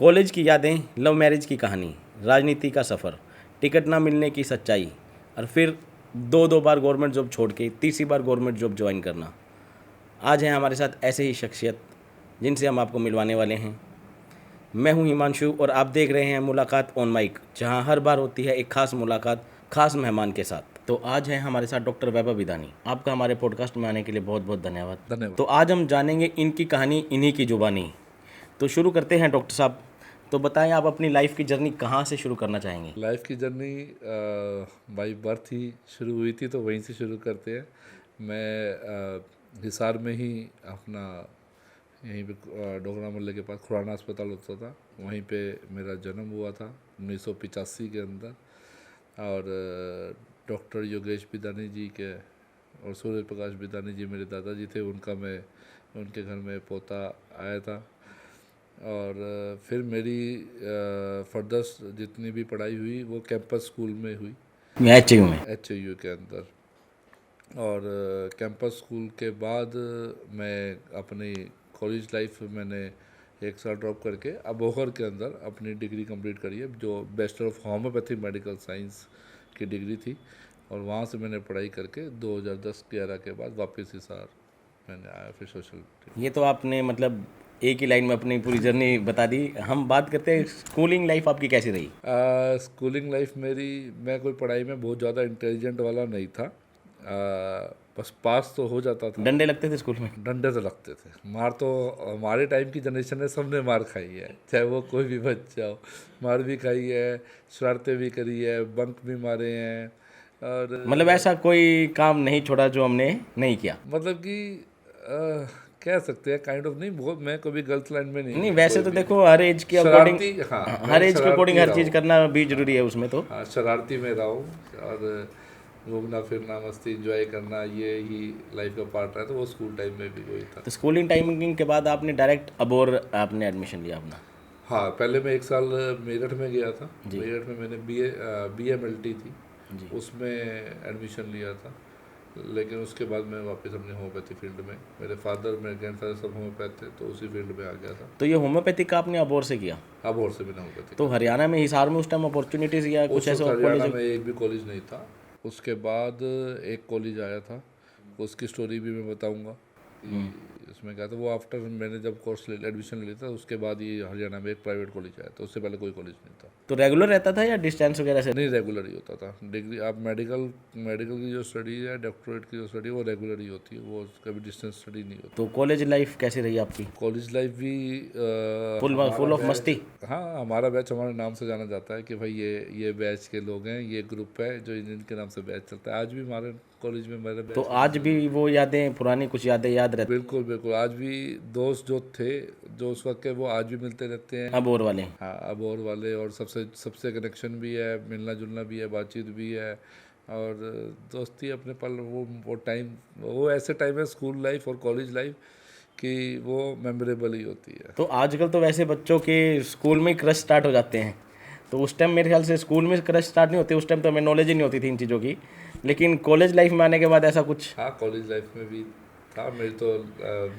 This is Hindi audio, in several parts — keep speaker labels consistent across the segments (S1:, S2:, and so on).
S1: कॉलेज की यादें, लव मैरिज की कहानी, राजनीति का सफ़र, टिकट ना मिलने की सच्चाई और फिर दो दो बार गवर्नमेंट जॉब छोड़ के तीसरी बार गवर्नमेंट जॉब ज्वाइन करना। आज हैं हमारे साथ ऐसे ही शख्सियत जिनसे हम आपको मिलवाने वाले हैं। मैं हूं हिमांशु और आप देख रहे हैं मुलाकात ऑन माइक, जहां हर बार होती है एक खास मुलाकात खास मेहमान के साथ। तो आज हैं हमारे साथ डॉक्टर वैभव विदानी। आपका हमारे पॉडकास्ट में आने के लिए बहुत बहुत धन्यवाद।
S2: धन्यवाद।
S1: तो आज हम जानेंगे इनकी कहानी इन्हीं की जुबानी। तो शुरू करते हैं डॉक्टर साहब। तो बताएं आप अपनी लाइफ की जर्नी कहाँ से शुरू करना चाहेंगे?
S2: लाइफ की जर्नी बाई बर्थ ही शुरू हुई थी, तो वहीं से शुरू करते हैं। मैं हिसार में ही अपना यहीं पे डोगरा मोहल्ले के पास खुराना अस्पताल होता था, वहीं पे मेरा जन्म हुआ था 1985 के अंदर। और डॉक्टर योगेश बिदानी जी के और सूर्य प्रकाश बिदानी जी मेरे दादाजी थे, उनके घर में पोता आया था। और फिर मेरी फर्दर जितनी भी पढ़ाई हुई वो कैंपस स्कूल में हुई, HAU के अंदर। और कैंपस स्कूल के बाद मैं अपनी कॉलेज लाइफ मैंने 1 साल ड्रॉप करके अबोहर के अंदर अपनी डिग्री कंप्लीट करी है, जो bachelor of homeopathy medical science की डिग्री थी। और वहाँ से मैंने पढ़ाई करके 2010-11 के बाद वापस हिसार मैंने आया फिर सोशल।
S1: ये तो आपने मतलब एक ही लाइन में अपनी पूरी जर्नी बता दी। हम बात करते हैं स्कूलिंग लाइफ आपकी कैसी रही?
S2: स्कूलिंग लाइफ मेरी, मैं कोई पढ़ाई में बहुत ज़्यादा इंटेलिजेंट वाला नहीं था। बस पास तो हो जाता था।
S1: डंडे लगते थे स्कूल में?
S2: डंडे तो लगते थे, मार तो हमारे टाइम की जनरेशन ने सबने मार खाई है, चाहे वो कोई भी बच्चा हो। मार भी खाई है, शरारतें भी करी है, बंक भी मारे हैं। और
S1: मतलब ऐसा कोई काम नहीं छोड़ा जो हमने नहीं किया?
S2: मतलब कि कह सकते हैं काइंड ऑफ, नहीं बहुत, मैं कभी गलत लाइन में नहीं।
S1: नहीं, वैसे तो देखो हर एज के अकॉर्डिंग,
S2: हाँ,
S1: हर एज के अकॉर्डिंग हर चीज़ करना भी जरूरी है उसमें। तो
S2: हाँ, शरारती में रहा हूँ। और घूमना फिरना, मस्ती इंजॉय करना, ये ही लाइफ का पार्ट है। तो वो स्कूल टाइम में भी वही था।
S1: तो स्कूलिंग टाइमिंग के बाद आपने डायरेक्ट अबोर आपने एडमिशन लिया अपना?
S2: हाँ, पहले मैं 1 साल मेरठ में गया था। मेरठ में मैंने BMLT थी
S1: जी।
S2: उसमें एडमिशन लिया था। लेकिन उसके बाद मैं वापस अपने होम्योपैथी फील्ड में, मेरे फादर मेरे ग्रैंडफादर सब होम्योपैथ थे, तो उसी फील्ड में आ गया था।
S1: तो ये होम्योपैथिक का आपने अबोर से किया?
S2: अबोहर से मैंने होम्योपैथी।
S1: तो हरियाणा में हिसार में उस टाइम अपॉर्चुनिटीज़ या कुछ ऐसा
S2: हरियाणा में एक भी कॉलेज नहीं था। उसके बाद एक कॉलेज आया था, उसकी स्टोरी भी मैं बताऊंगा। उसमें क्या था, वो आफ्टर मैंने जब कोर्स एडमिशन ले लिया था उसके बाद ये हरियाणा में एक प्राइवेट कॉलेज आया था, उससे पहले कोई कॉलेज नहीं था।
S1: तो रेगुलर रहता था या डिस्टेंस वगैरह से?
S2: नहीं, रेगुलर ही होता था। डिग्री आप मेडिकल की जो स्टडी है, डॉक्टरेट की जो स्टडी है, वो रेगुलर ही होती है, वो कभी डिस्टेंस स्टडी नहीं होती।
S1: तो कॉलेज लाइफ कैसी रही आपकी?
S2: कॉलेज लाइफ भी
S1: फुल ऑफ मस्ती?
S2: हाँ, हमारा बैच हमारे नाम से जाना जाता है कि भाई ये बैच के लोग हैं, ये ग्रुप है जो जिनके नाम से बैच चलता है। आज भी हमारे कॉलेज में मेरे बैच।
S1: तो आज भी वो यादें, पुरानी कुछ यादें याद रहती?
S2: बिल्कुल बिल्कुल, आज भी दोस्त जो थे, जो उस वक्त के, वो आज भी मिलते रहते हैं।
S1: अबोर वाले?
S2: हाँ, अबोहर वाले। और सबसे कनेक्शन भी है, मिलना जुलना भी है, बातचीत भी है, और दोस्ती अपने पल। वो टाइम, वो ऐसे टाइम है स्कूल लाइफ और कॉलेज लाइफ कि वो मेमोरेबल ही होती है।
S1: तो आजकल तो वैसे बच्चों के स्कूल में क्रश स्टार्ट हो जाते हैं, तो उस टाइम मेरे ख्याल से स्कूल में क्रश स्टार्ट नहीं होते। उस टाइम तो हमें नॉलेज ही नहीं होती थी इन चीज़ों की। लेकिन कॉलेज लाइफ में आने के बाद ऐसा कुछ?
S2: हाँ, कॉलेज लाइफ में भी था। मेरी तो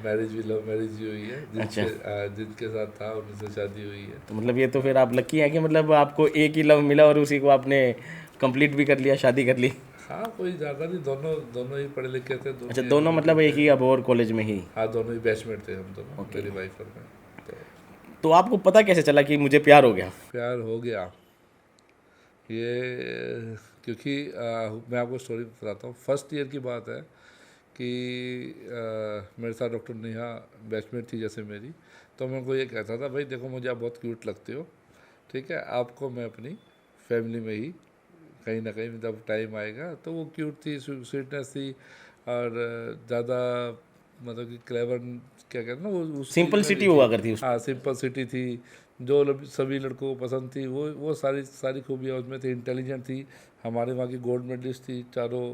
S2: मैरिज भी लव मैरिज ही हुई है। जिनके साथ था उनसे शादी हुई है।
S1: तो मतलब ये तो फिर आप लकी हैं कि मतलब आपको एक ही लव मिला और उसी को आपने कंप्लीट भी कर लिया, शादी कर ली।
S2: हाँ, कोई ज़्यादा नहीं, दोनों ही पढ़े लिखे थे।
S1: अच्छा, दोनों मतलब एक ही अबोहर कॉलेज में ही?
S2: हाँ, दोनों ही बैचमेट थे हम दोनों, मेरी वाइफ और मैं।
S1: तो आपको पता कैसे चला कि मुझे प्यार हो गया?
S2: प्यार हो गया ये, क्योंकि मैं आपको स्टोरी बताता हूँ। फर्स्ट ईयर की बात है कि मेरे साथ डॉक्टर नेहा बैचमेट थी जैसे मेरी। तो मैं उनको ये कहता था, भाई देखो, मुझे आप बहुत क्यूट लगते हो, ठीक है, आपको मैं अपनी फैमिली में ही कहीं ना कहीं जब टाइम आएगा। तो वो क्यूट थी, स्वीटनेस थी, और ज़्यादा मतलब कि क्लेवर, क्या कहते हैं ना, वो
S1: सिंपल सिटी हुआ करती उस?
S2: हाँ, सिंपल सिटी थी, जो सभी लड़कों को पसंद थी। वो सारी खूबियाँ उसमें थी। इंटेलिजेंट थी, हमारे वहाँ की गोल्ड मेडलिस्ट थी चारों,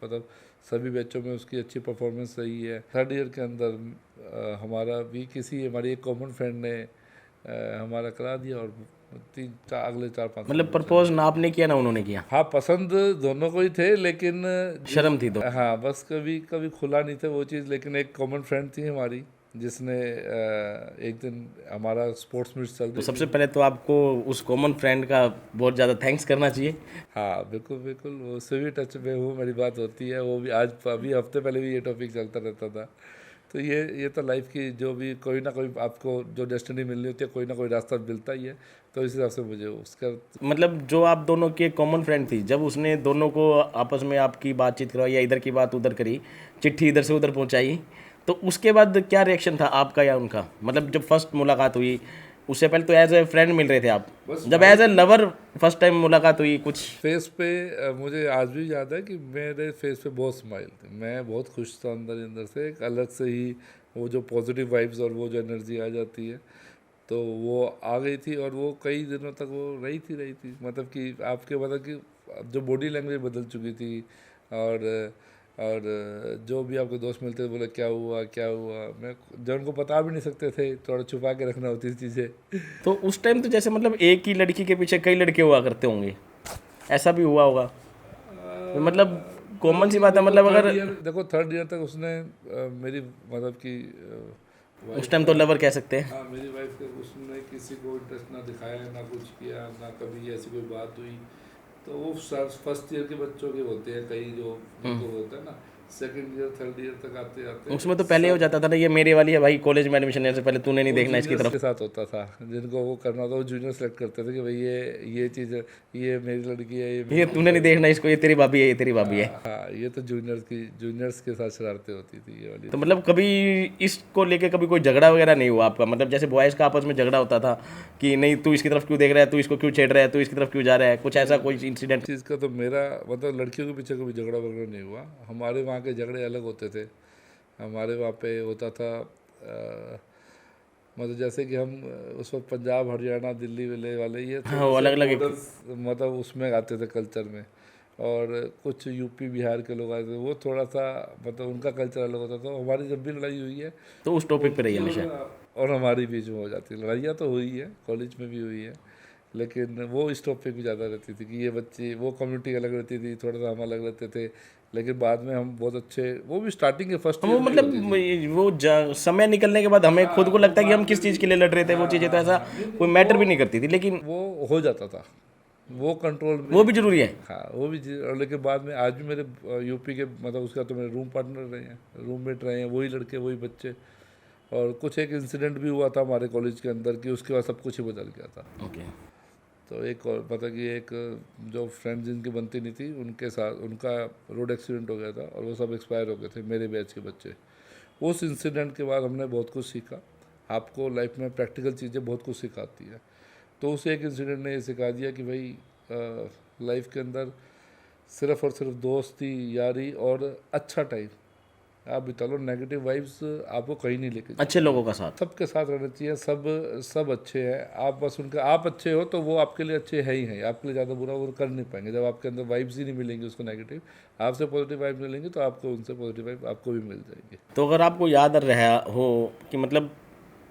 S2: मतलब सभी बैचों में उसकी अच्छी परफॉर्मेंस रही है। थर्ड ईयर के अंदर हमारा भी हमारी एक कॉमन फ्रेंड ने हमारा करा दिया। और अगले 4-5
S1: मतलब प्रपोज ना आपने किया ना उन्होंने किया?
S2: हाँ, पसंद दोनों को ही थे, लेकिन
S1: शर्म थी तो?
S2: हाँ, बस कभी खुला नहीं थे वो चीज़। लेकिन एक कॉमन फ्रेंड थी हमारी, जिसने एक दिन हमारा स्पोर्ट्स मीट चल
S1: तो
S2: रही
S1: सबसे पहले तो आपको उस कॉमन फ्रेंड का बहुत ज़्यादा थैंक्स करना चाहिए।
S2: हाँ बिल्कुल बिल्कुल, वो उससे भी टच में हूँ, मेरी बात होती है, वो भी आज अभी हफ्ते पहले भी ये टॉपिक चलता रहता था। तो ये तो लाइफ की जो भी कोई ना कोई आपको जो डेस्टिनी मिलनी होती है, कोई ना कोई रास्ता मिलता ही है। तो इस हिसाब से मुझे उसका
S1: मतलब जो आप दोनों की एक कॉमन फ्रेंड थी, जब उसने दोनों को आपस में आपकी बातचीत करवाई या इधर की बात उधर करी, चिट्ठी इधर से उधर पहुंचाई, तो उसके बाद क्या रिएक्शन था आपका या उनका? मतलब जब फर्स्ट मुलाकात हुई, उससे पहले तो एज ए फ्रेंड मिल रहे थे आप,
S2: बस
S1: जब as a lover first time मुलाकात हुई कुछ?
S2: फेस पे मुझे आज भी याद है कि मेरे फेस पे बहुत स्माइल थी, मैं बहुत खुश था अंदर अंदर से, एक अलग से ही वो जो पॉजिटिव वाइब्स और वो जो एनर्जी आ जाती है, तो वो आ गई थी। और वो कई दिनों तक वो रही थी, मतलब कि आपके मतलब कि जो बॉडी लैंग्वेज बदल चुकी थी। और जो भी आपके दोस्त मिलते थे बोले क्या हुआ क्या हुआ, मैं जो उनको बता भी नहीं सकते थे, थोड़ा छुपा के रखना होती थी चीज़ें।
S1: तो उस टाइम तो जैसे मतलब एक ही लड़की के पीछे कई लड़के हुआ करते होंगे, ऐसा भी हुआ होगा? मतलब कॉमन सी बात है, मतलब अगर
S2: देखो थर्ड ईयर तक उसने मेरी मतलब कि
S1: उस
S2: वाइफ
S1: टाइम तो लवर कह सकते हैं।
S2: हाँ मेरी वाइफ के उसने किसी को इंटरेस्ट ना दिखाया, ना कुछ किया, ना कभी ऐसी कोई बात हुई। तो वो फर्स्ट ईयर के बच्चों के होते हैं कई जो जिनको होता है ना, सेकंड ईयर थर्ड ईयर तक आते आते
S1: उसमें तो पहले हो जाता था ना, ये मेरे वाली है भाई, कॉलेज में एडमिशन लेने से पहले तूने नहीं
S2: वो
S1: देखना इसकी
S2: जूनियर्स
S1: तरफ।
S2: के साथ होता था, जिनको वो करना था वो जूनियर सेलेक्ट करते थे कि भाई ये चीज़ ये मेरी लड़की है, ये
S1: ये तूने नहीं देखना इसको, ये तेरी भाभी है, ये तेरी भाभी है।
S2: हाँ ये तो जूनियर्स के साथ शरारतें होती थी ये वाली।
S1: तो मतलब कभी इसको लेके कभी कोई झगड़ा वगैरह नहीं हुआ आपका? मतलब जैसे बॉयज़ का आपस में झगड़ा होता था कि नहीं तू इसकी तरफ क्यों देख रहा है, तू इसको क्यों छेड़ रहा है, तू इसकी तरफ क्यों जा रहा है, कुछ ऐसा कोई इंसिडेंट?
S2: चीज़ का तो मेरा मतलब लड़कियों के पीछे कभी झगड़ा वगड़ा नहीं हुआ, हमारे वहाँ के झगड़े अलग होते थे। हमारे वहाँ पे होता था मतलब जैसे कि हम उस वक्त पंजाब हरियाणा दिल्ली वाले ये
S1: हाँ, वो
S2: थोड़े से
S1: अलग अलग
S2: बॉर्डर्स मतलब उसमें आते थे कल्चर में। और कुछ यूपी बिहार के लोग आए थे, वो थोड़ा सा मतलब उनका कल्चर अलग होता था। हमारी जब भी लड़ाई हुई है
S1: तो उस टॉपिक पे रही हमेशा।
S2: और हमारी बीच में हो जाती है, लड़ाइयाँ तो हुई है, कॉलेज में भी हुई है, लेकिन वो इस टॉपिक भी ज़्यादा रहती थी कि ये बच्चे वो कम्युनिटी अलग रहती थी, थोड़ा सा हम अलग रहते थे। लेकिन बाद में हम बहुत अच्छे, वो भी स्टार्टिंग के फर्स्ट
S1: वो
S2: ईयर में ही
S1: मतलब
S2: होती थी।
S1: समय निकलने के बाद हमें खुद को लगता है कि हम किस चीज़ के लिए लड़ रहे थे, वो चीज़ें तो ऐसा कोई मैटर भी नहीं करती थी, लेकिन
S2: वो हो जाता था, वो कंट्रोल में।
S1: वो भी जरूरी है।
S2: हाँ वो भी और लेकिन बाद में आज भी मेरे यूपी के मतलब उसका तो मेरे रूम पार्टनर रहे हैं, रूममेट रहे हैं, वही लड़के वही बच्चे। और कुछ एक इंसिडेंट भी हुआ था हमारे कॉलेज के अंदर कि उसके बाद सब कुछ ही बदल गया था।
S1: ओके।
S2: तो एक और पता कि एक जो फ्रेंड जिनकी बनती नहीं थी उनके साथ उनका रोड एक्सीडेंट हो गया था और वो सब एक्सपायर हो गए थे, मेरे बैच के बच्चे। उस इंसिडेंट के बाद हमने बहुत कुछ सीखा। आपको लाइफ में प्रैक्टिकल चीज़ें बहुत कुछ सिखाती है। तो उस एक इंसिडेंट ने ये सिखा दिया कि भाई लाइफ के अंदर सिर्फ और सिर्फ दोस्ती यारी और अच्छा टाइम आप बिता लो, नेगेटिव वाइब्स आपको कहीं नहीं लेके
S1: अच्छे लोगों का साथ।
S2: सबके साथ रहना चाहिए। सब अच्छे हैं, आप बस उनका आप अच्छे हो तो वो आपके लिए अच्छे है ही हैं, आपके लिए ज़्यादा बुरा वो कर नहीं पाएंगे। जब आपके अंदर वाइब्स ही नहीं मिलेंगी उसको नेगेटिव, आपसे पॉजिटिव वाइब्स मिलेंगी तो आपको उनसे पॉजिटिव वाइब आपको भी मिल जाएगी।
S1: तो अगर आपको याद रहा हो कि मतलब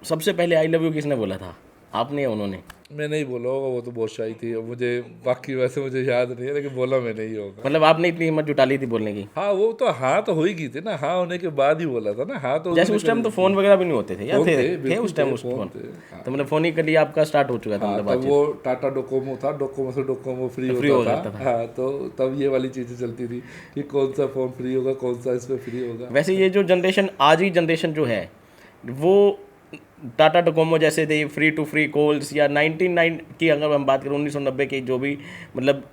S1: सबसे पहले आई लव यू किसने बोला था, आपने या उन्होंने?
S2: मैं नहीं बोला होगा, वो तो बहुत शाई थी और मुझे बाकी वैसे मुझे याद नहीं है, लेकिन बोला मैंने ही होगा।
S1: मतलब आपने इतनी हिम्मत जुटा ली थी बोलने की?
S2: हाँ वो तो हाँ तो हो ही गई थी ना, हाँ होने के बाद ही बोला था ना, हाँ तो
S1: जैसे
S2: उन्होंने
S1: उस टाइम तो
S2: करी
S1: फोन
S2: थी।
S1: वगैरह भी नहीं होते थे या
S2: फोन
S1: थे?
S2: थे,
S1: थे
S2: बिल्कुल
S1: उस टाइम
S2: थे,
S1: उस
S2: फोन
S1: फोन?
S2: थे। हाँ
S1: तो मतलब फोनिकली आपका स्टार्ट हो चुका था,
S2: हाँ
S1: मतलब
S2: तब
S1: बातचीत
S2: वो टाटा डोकोमो था, डोकोमो से डोकोमो फ्री
S1: फ्री
S2: होता
S1: हुआ करता
S2: था।
S1: था।
S2: हाँ तो तब ये वाली चीज़ें चलती थी कि कौन सा फ़ोन फ्री होगा, कौन सा इसमें फ्री होगा।
S1: वैसे ये जो जनरेशन आज ही जनरेशन जो है वो टाटा डोकोमो जैसे थे फ्री टू फ्री कॉल्स, या 99 की अगर हम बात करें 1990 के जो भी मतलब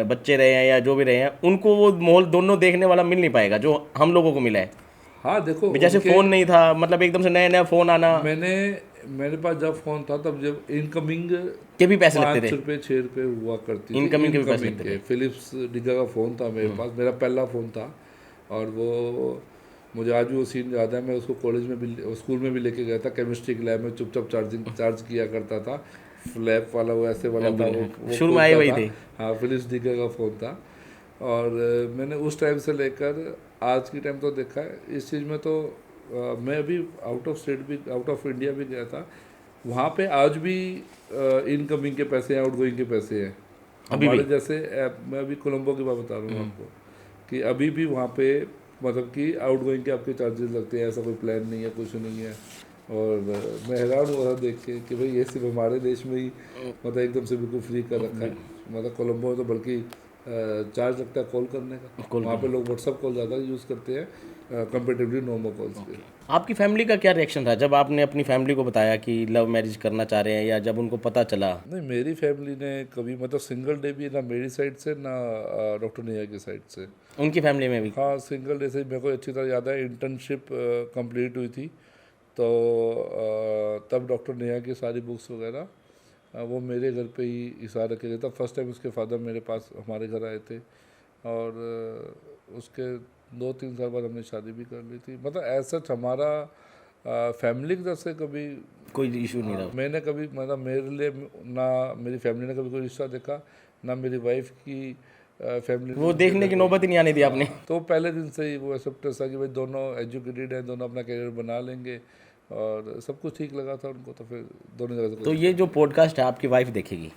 S1: बच्चे रहे हैं या जो भी रहे हैं, उनको वो माहौल दोनों देखने वाला मिल नहीं पाएगा जो हम लोगों को मिला है।
S2: हाँ देखो
S1: भी जैसे
S2: उनके
S1: फ़ोन नहीं था, मतलब एकदम से नया नया फ़ोन आना
S2: मैंने मेरे पास जब फ़ोन था तब जब इनकमिंग
S1: के भी पैसे लगते
S2: 5
S1: थे।
S2: रुपये 6 रुपये हुआ करती थी,
S1: इनकमिंग के भी पैसे
S2: इनकमिंग
S1: लगते
S2: के।
S1: थे।
S2: फिलिप्स डिगा का फ़ोन था मेरे पास, मेरा पहला फ़ोन था। और वो मुझे आज भी वो सीन याद है, मैं उसको कॉलेज में भी स्कूल में भी लेके गया था, केमिस्ट्री की लैब में चुपचाप चार्ज किया करता था। फ्लैप वाला वो ऐसे वाला था, वो
S1: शुरू में आए
S2: खोलता
S1: वही
S2: था।
S1: थे।
S2: हाँ फिलिप्स डिगा का फ़ोन था। और मैंने उस टाइम से लेकर आज की टाइम तो देखा है इस चीज़ में। तो मैं अभी आउट ऑफ स्टेट भी आउट ऑफ इंडिया भी गया था, वहाँ पे आज भी इनकमिंग के पैसे हैं, आउटगोइंग के पैसे हैं
S1: अभी
S2: हमारे
S1: भी?
S2: जैसे। मैं अभी कोलंबो की बात बता रहा हूँ आपको कि अभी भी वहाँ पे मतलब कि आउट गोइंग के आपके चार्जेस लगते हैं, ऐसा कोई प्लान नहीं है, कुछ नहीं है। और मैं हैरान हुआ था देख के कि भाई ये सिर्फ हमारे देश में ही मतलब एकदम से बिल्कुल फ्री कर रखा है। मतलब कोलंबो में तो बल्कि चार्ज लगता है कॉल करने का,
S1: कॉल
S2: वहाँ पे लोग व्हाट्सअप कॉल ज़्यादा यूज़ करते हैं कंपेरेटिवली नॉर्मल कॉल्स के।
S1: आपकी फैमिली का क्या रिएक्शन था जब आपने अपनी फैमिली को बताया कि लव मैरिज करना चाह रहे हैं, या जब उनको पता चला?
S2: नहीं, मेरी फैमिली ने कभी मतलब सिंगल डे भी ना मेरी साइड से ना डॉक्टर नेहा की साइड से।
S1: उनकी फैमिली में भी?
S2: हाँ, सिंगल डे से मेरे को अच्छी तरह याद है, इंटर्नशिप कंप्लीट हुई थी तो तब डॉक्टर नेहा की सारी बुक्स वगैरह वो मेरे घर पे ही इशारा रखे गए था। फर्स्ट टाइम उसके फादर मेरे पास हमारे घर आए थे और उसके 2-3 साल बाद हमने शादी भी कर ली थी। मतलब ऐसा हमारा फैमिली की तरफ से कभी
S1: कोई इशू नहीं रहा?
S2: मैंने कभी मतलब मेरे लिए ना मेरी फैमिली ने कभी कोई रिश्ता देखा, ना मेरी वाइफ की फैमिली
S1: वो देखने की नौबत ही नहीं आने दी आपने?
S2: तो पहले दिन से ही वो एक्सेप्टेंस था कि भाई दोनों एजुकेटेड हैं, दोनों अपना करियर बना लेंगे और सब कुछ ठीक लगा था उनको, तो फिर दोनों जगह से
S1: तो ये जो पॉडकास्ट है आपकी वाइफ देखेगी,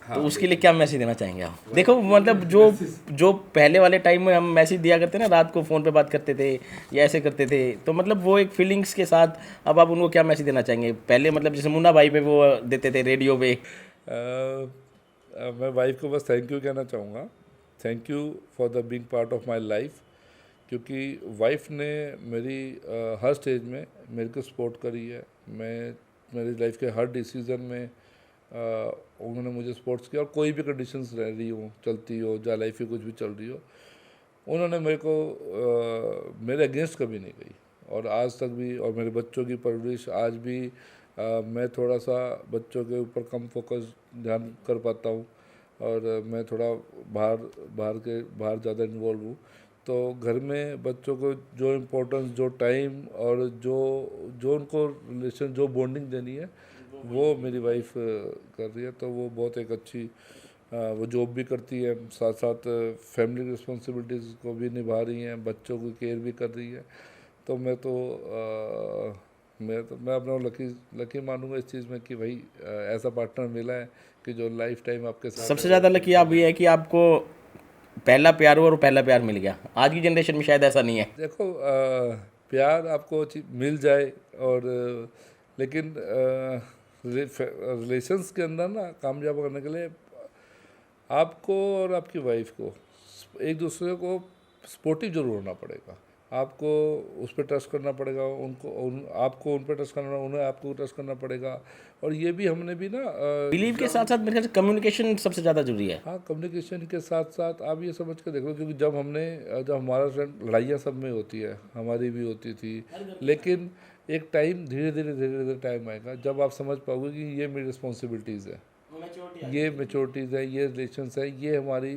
S1: तो उसके लिए क्या मैसेज देना चाहेंगे आप? देखो मतलब जो पहले वाले टाइम में हम मैसेज दिया करते ना, रात को फ़ोन पे बात करते थे या ऐसे करते थे, तो मतलब वो एक फीलिंग्स के साथ अब आप उनको क्या मैसेज देना चाहेंगे? पहले मतलब जैसे मुन्ना भाई पे वो देते थे रेडियो पे।
S2: मैं वाइफ को बस थैंक यू कहना चाहूँगा। Thank you for the being part of my life, क्योंकि वाइफ ने मेरी हर स्टेज में मेरे को सपोर्ट करी है। मैं मेरी लाइफ के हर डिसीज़न में उन्होंने मुझे सपोर्ट्स किया, और कोई भी कंडीशंस रह रही हो, चलती हो, या लाइफ में कुछ भी चल रही हो, उन्होंने मेरे को मेरे अगेंस्ट कभी नहीं गई। और आज तक भी, और मेरे बच्चों की परवरिश आज भी मैं थोड़ा सा बच्चों के ऊपर कम फोकस ध्यान कर पाता हूँ, और मैं थोड़ा बाहर ज़्यादा इन्वॉल्व हूँ। तो घर में बच्चों को जो इम्पोर्टेंस, जो टाइम और जो उनको रिलेशन, जो बॉन्डिंग देनी है, वो मेरी वाइफ कर रही है। तो वो बहुत एक अच्छी वो जॉब भी करती है, साथ साथ फैमिली रिस्पॉन्सिबिलिटीज़ को भी निभा रही हैं, बच्चों की केयर भी कर रही है। तो मैं अपना लकी मानूंगा इस चीज़ में कि भाई ऐसा पार्टनर मिला है कि जो लाइफ टाइम आपके साथ।
S1: सबसे ज़्यादा लकी आप ये है कि आपको पहला प्यार हुआ और पहला प्यार मिल गया। आज की जनरेशन में शायद ऐसा नहीं है।
S2: देखो प्यार आपको मिल जाए और लेकिन रिलेशंस के अंदर ना कामयाब करने के लिए आपको और आपकी वाइफ को एक दूसरे को सपोर्टिव जरूर होना पड़ेगा। आपको उस पर ट्रस्ट करना पड़ेगा, आपको उन पर ट्रस्ट करना, उन्हें आपको ट्रस्ट करना पड़ेगा। और ये भी हमने भी ना
S1: बिलीव के साथ साथ मेरे ख्याल से कम्युनिकेशन सबसे ज़्यादा जरूरी है।
S2: हाँ, कम्युनिकेशन के साथ साथ आप ये समझ के देख लो, क्योंकि जब हमारा फ्रेंड, लड़ाइयाँ सब में होती है, हमारी भी होती थी, लेकिन एक टाइम धीरे धीरे टाइम आएगा जब आप समझ पाओगे कि ये मेरी रिस्पॉन्सिबिलिटीज़ है, ये मेच्योरिटीज़ है, ये रिलेशंस है, ये हमारे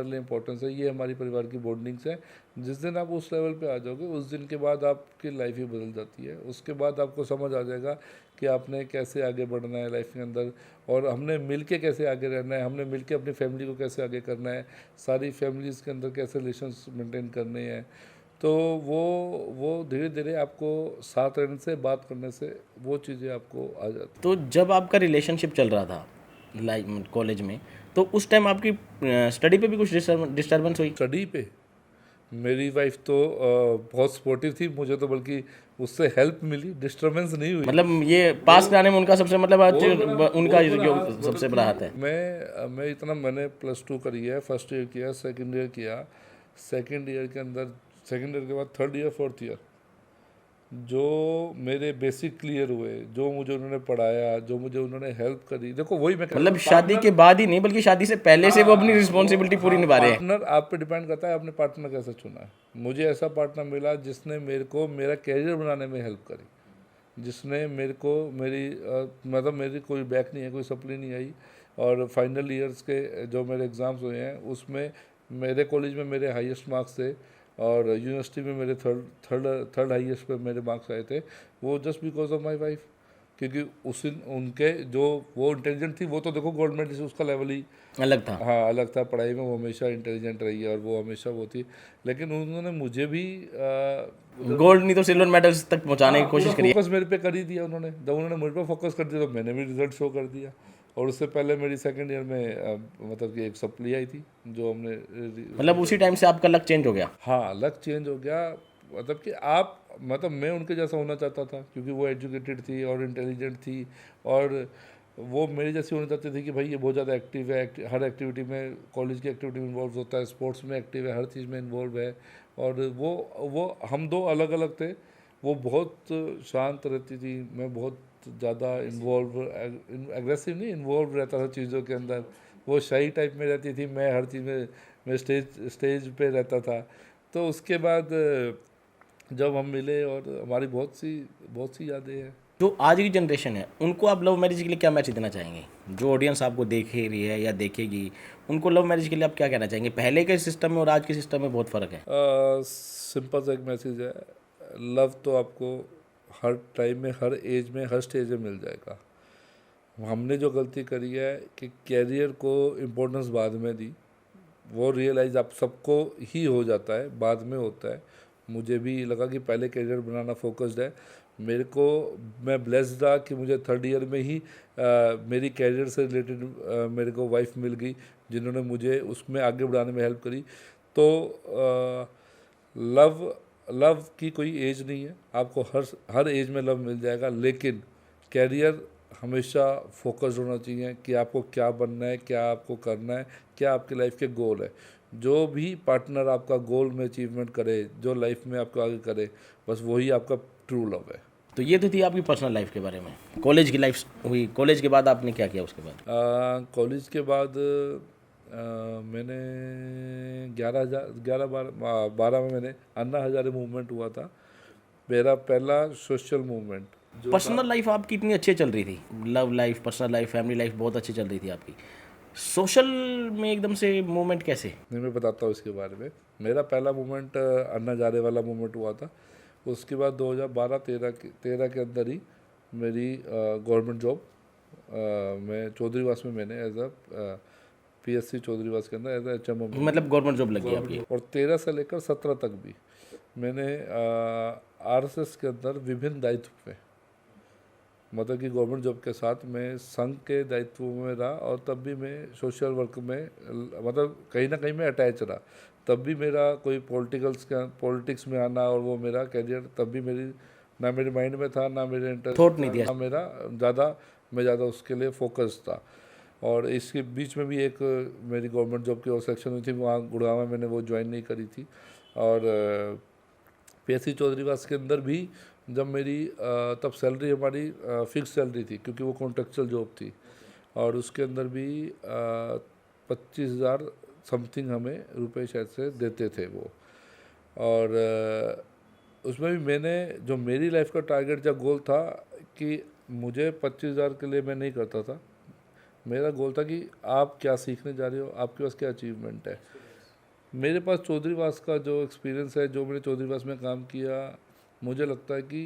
S2: लिए इंपॉर्टेंस है, ये हमारी परिवार की बॉन्डिंग्स है। जिस दिन आप उस लेवल पे आ जाओगे, उस दिन के बाद आपकी लाइफ ही बदल जाती है। उसके बाद आपको समझ आ जाएगा कि आपने कैसे आगे बढ़ना है लाइफ के अंदर, और हमने मिल के कैसे आगे रहना है, हमने मिल के अपनी फैमिली को कैसे आगे करना है, सारी फैमिलीज़ के अंदर कैसे रिलेशंस मेंटेन करने हैं। तो वो धीरे धीरे आपको साथ रहने से, बात करने से वो चीज़ें आपको आ जाती।
S1: तो जब आपका रिलेशनशिप चल रहा था लाइक कॉलेज में, तो उस टाइम आपकी स्टडी पे भी कुछ डिस्टर्बेंस हुई?
S2: स्टडी पे मेरी वाइफ तो बहुत सपोर्टिव थी, मुझे तो बल्कि उससे हेल्प मिली, डिस्टर्बेंस नहीं हुई।
S1: मतलब ये पास कराने में उनका सबसे मतलब उनका जो सबसे बड़ा हाथ है।
S2: मैंने +2 करी है, फर्स्ट ईयर किया, सेकंड ईयर किया, सेकंड ईयर के बाद थर्ड ईयर, फोर्थ ईयर जो मेरे बेसिक क्लियर हुए, जो मुझे उन्होंने पढ़ाया, जो मुझे उन्होंने हेल्प करी, देखो वही मैं
S1: मतलब शादी के बाद ही नहीं, बल्कि शादी से पहले से वो अपनी रिस्पॉन्सिबिलिटी पूरी निभा रहे हैं।
S2: पार्टनर आप पे डिपेंड करता है आपने पार्टनर कैसे चुना है। मुझे ऐसा पार्टनर मिला जिसने मेरे को मेरा कैरियर बनाने में हेल्प करी, जिसने मेरे को मतलब मेरी कोई बैक नहीं है, कोई सप्ली नहीं आई। और फाइनल ईयर्स के जो मेरे एग्ज़ाम्स हुए हैं उसमें मेरे कॉलेज में मेरे हाईएस्ट मार्क्स थे, और यूनिवर्सिटी में मेरे थर्ड हाईएस्ट पे मेरे मार्क्स आए थे। वो just because of my wife, क्योंकि उनके जो वो इंटेलिजेंट थी, वो तो देखो गोल्ड मेडलिस्ट, उसका लेवल ही
S1: अलग था।
S2: हाँ, अलग था। पढ़ाई में वो हमेशा इंटेलिजेंट रही है और वो हमेशा वो थी, लेकिन उन्होंने मुझे भी
S1: गोल्ड नहीं तो सिल्वर मेडल्स तक पहुंचाने की कोशिश करी।
S2: फोकस मेरे पे कर ही दिया उन्होंने। जब उन्होंने मुझ पे फोकस कर दिया तो मैंने भी रिजल्ट शो कर दिया। और उससे पहले मेरी सेकंड ईयर में मतलब कि एक सप्ली आई थी जो हमने
S1: मतलब उसी टाइम से आपका लक चेंज हो गया।
S2: हाँ, लक चेंज हो गया। मतलब कि आप मतलब मैं उनके जैसा होना चाहता था क्योंकि वो एजुकेटेड थी और इंटेलिजेंट थी, और वो मेरी जैसी होना चाहती थी कि भाई ये बहुत ज़्यादा एक्टिव है, हर एक्टिविटी में, कॉलेज की एक्टिविटी में इन्वॉल्व होता है, स्पोर्ट्स में एक्टिव है, हर चीज़ में इन्वॉल्व है। और वो हम दो अलग अलग थे। वो बहुत शांत रहती थी, मैं बहुत ज़्यादा इन्वॉल्व, एग्रेसिव नहीं, इन्वॉल्व रहता था चीज़ों के अंदर। वो शाई टाइप में रहती थी, मैं हर चीज़ में, मैं स्टेज पे रहता था। तो उसके बाद जब हम मिले और हमारी बहुत सी यादें हैं।
S1: जो आज की जनरेशन है उनको आप लव मैरिज के लिए क्या मैसेज देना चाहेंगे? जो ऑडियंस आपको देख रही है या देखेगी, उनको लव मैरिज के लिए आप क्या कहना चाहेंगे? पहले के सिस्टम में और आज के सिस्टम में बहुत फ़र्क है।
S2: सिंपल सा एक मैसेज है, लव तो आपको हर टाइम में, हर एज में, हर स्टेज में मिल जाएगा। हमने जो गलती करी है कि कैरियर को इम्पोर्टेंस बाद में दी। वो रियलाइज़ आप सबको ही हो जाता है, बाद में होता है। मुझे भी लगा कि पहले करियर बनाना फोकस्ड है। मेरे को, मैं ब्लेस्ड रहा कि मुझे थर्ड ईयर में ही मेरी कैरियर से रिलेटेड मेरे को वाइफ मिल गई जिन्होंने मुझे उसमें आगे बढ़ाने में हेल्प करी। तो लव लव की कोई एज नहीं है, आपको हर एज में लव मिल जाएगा, लेकिन कैरियर हमेशा फोकस्ड होना चाहिए कि आपको क्या बनना है, क्या आपको करना है, क्या आपके लाइफ के गोल है। जो भी पार्टनर आपका गोल में अचीवमेंट करे, जो लाइफ में आपको आगे करे, बस वही आपका ट्रू लव है।
S1: तो ये तो थी आपकी पर्सनल लाइफ के बारे में। कॉलेज की लाइफ हुई, कॉलेज के बाद आपने क्या किया उसके बाद?
S2: कॉलेज के बाद मैंने 12 में मैंने अन्ना हजारे मूवमेंट हुआ था, मेरा पहला सोशल मूवमेंट जो था।
S1: पर्सनल लाइफ आपकी इतनी अच्छी चल रही थी, love life, personal life, family life बहुत अच्छी चल रही थी आपकी, सोशल में एकदम से मूवमेंट कैसे?
S2: नहीं, मैं बताता हूँ इसके बारे में। मेरा पहला मूवमेंट अन्ना हजारे वाला मूवमेंट हुआ था। उसके बाद 2012-13 के अंदर ही मेरी गवर्नमेंट जॉब, मैं चौधरीवास में मैंने एज अ PSC चौधरीवास के अंदर एज अ HMO में,
S1: मतलब गवर्नमेंट जॉब लगी आपकी?
S2: और 13 से लेकर 17 तक भी मैंने RSS के अंदर विभिन्न दायित्व में, मतलब कि गवर्नमेंट जॉब के साथ मैं संघ के दायित्व में रहा, और तब भी मैं सोशल वर्क में, मतलब कहीं ना कहीं मैं अटैच रहा। तब भी मेरा कोई पॉलिटिक्स में आना और वो मेरा कैरियर तब भी मेरी, ना मेरे माइंड में था, ना मेरे इंटरेस्ट
S1: थॉट नहीं दिया।
S2: ना मेरा मैं ज़्यादा उसके लिए फोकस था। और इसके बीच में भी एक मेरी गवर्नमेंट जॉब की और सेक्शन हुई थी, वहाँ गुड़गांव में मैंने वो ज्वाइन नहीं करी थी। और PSC चौधरीवास के अंदर भी जब मेरी तब सैलरी हमारी फिक्स सैलरी थी क्योंकि वो कॉन्ट्रेक्चुअल जॉब थी, और उसके अंदर भी 25,000 समथिंग हमें रुपए शायद से देते थे वो। और उसमें भी मैंने, जो मेरी लाइफ का टारगेट या गोल था कि मुझे 25,000 के लिए मैं नहीं करता था। मेरा गोल था कि आप क्या सीखने जा रहे हो, आपके पास क्या अचीवमेंट है। मेरे पास चौधरीवास का जो एक्सपीरियंस है, जो मैंने चौधरीवास में काम किया, मुझे लगता है कि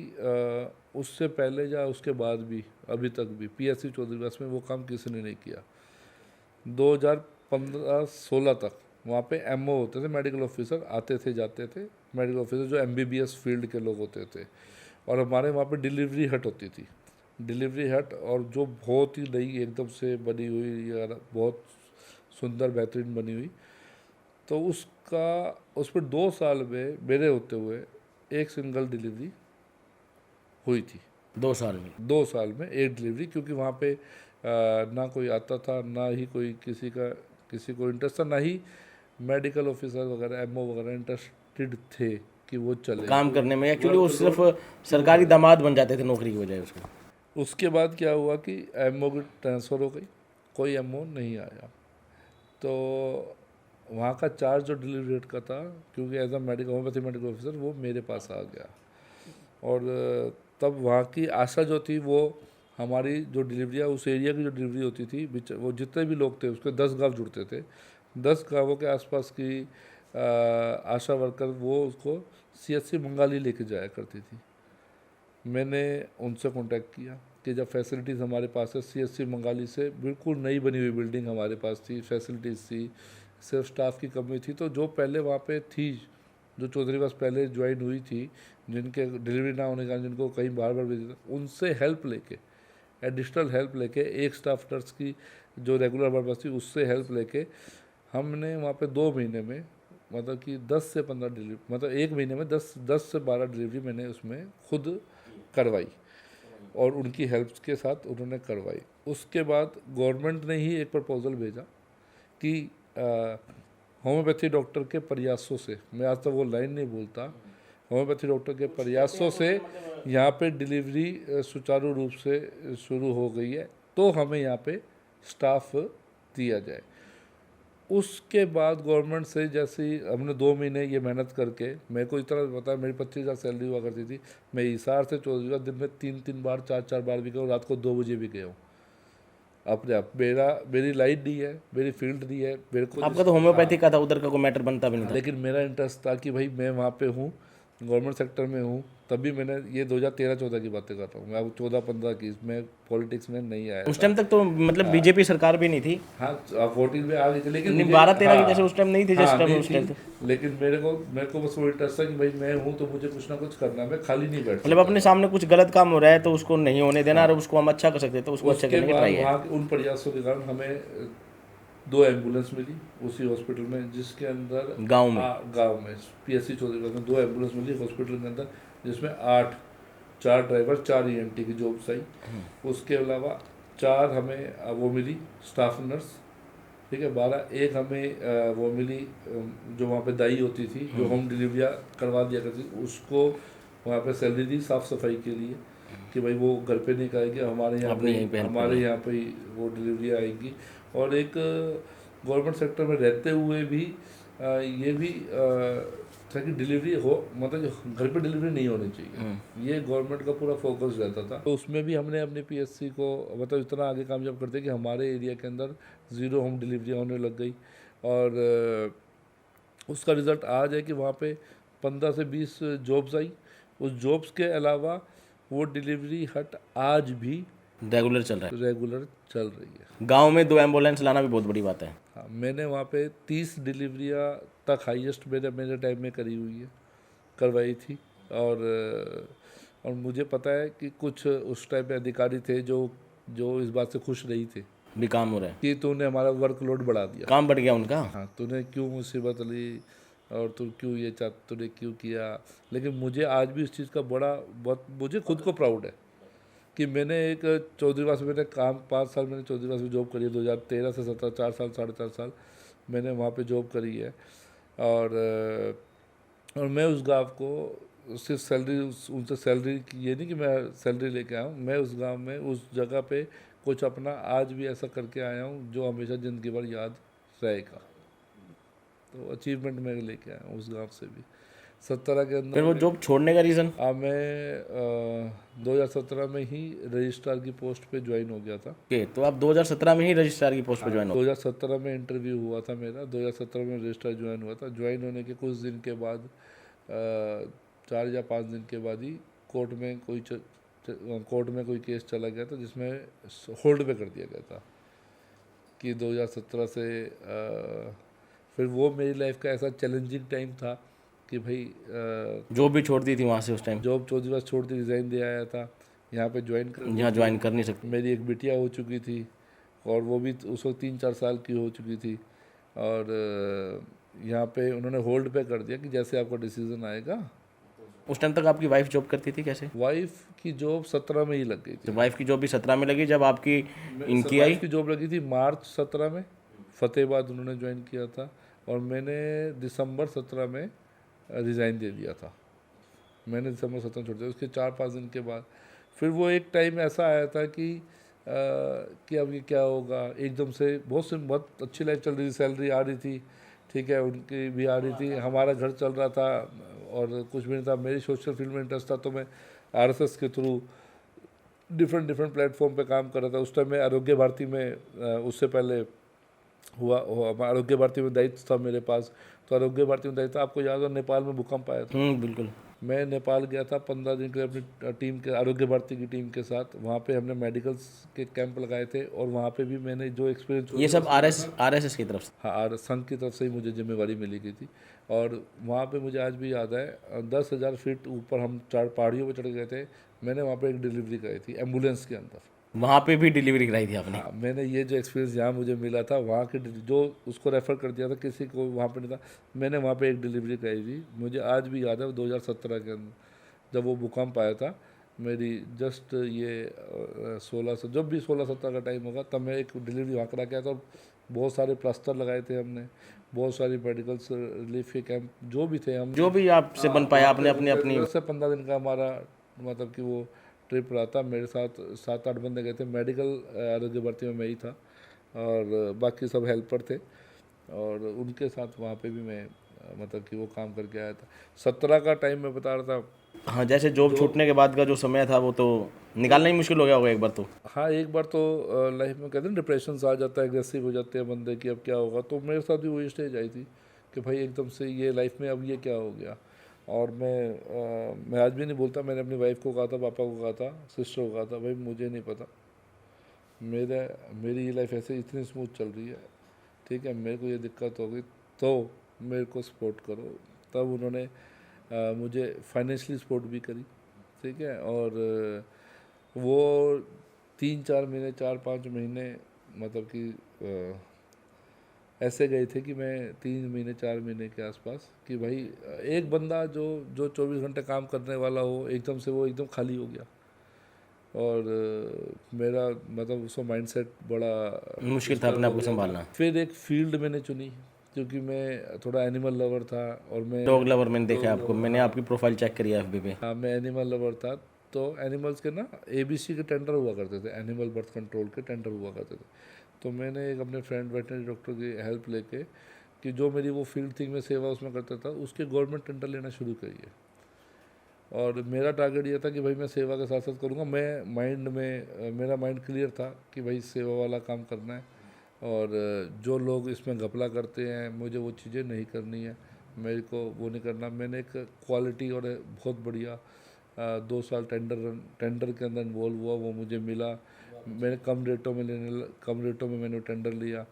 S2: उससे पहले या उसके बाद भी, अभी तक भी PSC चौधरीवास में वो काम किसी ने नहीं किया। 2015-16 तक वहाँ पे MO होते थे, मेडिकल ऑफिसर आते थे जाते थे, मेडिकल ऑफिसर जो MBBS फील्ड के लोग होते थे। और हमारे वहाँ पे डिलीवरी हट होती थी, डिलीवरी हट, और जो बहुत ही नई एकदम से बनी हुई यार, बहुत सुंदर बेहतरीन बनी हुई। तो उस पर 2 साल में मेरे होते हुए एक सिंगल डिलीवरी हुई थी।
S1: 2 साल में?
S2: 2 साल में एक डिलीवरी, क्योंकि वहाँ पे ना कोई आता था, ना ही कोई किसी को इंटरेस्ट था, ना ही मेडिकल ऑफिसर वगैरह MO वगैरह इंटरेस्टेड थे कि वो चले
S1: काम करने में। एक्चुअली वो सिर्फ सरकारी दामाद बन जाते थे नौकरी की बजाय उसको।
S2: उसके बाद क्या हुआ कि MO की ट्रांसफ़र हो गई, कोई MO नहीं आया। तो वहाँ का चार्ज जो डिलीवरी रेट का था, क्योंकि as a homeopathy medical officer वो मेरे पास आ गया। और तब वहाँ की आशा जो थी, वो हमारी जो डिलीवरी है, उस एरिया की जो डिलीवरी होती थी, वो जितने भी लोग थे उसके 10 गाँव जुड़ते थे, 10 गाँवों के आसपास की आशा वर्कर वो उसको CSC मंगाली लेके जाया करती थी। मैंने उनसे कांटेक्ट किया कि जब फैसिलिटीज़ हमारे पास है, CSC मंगाली से बिल्कुल नई बनी हुई बिल्डिंग हमारे पास थी, फैसिलिटीज़ थी, सिर्फ स्टाफ की कमी थी। तो जो पहले वहाँ पे थी, जो चौधरीवास पहले ज्वाइन हुई थी, जिनके डिलीवरी ना होने के कारण जिनको कहीं बार बार भेजा था, उनसे हेल्प लेके एडिशनल हेल्प लेके, एक स्टाफ नर्स की जो रेगुलर हमारे पास थी उससे हेल्प लेके हमने वहाँ पे 2 महीने में मतलब कि 10 से 15 डिलीवरी, मतलब 1 महीने में 10 से 12 डिलीवरी मैंने उसमें खुद करवाई और उनकी हेल्प के साथ उन्होंने करवाई। उसके बाद गवर्नमेंट ने ही एक प्रपोज़ल भेजा कि होम्योपैथी डॉक्टर के प्रयासों से, मैं आज तक वो लाइन नहीं भूलता, होम्योपैथी डॉक्टर के प्रयासों से यहाँ पे डिलीवरी सुचारू रूप से शुरू हो गई है, तो हमें यहाँ पे स्टाफ दिया जाए। उसके बाद गवर्नमेंट से जैसे ही हमने 2 महीने ये मेहनत करके, मेरे को इतना पता है मेरी 25,000 सैलरी हुआ करती थी, मैं हिसार से चौधरी दिन में 3 बार 4 बार भी गया हूँ, रात को 2 बजे भी गया हूँ अपने आप। मेरी लाइट दी है, मेरी फील्ड दी है मेरे को।
S1: आपका तो होम्योपैथी का था, उधर का कोई मैटर बनता भी नहीं था।
S2: लेकिन मेरा इंटरेस्ट था कि भाई मैं वहाँ पे हूँ, गवर्नमेंट सेक्टर में हूँ, तभी मैंने ये 2013-14 की बातें कर रहा हूँ मैं, अब 14-15 की, मैं पॉलिटिक्स में नहीं आया
S1: उस टाइम तक तो मतलब बीजेपी सरकार भी नहीं थी।
S2: हाँ 14 में आ गई थी, लेकिन मुझे
S1: 12-13 की
S2: हाँ,
S1: जैसे उस टाइम नहीं थी, जिस
S2: हाँ
S1: टाइम
S2: नहीं
S1: उस
S2: थी,
S1: टाइम।
S2: लेकिन मेरे को बस वो इंटरेस्ट था कि भाई मैं हूँ तो मुझे कुछ ना कुछ करना है, मैं खाली नहीं बैठ
S1: मतलब अपने सामने कुछ गलत काम हो रहा है तो उसको नहीं होने देना, और उसको हम अच्छा कर सकते हैं तो उसको अच्छा
S2: उसके
S1: करने की
S2: बाद
S1: ट्राई है।
S2: वहाँ के उन प्रयासों के कारण हमें 2 एम्बुलेंस मिली उसी हॉस्पिटल में, जिसके अंदर
S1: गाँव में
S2: गाँव में PSC चौधरी में 2 एम्बुलेंस मिली हॉस्पिटल के अंदर, जिसमें 4 ड्राइवर 4 EMT की जॉब्स आई। उसके अलावा 4 हमें वो मिली स्टाफ नर्स, ठीक है, 12 एक हमें वो मिली जो वहाँ पे दाई होती थी, जो होम डिलीवरियाँ करवा दिया करती थी, उसको वहाँ पे सैलरी दी साफ़ सफाई के लिए कि भाई वो घर पे नहीं करेगी,
S1: अपनी यहीं पे help
S2: हमारे यहाँ पे ही वो डिलीवरी आएगी। और एक गवर्नमेंट सेक्टर में रहते हुए भी ये भी था कि डिलीवरी हो, मतलब जो घर पे डिलीवरी नहीं होनी चाहिए, ये गवर्नमेंट का पूरा फोकस रहता था। तो उसमें भी हमने अपनी PSC को मतलब इतना आगे कामयाब करते कि हमारे एरिया के अंदर 0 होम डिलीवरी होने लग गई। और उसका रिज़ल्ट आज है कि वहाँ पे 15 से 20 जॉब्स आई। उस जॉब्स के अलावा वो डिलीवरी हट आज भी
S1: रेगुलर चल रहा
S2: रेगुलर चल रही है।
S1: है। गाँव में 2 एम्बुलेंस लाना भी बहुत बड़ी बात है।
S2: हाँ, मैंने वहाँ पे 30 डिलीवरियाँ तक हाईएस्ट मेरे टाइम में करी हुई है, करवाई थी। और मुझे पता है कि कुछ उस टाइम पे अधिकारी थे जो इस बात से खुश नहीं थे
S1: भी काम हो रहा है,
S2: कि तूने हमारा वर्कलोड बढ़ा दिया,
S1: काम बढ़ गया उनका।
S2: हाँ तूने क्यों मुसीबत ली और तू क्यों ये तूने क्यों किया। लेकिन मुझे आज भी इस चीज़ का बहुत मुझे खुद को प्राउड है कि मैंने एक चौधरीवास में मैंने काम 5 साल मैंने चौधरीवास में जॉब करी है, 2013 से 17, 4 साल 4.5 साल मैंने वहाँ पे जॉब करी है। और मैं उस गांव को सिर्फ सैलरी उनसे सैलरी ये नहीं कि मैं सैलरी लेके आया हूँ, मैं उस गांव में उस जगह पे कुछ अपना आज भी ऐसा करके आया हूँ जो हमेशा ज़िंदगी भर याद रहेगा। तो अचीवमेंट मैं लेके आया हूँ उस गांव से भी। 17 के अंदर
S1: फिर वो जॉब छोड़ने का रीज़न?
S2: मैं 2017 में ही रजिस्ट्रार की पोस्ट पे ज्वाइन हो गया था।
S1: ओके, तो आप 2017 में ही रजिस्ट्रार की पोस्ट पर ज्वाइन हो?
S2: 2017 में इंटरव्यू हुआ था मेरा, 2017 में रजिस्ट्रार ज्वाइन हुआ था। ज्वाइन होने के कुछ दिन के बाद 4 या 5 दिन के बाद ही कोर्ट में कोई केस चला गया था जिसमें होल्ड पे कर दिया गया था कि 2017 से फिर वो मेरी लाइफ का ऐसा चैलेंजिंग टाइम था कि भाई
S1: जॉब भी छोड़ दी थी वहाँ से उस टाइम?
S2: जॉब 14 बस छोड़ दी, रिज़ाइन दे आया था, यहाँ पे ज्वाइन कर
S1: यहाँ ज्वाइन कर नहीं सकते।
S2: मेरी एक बिटिया हो चुकी थी और वो भी उस वक्त 3-4 साल की हो चुकी थी। और यहाँ पे उन्होंने होल्ड पे कर दिया कि जैसे आपका डिसीज़न आएगा।
S1: उस टाइम तक आपकी वाइफ जॉब करती थी कैसे?
S2: वाइफ की जॉब 17 में ही लग गई थी।
S1: तो वाइफ की जॉब भी 17 में लगी जब आपकी इनकी आई?
S2: वाइफ की जॉब लगी थी मार्च 17 में, फतेहाबाद उन्होंने ज्वाइन किया था और मैंने दिसंबर 17 में रिज़ाइन दे दिया था। मैंने दिसंबर 17 छोड़ दिया। उसके 4-5 दिन के बाद फिर वो एक टाइम ऐसा आया था कि अब ये क्या होगा। एकदम से बहुत अच्छी लाइफ चल रही थी, सैलरी आ रही थी, ठीक है, उनकी भी आ रही थी, हमारा घर चल रहा था और कुछ भी नहीं था। मेरी सोशल फील्ड में इंटरेस्ट था तो मैं RSS के थ्रू डिफरेंट प्लेटफॉर्म पे काम कर रहा था। उस टाइम मैं आरोग्य भारती में उससे पहले हुआ आरोग्य भारती में दायित्व था मेरे पास। तो आरोग्य भारती में दायित्व आपको याद हो नेपाल में भूकंप आया था,
S1: बिल्कुल।
S2: मैं नेपाल गया था 15 दिन के लिए अपनी टीम के आरोग्य भारती की टीम के साथ। वहाँ पे हमने मेडिकल्स के कैंप लगाए थे और वहाँ पे भी मैंने जो एक्सपीरियंस
S1: ये सब RSS की तरफ से?
S2: हाँ, संघ की तरफ से ही मुझे जिम्मेवारी मिली गई थी। और वहाँ पे मुझे आज भी याद है 10,000 फीट ऊपर हम 4 पहाड़ियों पर चढ़ गए थे। मैंने वहाँ पे एक डिलीवरी कराई थी एम्बुलेंस के अंदर।
S1: वहाँ पे भी डिलीवरी कराई थी आपने?
S2: हाँ, मैंने ये जो एक्सपीरियंस यहाँ मुझे मिला था, वहाँ के जो उसको रेफ़र कर दिया था, किसी को वहाँ पे नहीं था, मैंने वहाँ पे एक डिलीवरी कराई थी। मुझे आज भी याद है 2017 के अंदर जब वो भूकंप आया था, मेरी जस्ट ये 16 जब भी 16-17 का टाइम होगा तब मैं एक डिलीवरी वहाँ करा के आया था। और बहुत सारे प्लास्टर लगाए थे हमने, बहुत सारी मेडिकल रिलीफ के कैंप जो भी थे हमने,
S1: जो भी आपसे बन पाया आपने अपनी अपनी
S2: 10 से 15 दिन का हमारा मतलब कि वो ट्रिप रहा था। मेरे साथ 7-8 बंदे गए थे, मेडिकल आरोग्य भर्ती में मैं ही था और बाकी सब हेल्पर थे, और उनके साथ वहाँ पे भी मैं मतलब कि वो काम करके आया था। 17 का टाइम मैं बता रहा था।
S1: हाँ, जैसे जॉब छूटने के बाद का जो समय था वो तो निकालना ही मुश्किल हो गया होगा एक बार तो।
S2: हाँ, एक बार तो लाइफ में कहते हैं डिप्रेशन आ जाता है, एग्रेसिव हो जाते हैं बंदे की अब क्या होगा। तो मेरे साथ भी वही स्टेज आई थी कि भाई एकदम से ये लाइफ में अब ये क्या हो गया। और मैं आज भी नहीं बोलता, मैंने अपनी वाइफ को कहा था, पापा को कहा था, सिस्टर को कहा था, भाई मुझे नहीं पता, मेरी ये लाइफ ऐसे इतनी स्मूथ चल रही है, ठीक है, मेरे को ये दिक्कत हो गई तो मेरे को सपोर्ट करो। तब उन्होंने मुझे फाइनेंशियली सपोर्ट भी करी, ठीक है। और वो 3-4 महीने, 4-5 महीने मतलब कि ऐसे गए थे कि मैं 3 महीने 4 महीने के आसपास कि भाई एक बंदा जो जो 24 घंटे काम करने वाला हो, एकदम से वो एकदम खाली हो गया। और मेरा मतलब उसका माइंडसेट बड़ा
S1: मुश्किल था अपने आप को संभालना।
S2: फिर एक फील्ड मैंने चुनी, क्योंकि मैं थोड़ा एनिमल लवर था और मैं
S1: डॉग लवर मैंने देखा है आपको, मैंने आपकी प्रोफाइल चेक करी है एफबी पे।
S2: हाँ, मैं एनिमल लवर था। तो एनिमल्स के ना ABC के टेंडर हुआ करते थे, एनिमल बर्थ कंट्रोल के टेंडर हुआ करते थे। तो मैंने एक अपने फ्रेंड वेटनरी डॉक्टर की हेल्प लेके कि जो मेरी वो फील्ड थी, मैं सेवा उसमें करता था, उसके गवर्नमेंट टेंडर लेना शुरू करिए। और मेरा टारगेट ये था कि भाई मैं सेवा के साथ साथ करूँगा। मैं माइंड में मेरा माइंड क्लियर था कि भाई सेवा वाला काम करना है, और जो लोग इसमें घपला करते हैं मुझे वो चीज़ें नहीं करनी है, मेरे को वो नहीं करना। मैंने एक क्वालिटी और बहुत बढ़िया 2 साल टेंडर के अंदर इन्वॉल्व हुआ, वो मुझे मिला। मैंने कम रेटों में मैंने टेंडर लिया,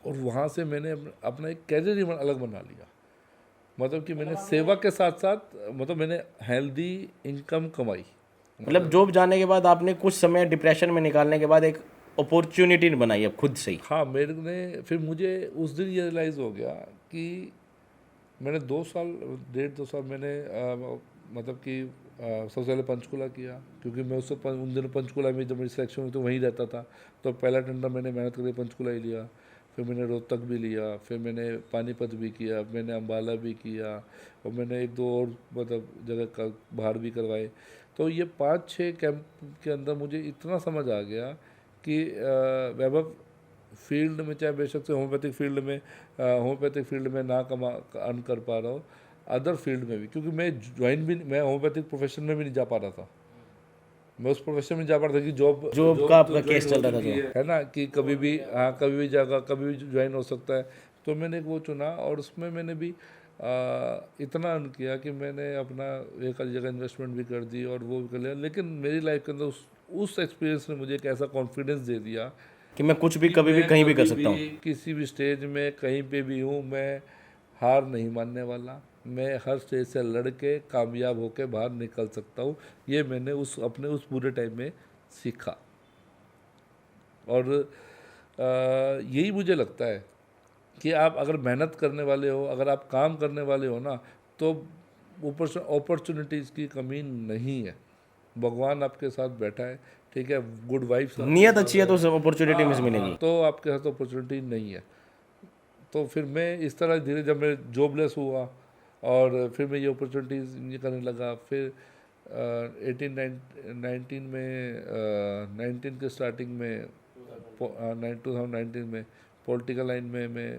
S2: और वहाँ से मैंने अपना एक कैरियर ही अलग बना लिया। मतलब कि मैंने सेवा के साथ साथ मतलब मैंने हेल्दी इनकम कमाई।
S1: मतलब जॉब जाने के बाद आपने कुछ समय डिप्रेशन में निकालने के बाद एक अपॉर्चुनिटी बनाई अब खुद से ही।
S2: हाँ, मेरे ने फिर मुझे उस दिन ये रियलाइज़ हो गया कि मैंने 1.5 साल मैंने मतलब कि सबसे पहले पंचकुला किया, क्योंकि मैं उन दिनों पंचकुला में जब मेरी सिलेक्शन हुई तो वहीं रहता था। तो पहला टेंडर मैंने मेहनत करके पंचकुला ही लिया, फिर मैंने रोहतक भी लिया, फिर मैंने पानीपत भी किया, मैंने अम्बाला भी किया, और मैंने 1-2 और मतलब जगह का बाहर भी करवाए। तो ये 5-6 कैंप के अंदर मुझे इतना समझ आ गया कि वैभव फील्ड में, चाहे बेशक से होम्योपैथिक फील्ड में ना अर्न कर पा रहा हो, अदर फील्ड में भी, क्योंकि मैं होम्योपैथिक प्रोफेशन में भी नहीं जा पा रहा था। मैं उस प्रोफेशन में जा पा रहा था कि जॉब
S1: का आपका केस चल रहा था जो
S2: है ना, कि कभी भी कभी भी ज्वाइन हो सकता है। तो मैंने वो चुना, और उसमें मैंने भी इतना अर्न किया कि मैंने अपना एक आधी जगह इन्वेस्टमेंट भी कर दी और वो भी कर लिया। लेकिन मेरी लाइफ के अंदर उस एक्सपीरियंस ने मुझे एक ऐसा कॉन्फिडेंस दे दिया
S1: कि मैं कुछ भी कभी भी कहीं भी कर सकता हूँ।
S2: किसी भी स्टेज में कहीं पे भी हूँ, मैं हार नहीं मानने वाला, मैं हर स्टेज से लड़ के कामयाब होकर बाहर निकल सकता हूँ। ये मैंने अपने उस पूरे टाइम में सीखा। और यही मुझे लगता है कि आप अगर मेहनत करने वाले हो, अगर आप काम करने वाले हो ना, तो ऊपर से अपॉर्चुनिटीज़ की कमी नहीं है। भगवान आपके साथ बैठा है, ठीक है, गुड वाइब्स,
S1: नियत अच्छी है तो अपॉर्चुनिटी मिस मिलेगी।
S2: तो आपके साथ अपॉर्चुनिटी नहीं है। तो फिर मैं इस तरह धीरे, जब मैं जॉबलेस हुआ और फिर मैं ये अपॉर्चुनिटीज़ ये करने लगा। फिर 19 में 19 के स्टार्टिंग में 2019 में पॉलिटिकल लाइन में मैं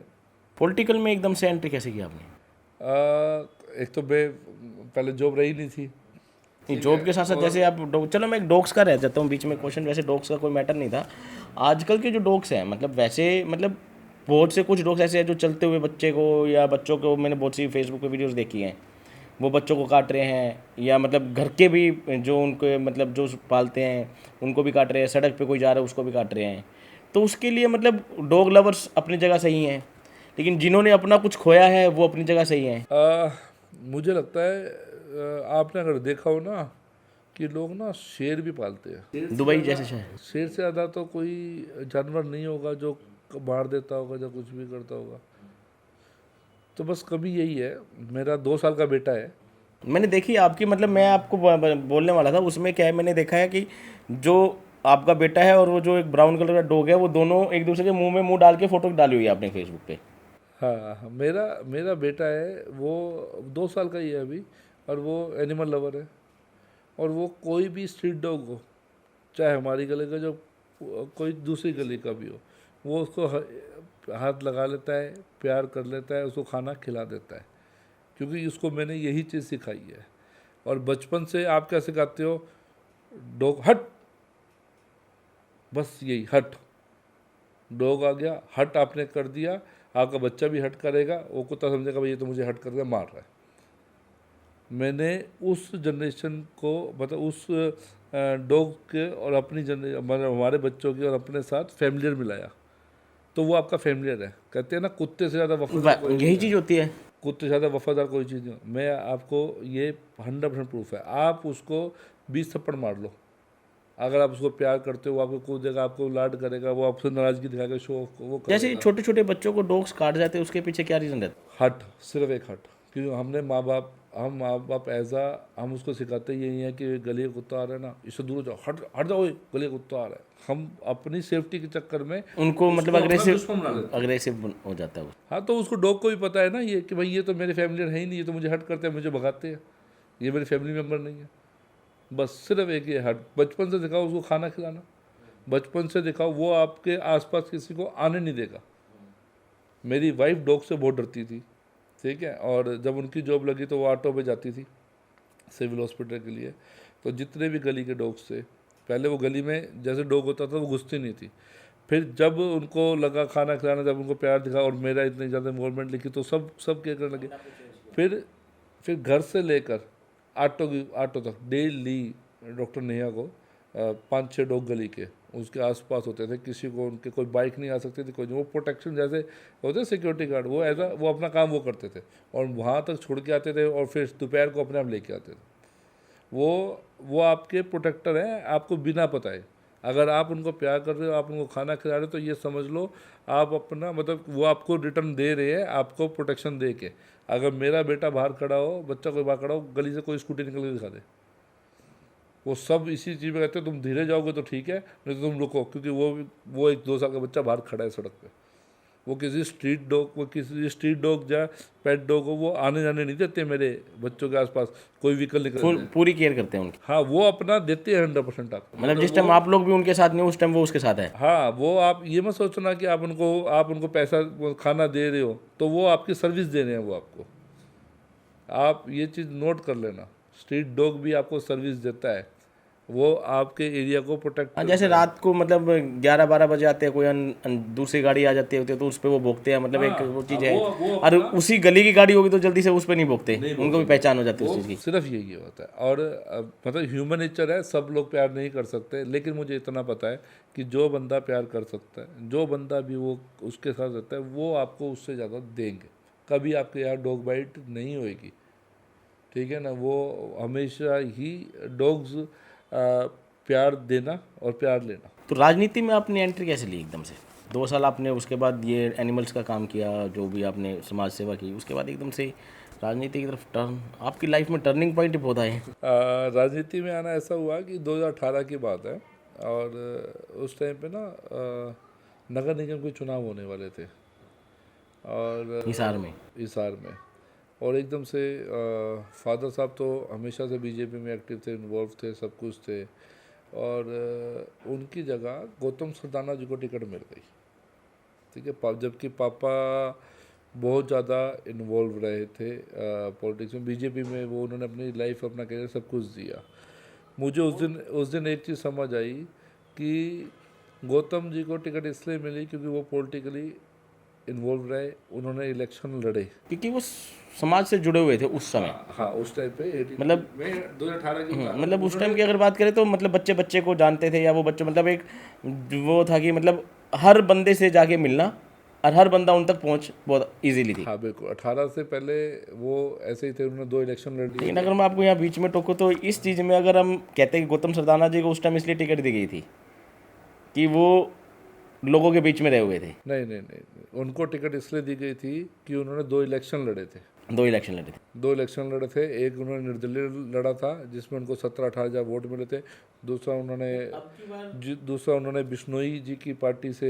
S1: पॉलिटिकल में एकदम से एंट्री कैसे की आपने?
S2: एक तो मैं पहले जॉब रही नहीं थी।
S1: जॉब के साथ साथ जैसे आप चलो मैं एक डॉग्स का रह जाता हूँ बीच में क्वेश्चन, वैसे डॉग्स का कोई मैटर नहीं था। आजकल के जो डॉग्स हैं मतलब वैसे मतलब बहुत से कुछ डॉग्स ऐसे हैं जो चलते हुए बच्चे को या बच्चों को, मैंने बहुत सी फेसबुक पे वीडियोस देखी हैं, वो बच्चों को काट रहे हैं, या मतलब घर के भी जो उनको मतलब जो पालते हैं उनको भी काट रहे हैं, सड़क पे कोई जा रहा है उसको भी काट रहे हैं। तो उसके लिए मतलब डॉग लवर्स अपनी जगह सही हैं, लेकिन जिन्होंने अपना कुछ खोया है वो अपनी जगह सही हैं।
S2: मुझे लगता है आपने अगर देखा हो ना, कि लोग ना शेर भी पालते हैं।
S1: दुबई जैसे शहर।
S2: शेर से ज़्यादा तो कोई जानवर नहीं होगा जो मार देता होगा या कुछ भी करता होगा। तो बस कभी यही है, मेरा 2 साल का बेटा है।
S1: मैंने देखी आपकी, मतलब मैं आपको बोलने वाला था, उसमें क्या है, मैंने देखा है कि जो आपका बेटा है और वो जो एक ब्राउन कलर का डॉग है, वो दोनों एक दूसरे के मुंह में मुंह डाल के फोटो डाली हुई है आपने फेसबुक पे।
S2: हाँ हाँ, मेरा मेरा बेटा है, वो 2 साल का ही है अभी, और वो एनिमल लवर है। और वो कोई भी स्ट्रीट डॉग हो, चाहे हमारी गली का, जो कोई दूसरी गली का भी हो, वो उसको हाथ लगा लेता है, प्यार कर लेता है, उसको खाना खिला देता है, क्योंकि उसको मैंने यही चीज़ सिखाई है। और बचपन से आप क्या सिखाते हो? डॉग हट, बस यही हट। डॉग आ गया, हट आपने कर दिया, आपका बच्चा भी हट करेगा, वो कुत्ता समझेगा भाई ये तो मुझे हट करके मार रहा है। मैंने उस जनरेशन को, मतलब उस डॉग के और अपनी जनरेशन, मतलब हमारे बच्चों की और अपने साथ फैमिलियर मिलाया, तो वो आपका फैमिलियर है। कहते हैं ना, कुत्ते से ज़्यादा वफादार कोई नहीं
S1: यही
S2: है।
S1: चीज़ होती है।
S2: कुत्ते से ज़्यादा वफादार कोई चीज़ नहीं। मैं आपको ये 100% प्रूफ है। आप उसको 20 थप्पड़ मार लो, अगर आप उसको प्यार करते हो, वो आपको कूदेगा, आपको लाड करेगा, वो आपसे नाराज़गी दिखाएगा, शो वो
S1: जैसे
S2: करेगा।
S1: छोटे छोटे बच्चों को डॉग्स काट जाते हैं, उसके पीछे क्या रीज़न रहता है?
S2: हट, सिर्फ एक हट। क्योंकि हम माँ बाप हम उसको सिखाते यही है कि गली का कुत्ता आ रहा है ना, इससे दूर हो जाओ, हट हट जाओ, गली का कुत्ता आ रहा है। हम अपनी सेफ्टी के चक्कर में
S1: उनको मतलब
S2: अपना दुश्मन बना लेते हैं।
S1: अग्रेसिव हो जाता है वो।
S2: हाँ, तो उसको डॉग को भी पता है ना ये, कि भाई ये तो मेरे फैमिली है ही नहीं, ये तो मुझे हट करते हैं, मुझे भगाते हैं, ये मेरे फैमिली मेम्बर नहीं है। बस सिर्फ एक ही हट। बचपन से दिखाओ उसको खाना खिलाना, बचपन से दिखाओ, वो आपके आसपास किसी को आने नहीं देगा। मेरी वाइफ डॉग से बहुत डरती थी, ठीक है, और जब उनकी जॉब लगी तो वो ऑटो पे जाती थी सिविल हॉस्पिटल के लिए। तो जितने भी गली के डॉग्स थे, पहले वो गली में जैसे डॉग होता था वो घुसती नहीं थी। फिर जब उनको लगा खाना खिलाना, जब उनको प्यार दिखा और मेरा इतनी ज़्यादा इन्वॉल्वमेंट लिखी, तो सब क्या करने लगे। फिर घर से लेकर ऑटो तक डेली डॉक्टर नेहा को 5-6 डॉग गली के उसके आसपास होते थे, किसी को उनके कोई बाइक नहीं आ सकती थी, कोई नहीं। वो प्रोटेक्शन जैसे होते सिक्योरिटी गार्ड, वो अपना काम वो करते थे, और वहाँ तक छोड़ के आते थे, और फिर दोपहर को अपने आप लेके आते थे। वो आपके प्रोटेक्टर हैं, आपको बिना पताए। अगर आप उनको प्यार कर रहे हो, आप उनको खाना खिला रहे हो, तो ये समझ लो आप अपना, मतलब वो आपको रिटर्न दे रहे हैं, आपको प्रोटेक्शन दे के। अगर मेरा बेटा बाहर खड़ा हो, बच्चा कोई बाहर खड़ा हो, गली से कोई स्कूटी निकल के दिखा दे, वो सब इसी चीज़ में कहते हैं, तुम धीरे जाओगे तो ठीक है, नहीं तो तुम रुको, क्योंकि वो एक 2 साल का बच्चा बाहर खड़ा है सड़क पे। वो किसी स्ट्रीट डॉग या पेट डॉग को वो आने जाने नहीं देते मेरे बच्चों के आसपास, कोई व्हीकल निकल जाए।
S1: पूरी केयर करते हैं उनकी।
S2: हाँ, वो अपना देते हैं 100% आपको।
S1: मतलब जिस टाइम आप लोग भी उनके साथ नहीं, उस टाइम वो उसके साथ है।
S2: हाँ, वो आप ये मत सोचना कि आप उनको पैसा खाना दे रहे हो, तो वो आपकी सर्विस दे रहे हैं वो आपको। आप ये चीज़ नोट कर लेना, स्ट्रीट डॉग भी आपको सर्विस देता है, वो आपके एरिया को प्रोटेक्ट।
S1: हाँ, जैसे रात को मतलब 11-12 बजे आते हैं, कोई दूसरी गाड़ी आ जाती है तो उस पर वो भोगते हैं, मतलब एक वो चीज़ है। और उसी गली की गाड़ी होगी तो जल्दी से उस पर नहीं भोगते, उनको भी पहचान हो जाती है उस चीज़ की।
S2: सिर्फ यही होता है। और मतलब ह्यूमन नेचर है, सब लोग प्यार नहीं कर सकते, लेकिन मुझे इतना पता है कि जो बंदा प्यार कर सकता है, जो बंदा भी वो उसके साथ रहता है, वो आपको उससे ज़्यादा देंगे। कभी आपके यहाँ डॉग बाइट नहीं होएगी, ठीक है ना। वो हमेशा ही डॉग्स प्यार देना और प्यार लेना।
S1: तो राजनीति में आपने एंट्री कैसे ली एकदम से? 2 साल आपने उसके बाद ये एनिमल्स का काम किया, जो भी आपने समाज सेवा की, उसके बाद एकदम से राजनीति की तरफ टर्न, आपकी लाइफ में टर्निंग पॉइंट बहुत आए।
S2: राजनीति में आना ऐसा हुआ कि 2018 की बात है, और उस टाइम पे ना नगर निगम के चुनाव होने वाले थे, और हिसार में। और एकदम से फादर साहब तो हमेशा से बीजेपी में एक्टिव थे, इन्वॉल्व थे, सब कुछ थे, और उनकी जगह गौतम सरदाना जी को टिकट मिल गई, ठीक है। जबकि पापा बहुत ज़्यादा इन्वॉल्व रहे थे पॉलिटिक्स में, बीजेपी में, वो उन्होंने अपनी लाइफ, अपना करियर सब कुछ दिया। मुझे उस दिन एक चीज़ समझ आई कि गौतम जी को टिकट इसलिए मिली क्योंकि वो पॉलिटिकली इन्वॉल्व रहे, उन्होंने इलेक्शन लड़े,
S1: क्योंकि वो समाज से जुड़े हुए थे उस समय।
S2: हाँ, उस टाइम पे
S1: मतलब
S2: 2018 की
S1: मतलब उस टाइम की अगर बात करें तो मतलब बच्चे बच्चे को जानते थे, या वो बच्चे मतलब एक वो था कि मतलब हर बंदे से जाके मिलना, और हर बंदा उन तक पहुंच बहुत इजीली थी।
S2: हाँ बिल्कुल, 18 से पहले वो ऐसे ही थे, उन्होंने 2 इलेक्शन लड़ लिए।
S1: लेकिन अगर मैं आपको यहाँ बीच में टोकूँ तो इस चीज़ में अगर हम कहते हैं कि गौतम सरदाना जी को उस टाइम इसलिए टिकट दी गई थी कि वो लोगों के बीच में रहे हुए थे।
S2: नहीं नहीं नहीं नहीं, उनको टिकट इसलिए दी गई थी कि उन्होंने 2 इलेक्शन लड़े थे।
S1: 2 इलेक्शन लड़े थे।
S2: 2 इलेक्शन लड़े थे, एक उन्होंने निर्दलीय लड़ा था जिसमें उनको 17-18 हज़ार वोट मिले थे। दूसरा उन्होंने बिश्नोई जी की पार्टी से,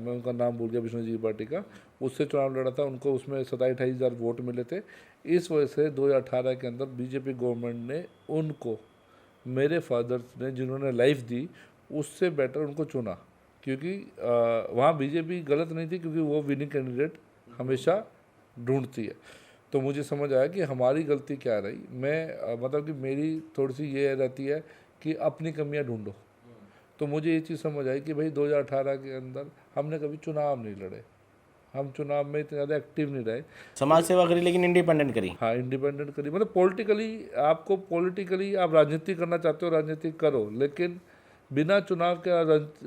S2: मैं उनका नाम भूल गया, बिश्नोई जी की पार्टी का, उससे चुनाव लड़ा था, उनको उसमें 27-28 हज़ार वोट मिले थे। इस वजह से 2018 के अंदर बीजेपी गवर्नमेंट ने उनको, मेरे फादर्स ने जिन्होंने लाइफ दी, उससे बेटर उनको चुना, क्योंकि वहाँ बीजेपी गलत नहीं थी, क्योंकि वो विनिंग कैंडिडेट हमेशा ढूंढती है। तो मुझे समझ आया कि हमारी गलती क्या रही। मैं मतलब कि मेरी थोड़ी सी ये रहती है कि अपनी कमियां ढूंढो। तो मुझे ये चीज़ समझ आई कि भाई 2018 के अंदर हमने कभी चुनाव नहीं लड़े, हम चुनाव में इतने ज़्यादा एक्टिव नहीं रहे।
S1: समाज सेवा करी लेकिन इंडिपेंडेंट करी।
S2: हाँ, इंडिपेंडेंट करी, मतलब पॉलिटिकली आप राजनीति करना चाहते हो, राजनीति करो, लेकिन बिना चुनाव के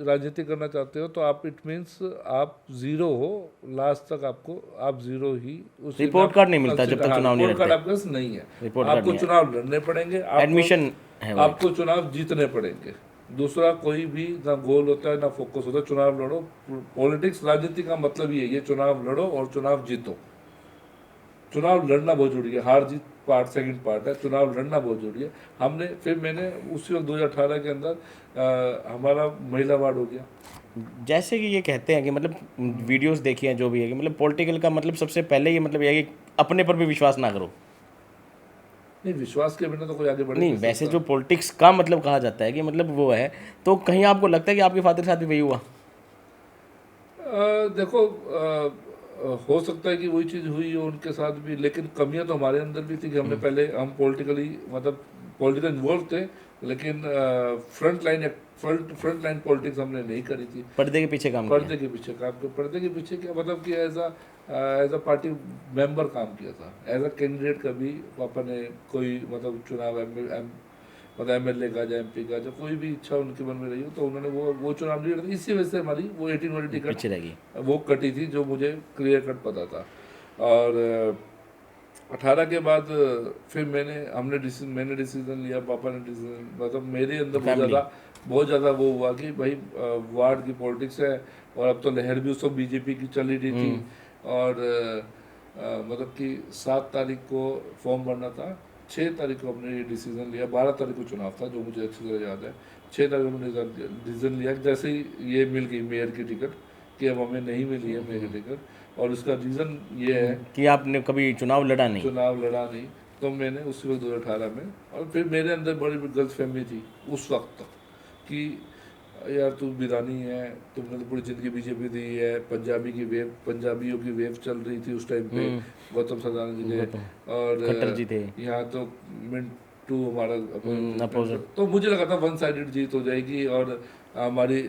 S2: राजनीति करना चाहते हो तो आप, इट मीन्स आप जीरो हो, लास्ट तक आप जीरो ही। उस
S1: रिपोर्ट कार्ड नहीं मिलता जब तक चुनाव नहीं
S2: रिपोर्ट कार्ड आपके पास नहीं है,
S1: रिपोर्ट कार्ड
S2: आपको
S1: नहीं
S2: चुनाव लड़ने पड़ेंगे,
S1: एडमिशन है वो।
S2: आपको चुनाव जीतने पड़ेंगे। दूसरा कोई भी ना गोल होता है ना फोकस होता है, चुनाव लड़ो। पॉलिटिक्स, राजनीति का मतलब ये है, ये चुनाव लड़ो और चुनाव जीतो। चुनाव लड़ना बहुत जरूरी है, हार जीत पार्ट, सेकंड पार्ट है, चुनाव लड़ना बहुत जरूरी है। मैंने उसी वक्त 2018 के अंदर हमारा महिला वार्ड हो गया।
S1: जैसे कि ये कहते हैं कि मतलब वीडियोस देखी हैं जो भी है कि मतलब पॉलिटिकल का मतलब सबसे पहले ये मतलब ये है कि अपने पर भी विश्वास ना करो।
S2: नहीं, विश्वास के बिना तो कोई आगे बढ़
S1: नहीं, वैसे जो पॉलिटिक्स का मतलब कहा जाता है कि मतलब वो है, तो कहीं आपको लगता है कि आपके फादर के साथ भी वही हुआ?
S2: देखो, हो सकता है कि वही चीज़ हुई हो उनके साथ भी, लेकिन कमियां तो हमारे अंदर भी थी कि हमने पहले, हम पॉलिटिकल इन्वॉल्व थे, लेकिन फ्रंट लाइन पॉलिटिक्स हमने नहीं करी थी।
S1: पर्दे के पीछे काम
S2: पर्दे के पीछे काम किया। पर्दे के पीछे क्या मतलब कि एज अ पार्टी मेंबर काम किया था। एज अ कैंडिडेट कभी पापा ने कोई मतलब चुनाव मतलब एमएलए का या एमपी का, जो कोई भी इच्छा उनके मन में रही हो, तो उन्होंने वो चुनाव नहीं लड़ा। इसी वजह से हमारी वो 18 वाली टिकट
S1: पीछे रहेगी,
S2: वो कटी थी, जो मुझे क्लियर कट पता था। और 18 के बाद फिर मैंने डिसीजन लिया, पापा ने डिसीजन, मतलब मेरे अंदर बहुत ज़्यादा वो हुआ कि भाई वार्ड की पॉलिटिक्स है, और अब तो लहर भी उस वक्त बीजेपी की चल ही रही थी। और मतलब कि 7 तारीख को फॉर्म भरना था, 6 तारीख को हमने ये डिसीजन लिया, 12 तारीख को चुनाव था, जो मुझे अच्छी तरह याद है। 6 तारीख को हमने डिसीजन लिया, जैसे ही ये मिल गई मेयर की टिकट, कि अब हमें नहीं मिली है मेयर की टिकट, और उसका रीज़न ये है
S1: कि आपने कभी चुनाव लड़ा नहीं।
S2: तो मैंने उसी वक्त 2018 में, और फिर मेरे अंदर बड़ी गलतफहमी थी उस वक्त तक कि यार तू बिरानी है, तुमने तो पूरी ज़िंदगी बीजेपी दी है। पंजाबियों की वेव चल रही थी उस टाइम पे, गौतम सरदाना जी थे, और
S1: खट्टर जी थे,
S2: यहाँ तो मिंटू हमारा अपोजिट। तो मुझे लगा था वन साइडेड जीत हो जाएगी, और हमारी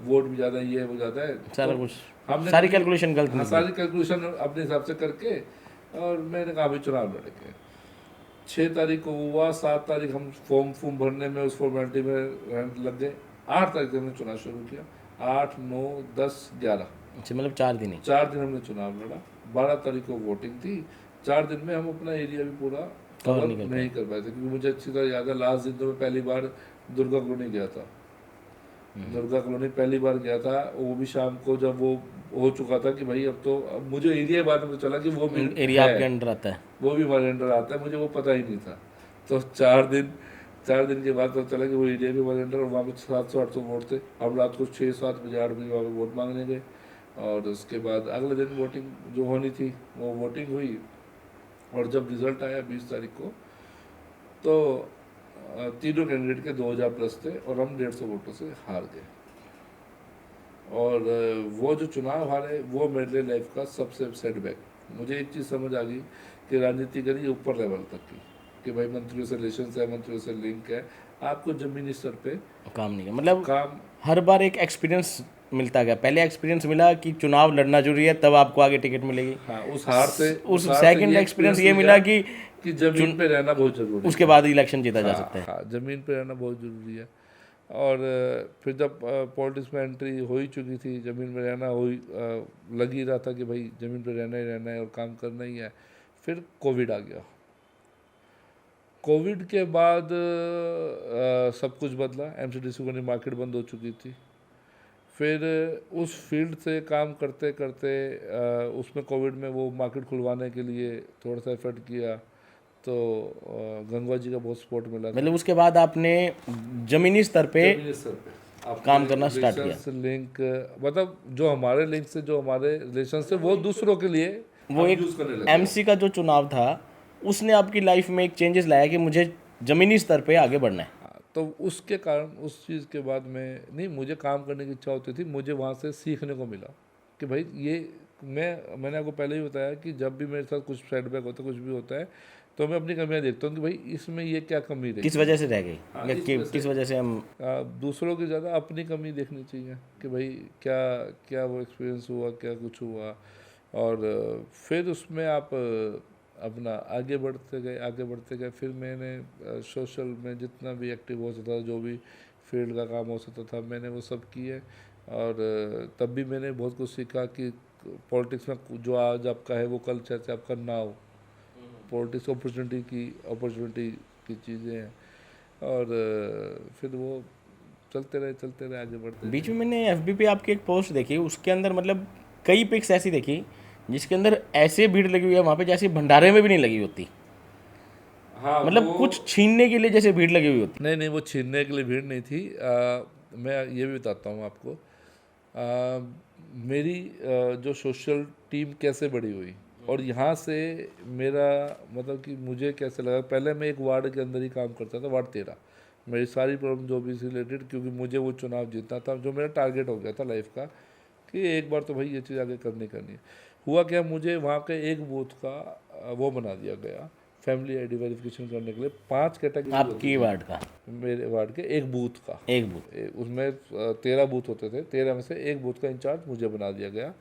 S2: वोट भी ज़्यादा ये हो जाता है,
S1: सारा कुछ
S2: हमने
S1: सारी कैलकुलेशन गलत
S2: हाँ, सारी कैलकुलेशन अपने हिसाब से करके, और मैंने कहा भाई चुनाव लड़ेंगे। 6 तारीख को हुआ, 7 तारीख हम फॉर्म भरने में, उस फॉर्मेलिटी में लग गए। 8 तारीख से हमने चुनाव शुरू किया, 8, 9, 10, 11,
S1: अच्छा मतलब 4 दिन ही।
S2: 4 दिन हमने चुनाव लड़ा। 12 तारीख को वोटिंग थी। 4 दिन में हम अपना एरिया भी पूरा कवर नहीं कर पाए थे, क्योंकि मुझे अच्छी तरह याद है, लास्ट दिन तो मैं पहली बार दुर्गा कॉलोनी गया था। दुर्गा कॉलोनी पहली बार गया था, वो भी शाम को, जब वो हो चुका था कि भाई अब मुझे एरिया बाद में चला कि वो भी
S1: एरिया आपके अंडर आता है,
S2: वो भी हमारे अंडर आता है, मुझे वो पता ही नहीं था। तो 4 दिन के बाद पता चला कि वो एरिया भी हमारे अंडर, और वहाँ पे 700-800 वोट थे। हम रात को 6-7 बजे 8 बजे वहाँ पे वोट मांगने गए, और उसके बाद अगले दिन वोटिंग जो होनी थी वो वोटिंग हुई। और जब रिजल्ट आया 20 तारीख को, तो तीनों कैंडिडेट के 2000 प्लस थे, और हम 150 वोटों से हार गए। और वो जो चुनाव हारे, वो मेरे लिए लाइफ का सबसे सेटबैक। मुझे एक चीज़ समझ आ गई कि राजनीति करिए ऊपर लेवल तक की, कि भाई मंत्रियों से रिलेशन है, मंत्रियों से लिंक है, आपको जमीनी स्तर पे
S1: काम नहीं किया। मतलब
S2: काम
S1: हर बार एक एक्सपीरियंस मिलता गया। पहले एक्सपीरियंस मिला कि चुनाव लड़ना जरूरी है, तब आपको आगे टिकट मिलेगी।
S2: हाँ, उस हार से
S1: सेकंड एक्सपीरियंस ये मिला कि
S2: जमीन पे रहना बहुत जरूरी है।
S1: उसके बाद इलेक्शन जीता जा सकता है।
S2: हाँ, जमीन पे रहना बहुत जरूरी है। और फिर जब पॉलिटिक्स में एंट्री हो ही चुकी थी, ज़मीन में रहना लग ही रहा था कि भाई ज़मीन पे रहना ही रहना है और काम करना ही है। फिर कोविड आ गया। कोविड के बाद सब कुछ बदला। एमसीडीसी की मार्केट बंद हो चुकी थी। फिर उस फील्ड से काम करते करते उसमें कोविड में वो मार्केट खुलवाने के लिए थोड़ा सा एफर्ट किया, तो गंगवा जी का बहुत सपोर्ट मिला था।
S1: मतलब उसके बाद आपने ज़मीनी स्तर पे
S2: जमीनी स्तर पे
S1: काम करना स्टार्ट किया।
S2: लिंक, मतलब जो हमारे लिंक से, जो हमारे रिलेशन से, वो दूसरों के लिए
S1: वो एक
S2: यूज़ करने लगे।
S1: एमसी का जो चुनाव था उसने आपकी लाइफ में एक चेंजेस लाया कि मुझे ज़मीनी स्तर पे आगे बढ़ना है।
S2: हाँ, तो उसके कारण उस चीज़ के बाद में नहीं, मुझे काम करने की इच्छा होती थी। मुझे वहाँ से सीखने को मिला कि भाई ये मैंने आपको पहले ही बताया कि जब भी मेरे साथ कुछ सेटबैक होता है, कुछ भी होता है, तो मैं अपनी कमियां देखता हूँ कि भाई इसमें ये क्या कमी रही,
S1: किस वजह से रह गई
S2: हाँ,
S1: या किस वजह से हम
S2: दूसरों की ज़्यादा अपनी कमी देखनी चाहिए कि भाई क्या क्या वो एक्सपीरियंस हुआ, क्या कुछ हुआ। और फिर उसमें आप अपना आगे बढ़ते गए। फिर मैंने सोशल में जितना भी एक्टिव हो सकता था, जो भी फील्ड का काम हो सकता था, मैंने वो सब किए। और तब भी मैंने बहुत कुछ सीखा कि पॉलिटिक्स में जो आज आपका है वो कल चाहे आपका ना हो। पॉलिटिक्स अपॉर्चुनिटी की चीज़ें हैं। और फिर वो चलते रहे आगे बढ़ते
S1: बीच
S2: रहे।
S1: में मैंने एफबी पे आपकी एक पोस्ट देखी, उसके अंदर मतलब कई पिक्स ऐसी देखी जिसके अंदर ऐसे भीड़ लगी हुई है वहाँ पे जैसे भंडारे में भी नहीं लगी होती।
S2: हाँ,
S1: मतलब कुछ छीनने के लिए जैसे भीड़ लगी हुई होती।
S2: नहीं, वो छीनने के लिए भीड़ नहीं थी। मैं ये भी बताता हूँ आपको। मेरी जो सोशल टीम कैसे बड़ी हुई और यहाँ से मेरा मतलब कि मुझे कैसे लगा। पहले मैं एक वार्ड के अंदर ही काम करता था, वार्ड 13। मेरी सारी प्रॉब्लम जो भी रिलेटेड, क्योंकि मुझे वो चुनाव जीतना था, जो मेरा टारगेट हो गया था लाइफ का कि एक बार तो भाई ये चीज़ आगे करनी है। हुआ क्या, मुझे वहाँ के एक बूथ का वो बना दिया गया फैमिली आईडी वेरिफिकेशन करने के लिए। 5 कैटेगरी
S1: आपकी वार्ड का
S2: मेरे वार्ड के एक बूथ का,
S1: एक बूथ।
S2: उसमें 13 बूथ होते थे। 13 में से एक बूथ का इंचार्ज मुझे बना दिया गया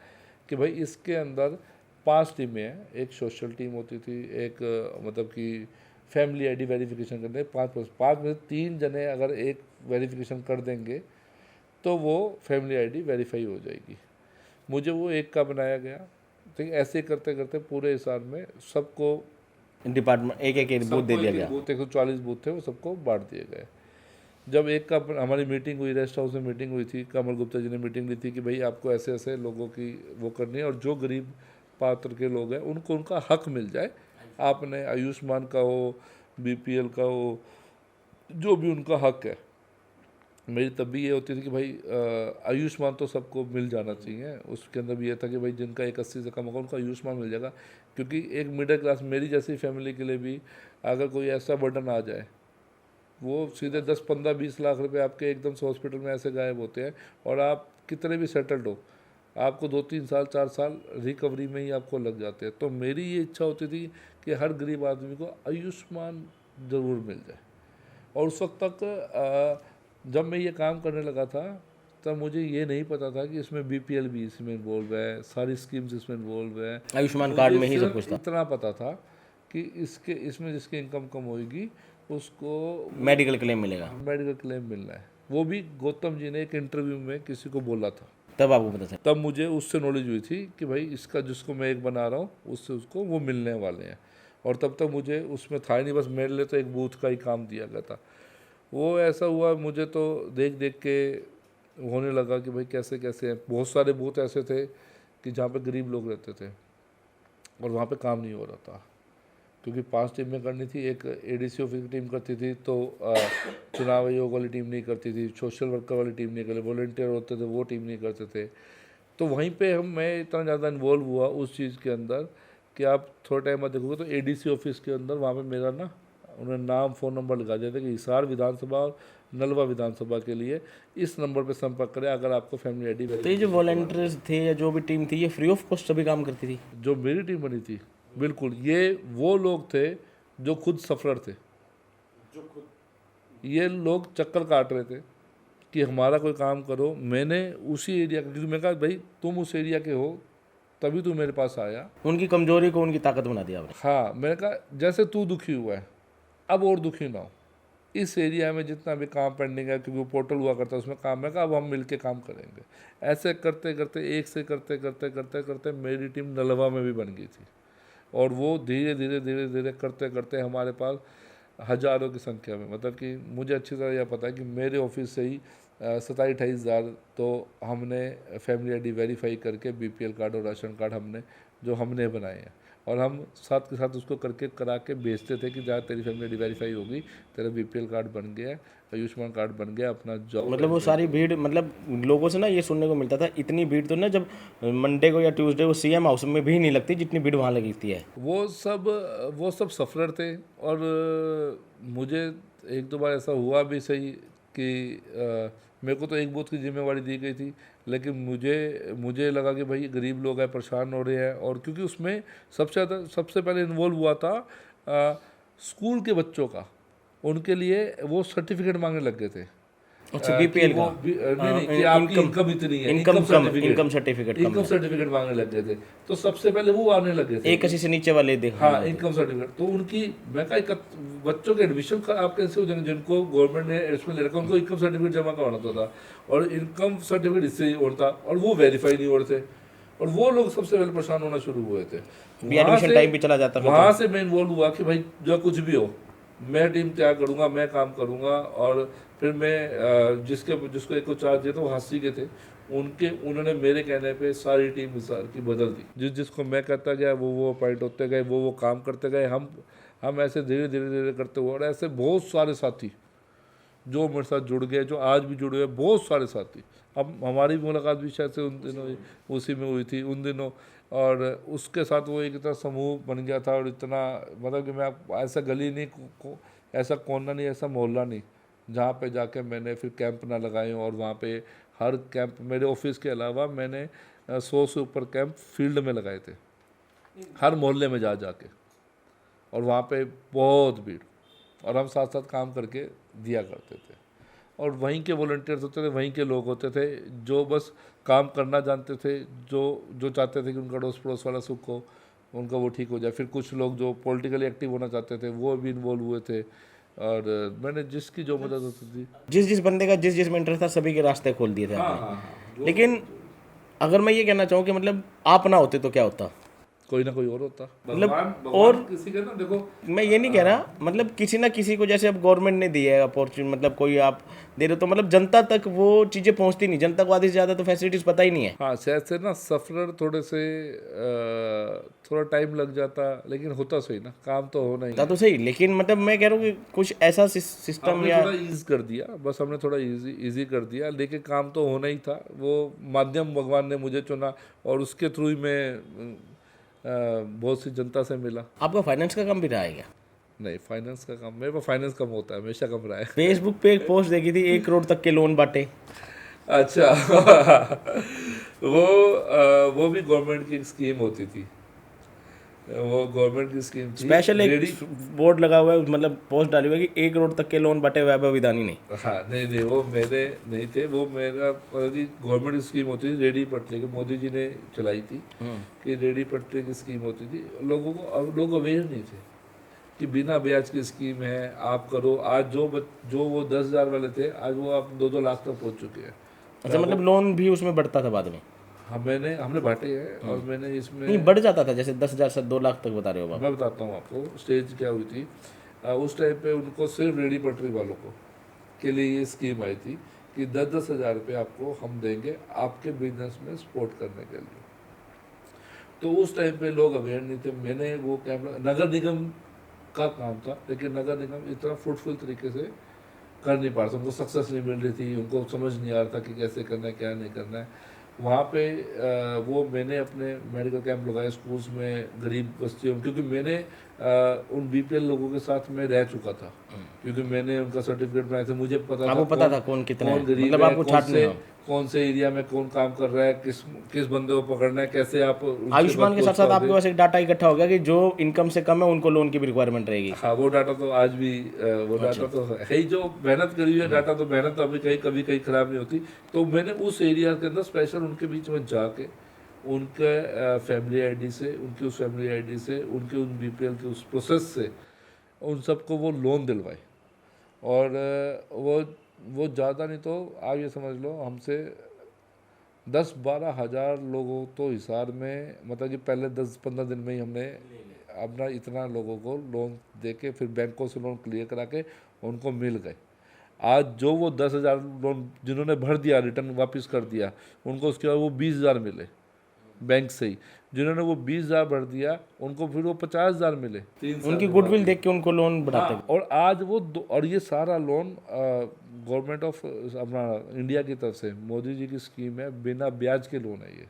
S2: कि भाई इसके अंदर 5 टीमें हैं। एक सोशल टीम होती थी, एक मतलब कि फैमिली आईडी वेरिफिकेशन करने, 5 में से 3 जने अगर एक वेरिफिकेशन कर देंगे तो वो फैमिली आईडी वेरीफाई हो जाएगी। मुझे वो एक का बनाया गया। ठीक, ऐसे करते करते पूरे हिसार में सबको
S1: डिपार्टमेंट एक बूथ दे दिया गया।
S2: बूथ 140 बूथ थे, वो सबको बांट दिए गए। जब एक का हमारी मीटिंग हुई, रेस्ट हाउस में मीटिंग हुई थी, कमल गुप्ता जी ने मीटिंग ली थी कि भाई आपको ऐसे ऐसे लोगों की वो करनी है और जो गरीब पात्र के लोग हैं उनको उनका हक मिल जाए। आपने आयुष्मान का हो, बीपीएल का हो, जो भी उनका हक है। मेरी तब भी ये होती थी कि भाई आयुष्मान तो सबको मिल जाना चाहिए। उसके अंदर भी ये था कि भाई जिनका 81 से कम होगा उनको आयुष्मान मिल जाएगा, क्योंकि एक मिडिल क्लास मेरी जैसी फैमिली के लिए भी अगर कोई ऐसा बर्डन आ जाए, वो सीधे 10-15-20 लाख रुपए आपके एकदम से हॉस्पिटल में ऐसे गायब होते हैं। और आप कितने भी सेटल्ड हो, आपको 2-3 साल 4 साल रिकवरी में ही आपको लग जाते हैं। तो मेरी ये इच्छा होती थी कि हर गरीब आदमी को आयुष्मान ज़रूर मिल जाए। और उस वक्त तक जब मैं ये काम करने लगा था तब मुझे ये नहीं पता था कि इसमें बीपीएल भी इसमें इन्वॉल्व है, सारी स्कीम्स इसमें इन्वॉल्व है।
S1: आयुष्मान कार्ड में ही सब कुछ था।
S2: इतना पता था कि इसमें जिसकी इनकम कम होगी उसको
S1: मेडिकल क्लेम मिलेगा।
S2: मेडिकल क्लेम मिलना है। वो भी गौतम जी ने एक इंटरव्यू में किसी को बोला था,
S1: तब आपको पता चला।
S2: तब मुझे उससे नॉलेज हुई थी कि भाई इसका जिसको मैं एक बना रहा हूँ उससे उसको वो मिलने वाले हैं। और तब तक मुझे उसमें था ही नहीं, बस मेरे लिए तो एक बूथ का ही काम दिया गया था। वो ऐसा हुआ, मुझे तो देख देख के होने लगा कि भाई कैसे कैसे हैं। बहुत सारे बूथ ऐसे थे कि जहाँ पे गरीब लोग रहते थे और वहाँ पे काम नहीं हो रहा था, क्योंकि 5 टीमें करनी थी। एक एडीसी ऑफिस की टीम करती थी, तो चुनाव आयोग वाली टीम नहीं करती थी, सोशल वर्कर वाली टीम नहीं करती, वॉलंटियर होते थे वो टीम नहीं करते थे। तो वहीं पे मैं इतना ज़्यादा इन्वॉल्व हुआ उस चीज़ के अंदर कि आप थोड़ा टाइम बाद देखोगे तो एडीसी ऑफिस के अंदर वहाँ पे मेरा ना उन्होंने नाम फ़ोन नंबर लिखा दिया था कि हिसार विधानसभा और नलवा विधानसभा के लिए इस नंबर पे संपर्क करें अगर आपको फैमिली आईडी।
S1: तो ये जो वॉलंटियर्स थे या जो भी टीम थी ये फ्री ऑफ कॉस्ट सभी काम करती थी?
S2: जो मेरी टीम बनी थी, बिल्कुल ये वो लोग थे जो खुद सफर थे। ये लोग चक्कर काट रहे थे कि हमारा कोई काम करो। मैंने उसी एरिया का, क्योंकि मैं कहा भाई तुम उस एरिया के हो तभी तू मेरे पास आया।
S1: उनकी कमजोरी को उनकी ताकत बना दिया आपने।
S2: हाँ, मैंने कहा जैसे तू दुखी हुआ है अब और दुखी ना हो। इस एरिया में जितना भी काम पेंडिंग है, क्योंकि वो पोर्टल हुआ करता है उसमें काम है का, अब हम मिलके काम करेंगे। ऐसे करते करते एक से करते करते करते करते मेरी टीम नलवा में भी बन गई थी, और वो धीरे धीरे धीरे धीरे करते करते हमारे पास हज़ारों की संख्या में, मतलब कि मुझे अच्छी तरह यह पता है कि मेरे ऑफिस से ही 27-28 हज़ार तो हमने फैमिली आईडी वेरीफाई करके बीपीएल कार्ड और राशन कार्ड हमने बनाए हैं, और हम साथ के साथ उसको करके करा के बेचते थे कि जहाँ तेरी फैमिली आईडी वेरीफाई होगी, तेरा बीपीएल कार्ड बन गया, आयुष्मान कार्ड बन गया, अपना जॉब।
S1: मतलब वो सारी भीड़, मतलब लोगों से ना ये सुनने को मिलता था, इतनी भीड़ तो ना जब मंडे को या ट्यूसडे को सीएम हाउस में भी नहीं लगती जितनी भीड़ वहाँ लगती है।
S2: वो सब सफलर थे, और मुझे एक दो बार ऐसा हुआ भी सही कि मेरे को तो एक बूथ की जिम्मेवारी दी गई थी, लेकिन मुझे लगा कि भाई गरीब लोग हैं, परेशान हो रहे हैं, और क्योंकि उसमें सबसे पहले इन्वॉल्व हुआ था स्कूल के बच्चों का, उनके लिए वो सर्टिफिकेट मांगने लग गए थे।
S1: अच्छा, बीपीएल का
S2: नहीं कि आपकी इनकम इतनी है,
S1: इनकम
S2: सर्टिफिकेट मांगने लग गए थे, तो सबसे पहले वो आने लगे थे,
S1: 81 से नीचे वाले देखा।
S2: हाँ, इनकम सर्टिफिकेट। तो उनकी, मैं कहा बच्चों के एडमिशन का आप कैसे हो जाएंगे, जिनको गवर्नमेंट ने एडमिशन ले रखा उनको इनकम सर्टिफिकेट जमा करवाना होता था, और इनकम सर्टिफिकेट इससे ही होता, और वो वेरीफाई नहीं हो रहे थे, और वो लोग सबसे पहले परेशान होना शुरू हुए थे।
S1: एडमिशन टाइम भी चला जाता था,
S2: वहाँ से मैं इन्वॉल्व हुआ कि भाई जो कुछ भी हो, मैं टीम तैयार करूँगा, मैं काम करूँगा, और फिर मैं जिसको एक को चार्ज दिया था वो हासी के थे, उन्होंने मेरे कहने पे सारी टीम हिसार की बदल दी। जिसको मैं कहता गया वो अपॉइंट होते गए, वो काम करते गए, हम ऐसे धीरे धीरे धीरे करते हुए, और ऐसे बहुत सारे साथी जो मेरे साथ जुड़ गए, जो आज भी जुड़े हुए, बहुत सारे साथी। अब हमारी मुलाकात भी शायद से उन दिनों उसी में हुई थी उन दिनों, और उसके साथ वो एक इतना समूह बन गया था, और इतना, मतलब कि मैं ऐसा गली नहीं, ऐसा कोना नहीं, ऐसा मोहल्ला नहीं जहाँ पे जाके मैंने फिर कैंप ना लगाए, और वहाँ पे हर कैंप, मेरे ऑफिस के अलावा मैंने 100 से ऊपर कैंप फील्ड में लगाए थे, हर मोहल्ले में जाके, और वहाँ पे बहुत भीड़, और हम साथ साथ काम करके दिया करते थे, और वहीं के वॉलंटियर्स होते थे, वहीं के लोग होते थे जो बस काम करना जानते थे, जो चाहते थे कि उनका अड़ोस पड़ोस वाला सुख हो, उनका वो ठीक हो जाए। फिर कुछ लोग जो पॉलिटिकली एक्टिव होना चाहते थे वो भी इन्वॉल्व हुए थे, और मैंने जिसकी जो मदद होती थी,
S1: जिस बंदे का जिस में इंटरेस्ट था सभी के रास्ते खोल दिए थे
S2: हाँ
S1: आपने।
S2: हाँ हाँ,
S1: लेकिन अगर मैं ये कहना चाहूँ कि मतलब आप ना होते तो क्या होता,
S2: कोई ना कोई और होता,
S1: मतलब
S2: भगवान
S1: और
S2: किसी का ना, देखो
S1: मैं ये नहीं कह रहा, मतलब किसी ना किसी को, जैसे अब गवर्नमेंट ने दी है अपॉर्चुनिटी, मतलब कोई आप दे रहे हो तो मतलब जनता तक वो चीज़ें पहुंचती नहीं, जनता को आधे से ज़्यादा तो फैसिलिटीज पता ही नहीं है।
S2: हाँ, शायद से ना सफर थोड़ा टाइम लग जाता, लेकिन होता सही ना, काम तो होना ही
S1: था तो सही, लेकिन मतलब मैं कह रहा हूँ कि कुछ ऐसा सिस्टम
S2: हमने
S1: या
S2: थोड़ा ईज कर दिया, बस हमने थोड़ा इजी कर दिया, लेकिन काम तो होना ही था। वो माध्यम भगवान ने मुझे चुना, और उसके थ्रू ही मैं बहुत सी जनता से मिला।
S1: आपका फाइनेंस का काम भी रहा है क्या?
S2: नहीं, फाइनेंस का काम, मेरे पास फाइनेंस कम होता है, हमेशा कम रहा है।
S1: फेसबुक पे एक पोस्ट देखी थी, 1 करोड़ तक के लोन बांटे।
S2: अच्छा वो भी गवर्नमेंट की स्कीम होती थी, वो गवर्नमेंट की स्कीम थी,
S1: स्पेशल एक बोर्ड लगा हुआ है, मतलब पोस्ट डाली हुई है कि 1 करोड़ तक के लोन बांटे वैभव विधानी ने।
S2: हाँ, नहीं, वो मेरे नहीं थे, वो मेरा गवर्नमेंट की स्कीम होती थी, रेडी पटरी की, मोदी जी ने चलाई थी कि रेडी पटरी की स्कीम होती थी। लोगों को, अब लोग अवेयर नहीं थे कि बिना ब्याज की स्कीम है, आप करो। आज जो वो 10,000 वाले थे, आज वो आप 2-2 लाख तक पहुँच चुके हैं।
S1: अच्छा, मतलब लोन भी उसमें बढ़ता था बाद में?
S2: हमने बांटे हैं, और मैंने इसमें
S1: नहीं, बढ़ जाता था, जैसे 10,000 से 2 लाख तक बता रहे हो आप।
S2: मैं बताता हूँ आपको स्टेज क्या हुई थी। उस टाइम पे उनको सिर्फ रेडी पटरी वालों को के लिए ये स्कीम आई थी कि 10,000 रुपये आपको हम देंगे आपके बिजनेस में सपोर्ट करने के लिए। तो उस टाइम पे लोग अवेयर नहीं थे। मैंने वो कैमरा, नगर निगम का काम था, लेकिन नगर निगम इतना फ्रूटफुल तरीके से कर नहीं पा रहा था, उनको सक्सेस नहीं मिल रही थी, उनको समझ नहीं आ रहा था कि कैसे करना है, क्या नहीं करना है। वहाँ पे वो मैंने अपने मेडिकल कैंप लगाए स्कूल्स में, गरीब बस्तियों में, क्योंकि मैंने उन बीपीएल लोगों के साथ में रह चुका था, क्योंकि मैंने उनका सर्टिफिकेट बनाया था, मुझे पता था
S1: कौन कितना
S2: कौन
S1: है,
S2: गरीब
S1: मतलब
S2: है,
S1: आपको
S2: कौन से एरिया में कौन काम कर रहा है, किस बंदे को पकड़ना है, कैसे आप
S1: आयुष्मान के साथ साथ आपके पास एक डाटा इकट्ठा हो गया कि जो इनकम से कम है उनको लोन की भी रिक्वायरमेंट रहेगी।
S2: हाँ, वो डाटा तो आज भी वो डाटा तो है ही, जो मेहनत करी हुई है डाटा, तो मेहनत अभी कभी खराब नहीं होती। तो मैंने उस एरिया के अंदर स्पेशल उनके बीच में जाके उनके फैमिली आईडी से, उनकी उस फैमिली आईडी से, उनके उन बीपीएल के उस प्रोसेस से उन सबको वो लोन दिलवाए, और वो ज़्यादा नहीं तो आप ये समझ लो हमसे 10-12 हज़ार लोगों तो हिसार में, मतलब कि पहले 10-15 दिन में ही हमने अपना इतना लोगों को लोन दे के फिर बैंकों से लोन क्लियर करा के उनको मिल गए। आज जो वो 10,000 लोन जिन्होंने भर दिया रिटर्न वापस कर दिया, उनको उसके बाद वो 20,000 मिले बैंक से ही। जिन्होंने वो 20,000 भर दिया उनको फिर वो 50,000 मिले।
S1: उनकी गुडविल देख के उनको लोन बढ़ाते
S2: हाँ, और आज वो और ये सारा लोन गवर्नमेंट ऑफ अपना इंडिया की तरफ से मोदी जी की स्कीम है, बिना ब्याज के लोन है ये।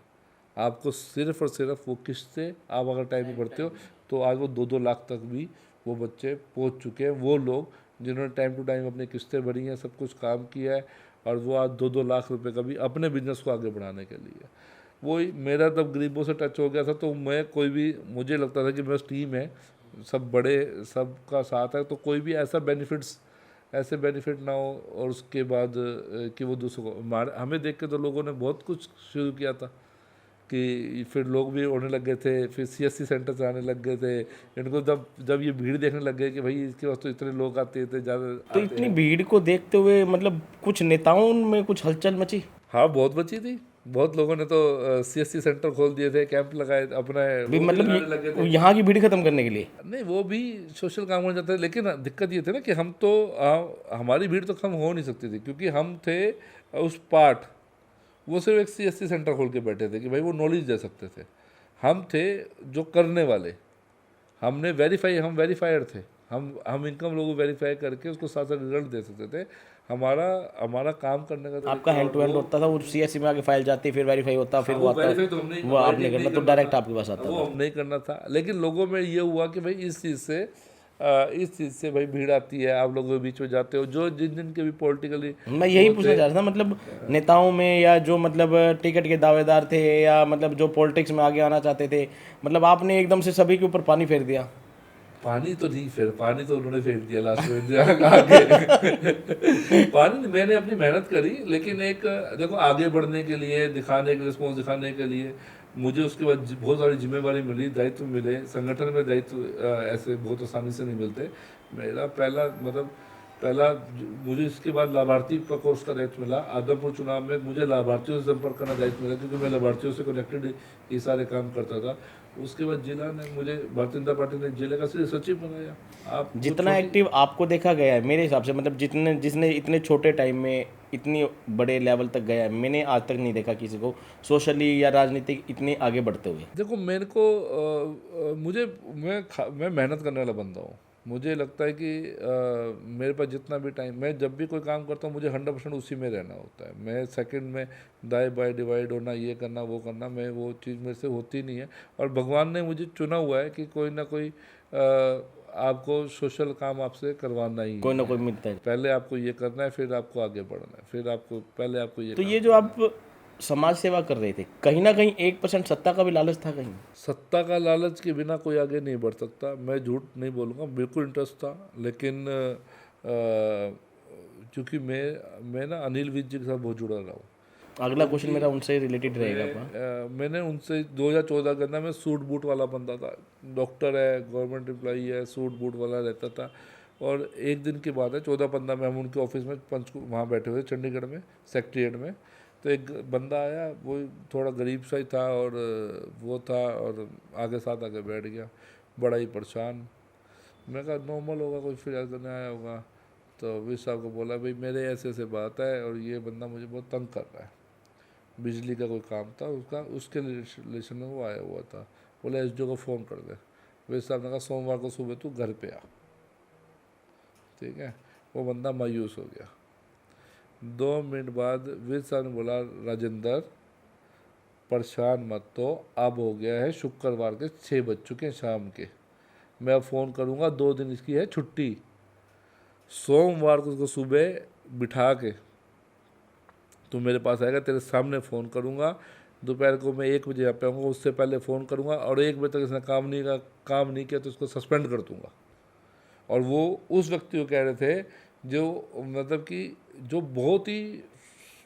S2: आपको सिर्फ और सिर्फ वो किस्तें आप अगर टाइम पे भरते हो तो आज वो 2-2 लाख तक भी वो बच्चे पहुंच चुके हैं। वो लोग जिन्होंने टाइम टू टाइम अपनी किस्तें भरी हैं, सब कुछ काम किया है, और वो आज 2-2 लाख रुपए का भी अपने बिजनेस को आगे बढ़ाने के लिए। वही मेरा तब गरीबों से टच हो गया था, तो मैं कोई भी, मुझे लगता था कि बस टीम है, सब बड़े, सबका साथ है, तो कोई भी ऐसे बेनिफिट ना हो। और उसके बाद कि वो दूसरों को हमें देख के तो लोगों ने बहुत कुछ शुरू किया था कि फिर लोग भी होने लग गए थे, फिर CSC सेंटर से आने लग गए थे। इनको जब जब ये भीड़ देखने लग गए कि भाई इसके पास तो इतने लोग आते थे, ज़्यादा
S1: तो इतनी भीड़ को देखते हुए मतलब कुछ नेताओं में कुछ हलचल मची।
S2: हाँ, बहुत बची थी। बहुत लोगों ने तो CSC सेंटर खोल दिए थे, कैंप लगाए अपना,
S1: भी
S2: वो भी
S1: मतलब
S2: लगाने लगे थे।
S1: यहाँ की भीड़ खत्म करने के लिए।
S2: नहीं, वो भी सोशल काम हो जाता है, लेकिन दिक्कत ये थी ना कि हम तो हमारी भीड़ तो कम हो नहीं सकती थी, क्योंकि हम थे उस पार्ट, वो सिर्फ एक CSC सेंटर खोल के बैठे थे कि भाई वो नॉलेज दे सकते थे। हम थे जो करने वाले, हम वेरीफाइड थे। हम इनकम लोगों को वेरीफाई करके उसको साथ साथ रिजल्ट दे सकते थे। हमारा हमारा काम करने का
S1: आपका हैंड टू हैंड होता था, वो CSC में आगे फाइल जाती, फिर वेरीफाई होता, फिर वो आता,
S2: वेरीफाई तो हमने
S1: वो आपने करना, तो डायरेक्ट आपके पास आता
S2: वो
S1: था।
S2: हम नहीं करना था। लेकिन लोगों में ये हुआ कि भाई इस चीज़ से भाई भीड़ आती है, आप लोगों के बीच में जाते हो, जो जिन के भी पॉलिटिकली।
S1: मैं यही पूछना चाह रहा था, मतलब नेताओं में या जो मतलब टिकट के दावेदार थे या मतलब जो पॉलिटिक्स में आगे आना चाहते थे, मतलब आपने एकदम से सभी के ऊपर पानी फेर दिया।
S2: पानी तो नहीं फेर, पानी तो उन्होंने फेर दिया लास्ट में आगे। पानी मैंने अपनी मेहनत करी, लेकिन एक देखो आगे बढ़ने के लिए, दिखाने के रिस्पॉन्स दिखाने के लिए मुझे उसके बाद बहुत सारी जिम्मेवारी मिली, दायित्व मिले। संगठन में दायित्व ऐसे बहुत आसानी से नहीं मिलते। मेरा पहला मुझे इसके बाद लाभार्थी प्रकोष्ठ का दायित्व मिला। आदमपुर चुनाव में मुझे लाभार्थियों से संपर्क करना दायित्व मिला, क्योंकि मैं लाभार्थियों से कनेक्टेड ये सारे काम करता था। उसके बाद जिला ने मुझे, भारतीय जनता पार्टी ने जिले का सिर्फ सचिव बनाया। आप
S1: जितना एक्टिव आपको देखा गया है मेरे हिसाब से, मतलब जिसने इतने छोटे टाइम में इतनी बड़े लेवल तक गया है, मैंने आज तक नहीं देखा किसी को सोशली या राजनीतिक इतने आगे बढ़ते हुए।
S2: देखो, मेरे को मैं मेहनत करने वाला बंदा हूँ। मुझे लगता है कि मेरे पास जितना भी टाइम, मैं जब भी कोई काम करता हूँ मुझे 100% उसी में रहना होता है। मैं सेकंड में दाएं बाएं डिवाइड होना, ये करना वो करना, मैं वो चीज़ मेरे से होती नहीं है। और भगवान ने मुझे चुना हुआ है कि कोई ना कोई आपको सोशल काम आपसे करवाना ही
S1: कोई
S2: है।
S1: ना कोई मिलता है।
S2: पहले आपको ये करना है, फिर आपको आगे बढ़ना है, फिर आपको पहले आपको ये
S1: तो
S2: काम
S1: ये जो आप समाज सेवा कर रहे थे, कहीं ना कहीं 1% सत्ता का भी लालच था कहीं?
S2: सत्ता का लालच के बिना कोई आगे नहीं बढ़ सकता। मैं झूठ नहीं बोलूँगा, बिल्कुल इंटरेस्ट था। लेकिन चूँकि मैं ना अनिल विज जी के साथ बहुत जुड़ा रहा हूँ।
S1: अगला क्वेश्चन मेरा उनसे रिलेटेड रहेगा आपका।
S2: मैंने उनसे 2014 के अंदर, मैं सूट बूट वाला बंदा था। डॉक्टर है, गवर्नमेंट एम्प्लॉई है, सूट बूट वाला रहता था। और एक दिन की बात है, 14-15 में हम उनके ऑफिस में वहाँ बैठे हुए चंडीगढ़ में सेक्रेटेरिएट में। तो एक बंदा आया, वो थोड़ा गरीब सा ही था, और वो था, और आगे साथ आके बैठ गया, बड़ा ही परेशान। मैं कहा नॉर्मल होगा, कोई फिर करने आया होगा। तो विज साहब को बोला, भाई मेरे ऐसे ऐसे बात है और ये बंदा मुझे बहुत तंग कर रहा है। बिजली का कोई काम था उसके रिलेशन में वो आया हुआ था। बोला SDO को फ़ोन कर दे। विज साहब ने कहा सोमवार को सुबह तू घर पे आ। ठीक है, वो बंदा मायूस हो गया। 2 मिनट बाद विज साहब ने बोला, राजेंद्र परेशान मत, तो अब हो गया है शुक्रवार के 6 बज चुके हैं शाम के, मैं अब फ़ोन करूँगा, 2 दिन इसकी है छुट्टी। सोमवार को उसको सुबह बिठा के तू मेरे पास आएगा, तेरे सामने फ़ोन करूँगा। दोपहर को मैं 1 बजे यहाँ पे आऊँगा, उससे पहले फ़ोन करूँगा, और 1 बजे तक इसने काम नहीं किया तो उसको सस्पेंड कर दूँगा। और वो उस व्यक्ति को कह रहे थे जो मतलब कि जो बहुत ही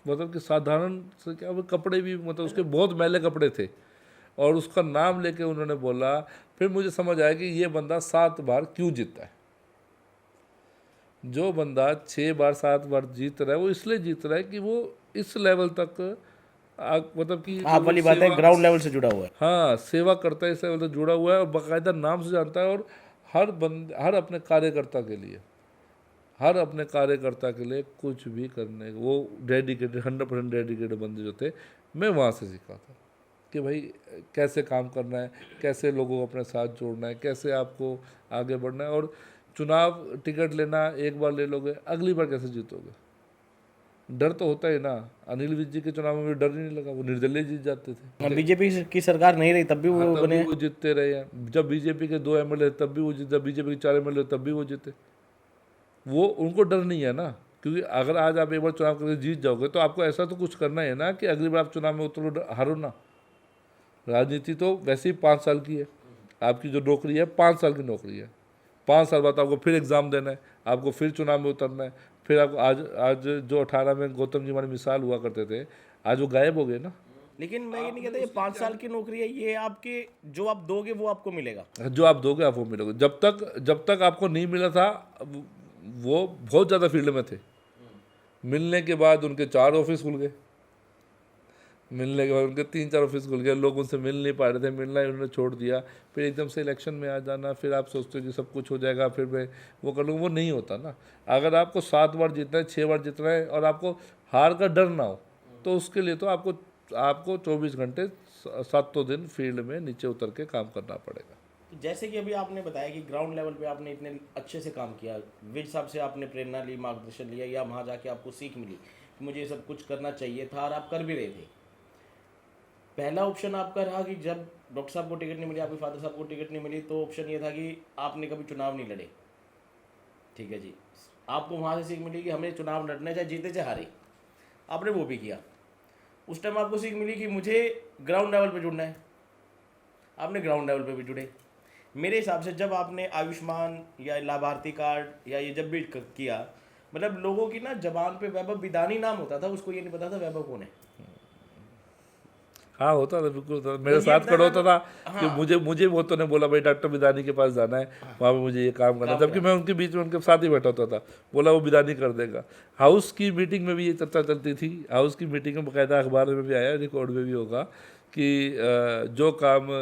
S2: मतलब कि साधारण से क्या, वो कपड़े भी मतलब उसके बहुत मैले कपड़े थे, और उसका नाम लेके उन्होंने बोला। फिर मुझे समझ आया कि ये बंदा 7 बार क्यों जीता है। जो बंदा 6 बार 7 बार जीत रहा है वो इसलिए जीत रहा है कि वो इस लेवल तक मतलब कि
S1: आप वाली बात है, ग्राउंड लेवल से जुड़ा हुआ है।
S2: हाँ सेवा करता है, इस लेवल तक जुड़ा हुआ है और बाकायदा नाम से जानता है। और हर अपने कार्यकर्ता के लिए, हर अपने कार्यकर्ता के लिए कुछ भी करने वो डेडिकेटेड 100% डेडिकेटेड बंदे जो थे, मैं वहाँ से सीखा था कि भाई कैसे काम करना है, कैसे लोगों को अपने साथ जोड़ना है, कैसे आपको आगे बढ़ना है। और चुनाव टिकट लेना एक बार ले लोगे, अगली बार कैसे जीतोगे? डर तो होता है ना। अनिल विज जी के चुनाव में भी डर ही नहीं लगा, वो निर्दलीय जीत जाते थे।
S1: बीजेपी की सरकार नहीं रही तब भी वो
S2: तब
S1: बने।
S2: भी वो जीतते रहे हैं। जब बीजेपी के 2 एमएलए तब भी वो जीते, जब बीजेपी के 4 एमएलए तब भी वो जीते। वो उनको डर नहीं है ना, क्योंकि अगर आज आप एक बार चुनाव करके जीत जाओगे तो आपको ऐसा तो कुछ करना है ना कि अगली बार आप चुनाव में उतरो, हारो ना। राजनीति तो वैसे ही 5 साल की है, आपकी जो नौकरी है 5 साल की नौकरी है। 5 साल बाद आपको फिर एग्ज़ाम देना है, आपको फिर चुनाव में उतरना है। फिर आपको आज आज जो 18 में गौतम जी हमारी मिसाल हुआ करते थे, आज वो गायब हो गए ना।
S1: लेकिन मैं ये नहीं कहता ये 5 साल की नौकरी है, ये आपके जो आप दोगे वो आपको मिलेगा।
S2: जो आप दोगे आप वो मिलोगे। जब तक आपको नहीं मिला था वो बहुत ज़्यादा फील्ड में थे। मिलने के बाद उनके 4 ऑफिस खुल गए, मिलने के बाद उनके 3-4 ऑफिस खुल गए, लोग उनसे मिल नहीं पा रहे थे, मिलना ही उन्होंने छोड़ दिया। फिर एकदम से इलेक्शन में आ जाना, फिर आप सोचते हो कि सब कुछ हो जाएगा, फिर मैं वो कर लूँगा, वो नहीं होता ना। अगर आपको 7 बार जीतना है, 6 बार जीतना है और आपको हार का डर ना हो, तो उसके लिए तो आपको 24 घंटे 7 दिन फील्ड में नीचे उतर के काम करना पड़ेगा।
S1: तो जैसे कि अभी आपने बताया कि ग्राउंड लेवल पे आपने इतने अच्छे से काम किया, विज साहब से आपने प्रेरणा ली, मार्गदर्शन लिया, या वहाँ जाके आपको सीख मिली कि मुझे ये सब कुछ करना चाहिए था और आप कर भी रहे थे। पहला ऑप्शन आपका रहा कि जब डॉक्टर साहब को टिकट नहीं मिली, आपके फादर साहब को टिकट नहीं मिली, तो ऑप्शन ये था कि आपने कभी चुनाव नहीं लड़े। ठीक है जी, आपको वहाँ से सीख मिली कि हमें चुनाव लड़ने, चाहे जीते चाहे हारे। आपने वो भी किया। उस टाइम आपको सीख मिली कि मुझे ग्राउंड लेवल पे जुड़ना है, आपने ग्राउंड लेवल पे भी जुड़े। मेरे हिसाब से जब आपने आयुष्मान या लाभार्थी कार्ड या ये जब भी किया, मतलब लोगों की ना जबान पे वैभव विदानी नाम होता था, उसको ये नहीं पता था वैभव कौन है।
S2: हाँ होता था, बिल्कुल होता था। मेरे
S1: तो ये
S2: साथ
S1: बताना
S2: खड़ा होता था
S1: हाँ,
S2: कि मुझे वो तो ने बोला भाई डॉक्टर बिदानी के पास जाना है, वहाँ पे मुझे ये काम करना है। जबकि मैं उनके बीच में उनके साथ ही बैठा होता था, बोला वो बिदानी कर देगा। हाउस की मीटिंग में भी ये चर्चा चलती थी। हाउस की मीटिंग में बाकायदा अखबार में भी आया, रिकॉर्ड में भी होगा कि जो काम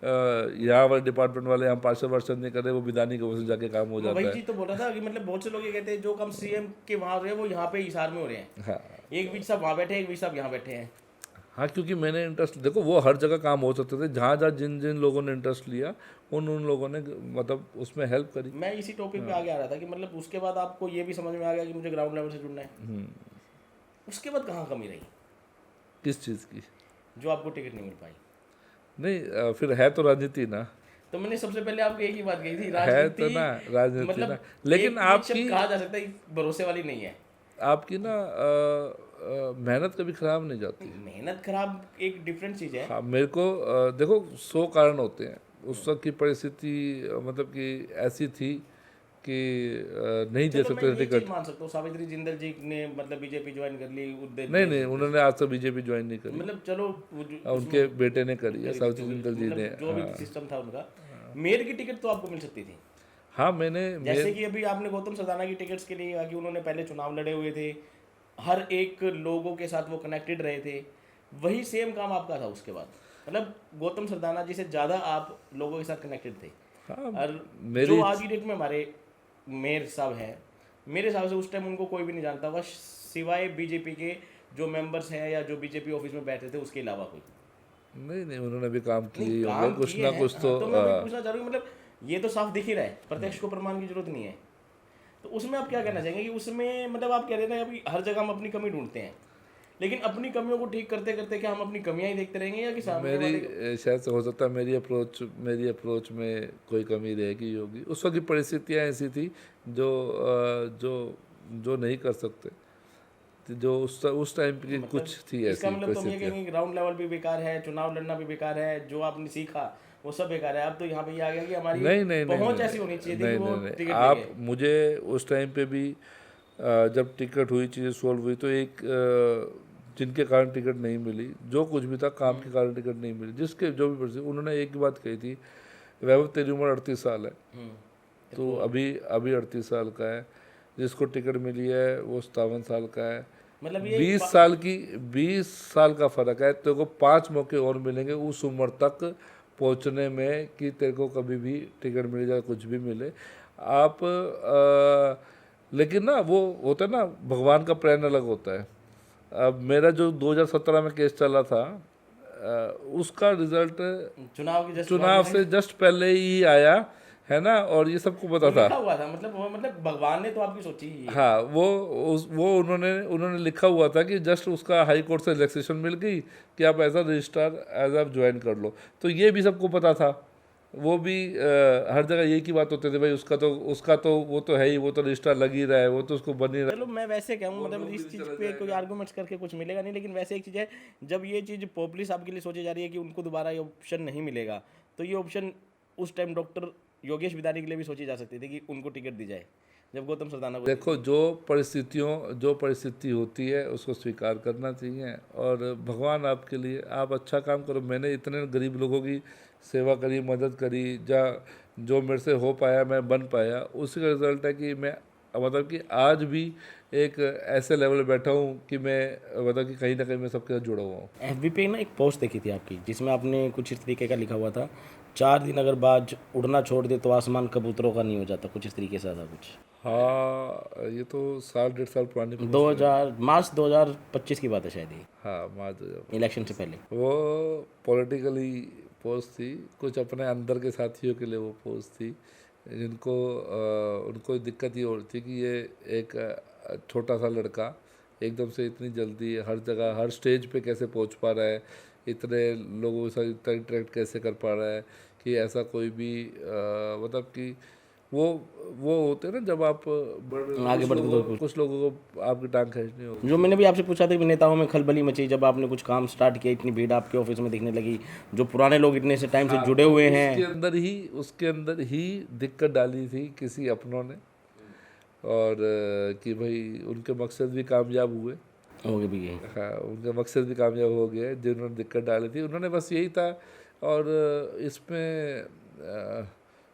S2: यहाँ वाले डिपार्टमेंट वाले हम पार्षद वार्षद नहीं कर रहे, वो बिदानी के वजह से जाके काम हो
S1: मैं वही
S2: जाता है।
S1: चीज तो बोल रहा था कि मतलब बहुत से लोग ये कहते हैं जो काम सीएम के वहाँ हो रहे हैं वो यहाँ पे हिसार में हो रहे हैं।
S2: हाँ
S1: एक बीच साहब वहाँ बैठे हैं, एक बीच साहब यहाँ बैठे हैं।
S2: हाँ, क्योंकि मैंने इंटरेस्ट, देखो वो हर जगह काम हो सकते थे, जहाँ जहाँ जिन जिन लोगों ने इंटरेस्ट लिया उन लोगों ने मतलब उसमें हेल्प करी।
S1: मैं इसी टॉपिक पे आगे आ रहा था कि मतलब उसके बाद आपको ये भी समझ में आ गया कि मुझे ग्राउंड लेवल से जुड़ना है। उसके बाद कहाँ कमी रही
S2: किस चीज़ की?
S1: जो आपको टिकट नहीं मिल पाई?
S2: नहीं फिर है तो राजनीति ना,
S1: तो मैंने सबसे पहले आपको एक ही बात कही थी,
S2: है तो ना राजनीति
S1: मतलब
S2: ना। लेकिन
S1: एक
S2: आपकी
S1: शब्द कहा जा सकता है भरोसे वाली नहीं है।
S2: आपकी ना मेहनत कभी खराब नहीं जाती।
S1: मेहनत खराब एक डिफरेंट चीज है।
S2: हाँ मेरे को देखो 100 कारण होते हैं। उस वक्त की परिस्थिति मतलब कि ऐसी थी कि नहीं दे
S1: चलो मैं
S2: सकते थे
S1: ये चीज
S2: टिकट।
S1: मान सकता हूँ, सावित्री जिंदल जी ने मतलब बीजेपी ज्वाइन कर ली,
S2: नहीं नहीं, उन्होंने आज तक बीजेपी ज्वाइन नहीं करी।
S1: मतलब चलो
S2: उनके बेटे ने करी है, सावित्री जिंदल जी ने।
S1: जो भी सिस्टम था उनका, मेयर की टिकट तो आपको मिल सकती थी।
S2: हाँ मैंने
S1: जैसे कि अभी आपने गौतम सरदाना की टिकट्स के लिए कहा कि उन्होंने पहले चुनाव लड़े हुए थे, हर एक लोगों के साथ वो कनेक्टेड रहे थे, वही सेम काम आपका था उसके बाद। मतलब गौतम सरदाना जी से ज़्यादा आप लोगों के साथ कनेक्टेड थे।
S2: हाँ
S1: और
S2: मेरी
S1: जो आज की डेट में हमारे मेयर साहब हैं, मेरे हिसाब से उस टाइम उनको कोई भी नहीं जानता, बस सिवाय बीजेपी के जो मेंबर्स हैं या जो बीजेपी ऑफिस में बैठे थे उसके अलावा कोई
S2: नहीं नहीं, उन्होंने भी काम किए
S1: नहीं,
S2: होंगे
S1: काम
S2: कुछ
S1: किए
S2: ना
S1: हैं।
S2: कुछ
S1: हाँ, तो मैं वही पूछना चाह रहा हूँ, मतलब ये तो साफ दिख ही रहा है, प्रत्यक्ष को प्रमाण की जरूरत नहीं है। तो उसमें आप क्या कहना चाहेंगे कि उसमें मतलब आप कह रहे थे अभी हर जगह हम अपनी कमी ढूंढते हैं, लेकिन अपनी कमियों को ठीक करते करते क्या हम अपनी कमियां ही देखते रहेंगे, या कि सामने वाले
S2: मेरी शायद से हो सकता है मेरी अप्रोच में कोई कमी रहेगी होगी। उस वक्त की परिस्थितियाँ ऐसी थी जो जो नहीं कर सकते, जो उस टाइम की
S1: मतलब
S2: कुछ थी
S1: इसका
S2: ऐसी
S1: मतलब तुम ये
S2: परिस्थितियाँ।
S1: कहेंगे ग्राउंड लेवल भी बेकार है, चुनाव लड़ना भी बेकार है, जो आपने सीखा वो सब बेकार है। अब तो यहाँ पे ये आ गया कि हमारी
S2: नहीं नहीं नहीं
S1: पहुंच
S2: नहीं
S1: ऐसी होनी चाहिए थी
S2: नहीं
S1: कि वो
S2: नहीं नहीं,
S1: टिकट
S2: आप
S1: लेके।
S2: मुझे उस टाइम पे भी जब टिकट हुई, चीज़ें सॉल्व हुई, तो एक जिनके कारण टिकट नहीं मिली, जो कुछ भी था काम के कारण टिकट नहीं मिली, जिसके जो भी परिस्थिति, उन्होंने एक ही बात कही थी, वैभव तेरी उम्र 38 साल है, तो अभी 38 साल का है, जिसको टिकट मिली है वो 57 साल का है।
S1: मतलब ये
S2: 20 साल का फ़र्क है। तेरे को 5 मौके और मिलेंगे उस उम्र तक पहुंचने में कि तेरे को कभी भी टिकट मिल जाए, कुछ भी मिले आप लेकिन ना वो होता है ना, भगवान का प्लान अलग होता है। अब मेरा जो 2017 में केस चला था उसका रिजल्ट
S1: चुनाव की
S2: चुनाव से जस्ट पहले ही आया है ना, और ये सबको पता था।
S1: लिखा हुआ था, मतलब भगवान ने तो आपकी सोची ही है।
S2: हाँ, वो उन्होंने लिखा हुआ था कि जस्ट उसका हाई कोर्ट से रिलैक्सेशन मिल गई कि आप एज अ रजिस्ट्रार एज आप ज्वाइन कर लो। तो ये भी सबको पता था। वो भी हर जगह यही की बात होती थी, भाई उसका तो वो तो है ही, वो तो रजिस्ट्रार लग ही रहा है, वो तो उसको बन ही रहा
S1: चलो मैं वैसे कहूँ, मतलब इस चीज़ पे कोई आर्गूमेंट्स करके कुछ मिलेगा नहीं, लेकिन वैसे एक चीज़ है, जब ये चीज़ पॉपुलिस्ट आपके लिए सोची जा रही है कि उनको दोबारा ये ऑप्शन नहीं मिलेगा, तो ये ऑप्शन उस टाइम डॉक्टर योगेश बिदानी के लिए भी सोची जा सकती थी कि उनको टिकट दी जाए, जब गौतम सरदाना को।
S2: देखो, जो परिस्थिति होती है उसको स्वीकार करना चाहिए, और भगवान आपके लिए, आप अच्छा काम करो। मैंने इतने गरीब लोगों की सेवा करी, मदद करी, जो मेरे से हो पाया मैं बन पाया, उसी का रिजल्ट है कि मैं मतलब कि आज भी एक ऐसे लेवल पे बैठा हूँ कि मैं मतलब कि कहीं ना कहीं मैं सबके साथ जुड़ा हुआ हूँ।
S1: एफबी पे ना एक पोस्ट देखी थी आपकी, जिसमें आपने कुछ इस तरीके का लिखा हुआ था, 4 दिन अगर बाज उड़ना छोड़ दे तो आसमान कबूतरों का नहीं हो जाता, कुछ इस तरीके से था कुछ।
S2: हाँ, ये तो 1.5 साल पुरानी पोस्ट है।
S1: 2000 मार्च 2025 की बात है शायद, ये
S2: हाँ, मार्च
S1: इलेक्शन से पहले।
S2: वो पॉलिटिकली पोस्ट थी, कुछ अपने अंदर के साथियों के लिए वो पोस्ट थी, जिनको उनको दिक्कत ये हो रही थी कि ये एक छोटा सा लड़का एकदम से इतनी जल्दी हर जगह हर स्टेज पे कैसे पहुंच पा रहा है, इतने लोगों के साथ इतना इंटरेक्ट कैसे कर पा रहा है, कि ऐसा कोई भी मतलब कि वो वो होते हैं ना, जब आप
S1: आगे बढ़ते तो
S2: कुछ लोगों को आपकी टांग खींचनी होगी।
S1: जो मैंने भी आपसे पूछा था कि नेताओं में खलबली मची, जब आपने कुछ काम स्टार्ट किया, इतनी भीड़ आपके ऑफिस में दिखने लगी, जो पुराने लोग इतने से टाइम से जुड़े हुए हैं।
S2: उसके अंदर ही दिक्कत डाली थी किसी अपनों ने, और कि भाई उनके मकसद भी कामयाब हुए।
S1: हो गए भी ये।
S2: हाँ, उनका मकसद भी कामयाब हो गया। जिन्होंने दिक्कत डाली थी उन्होंने बस यही था, और इसमें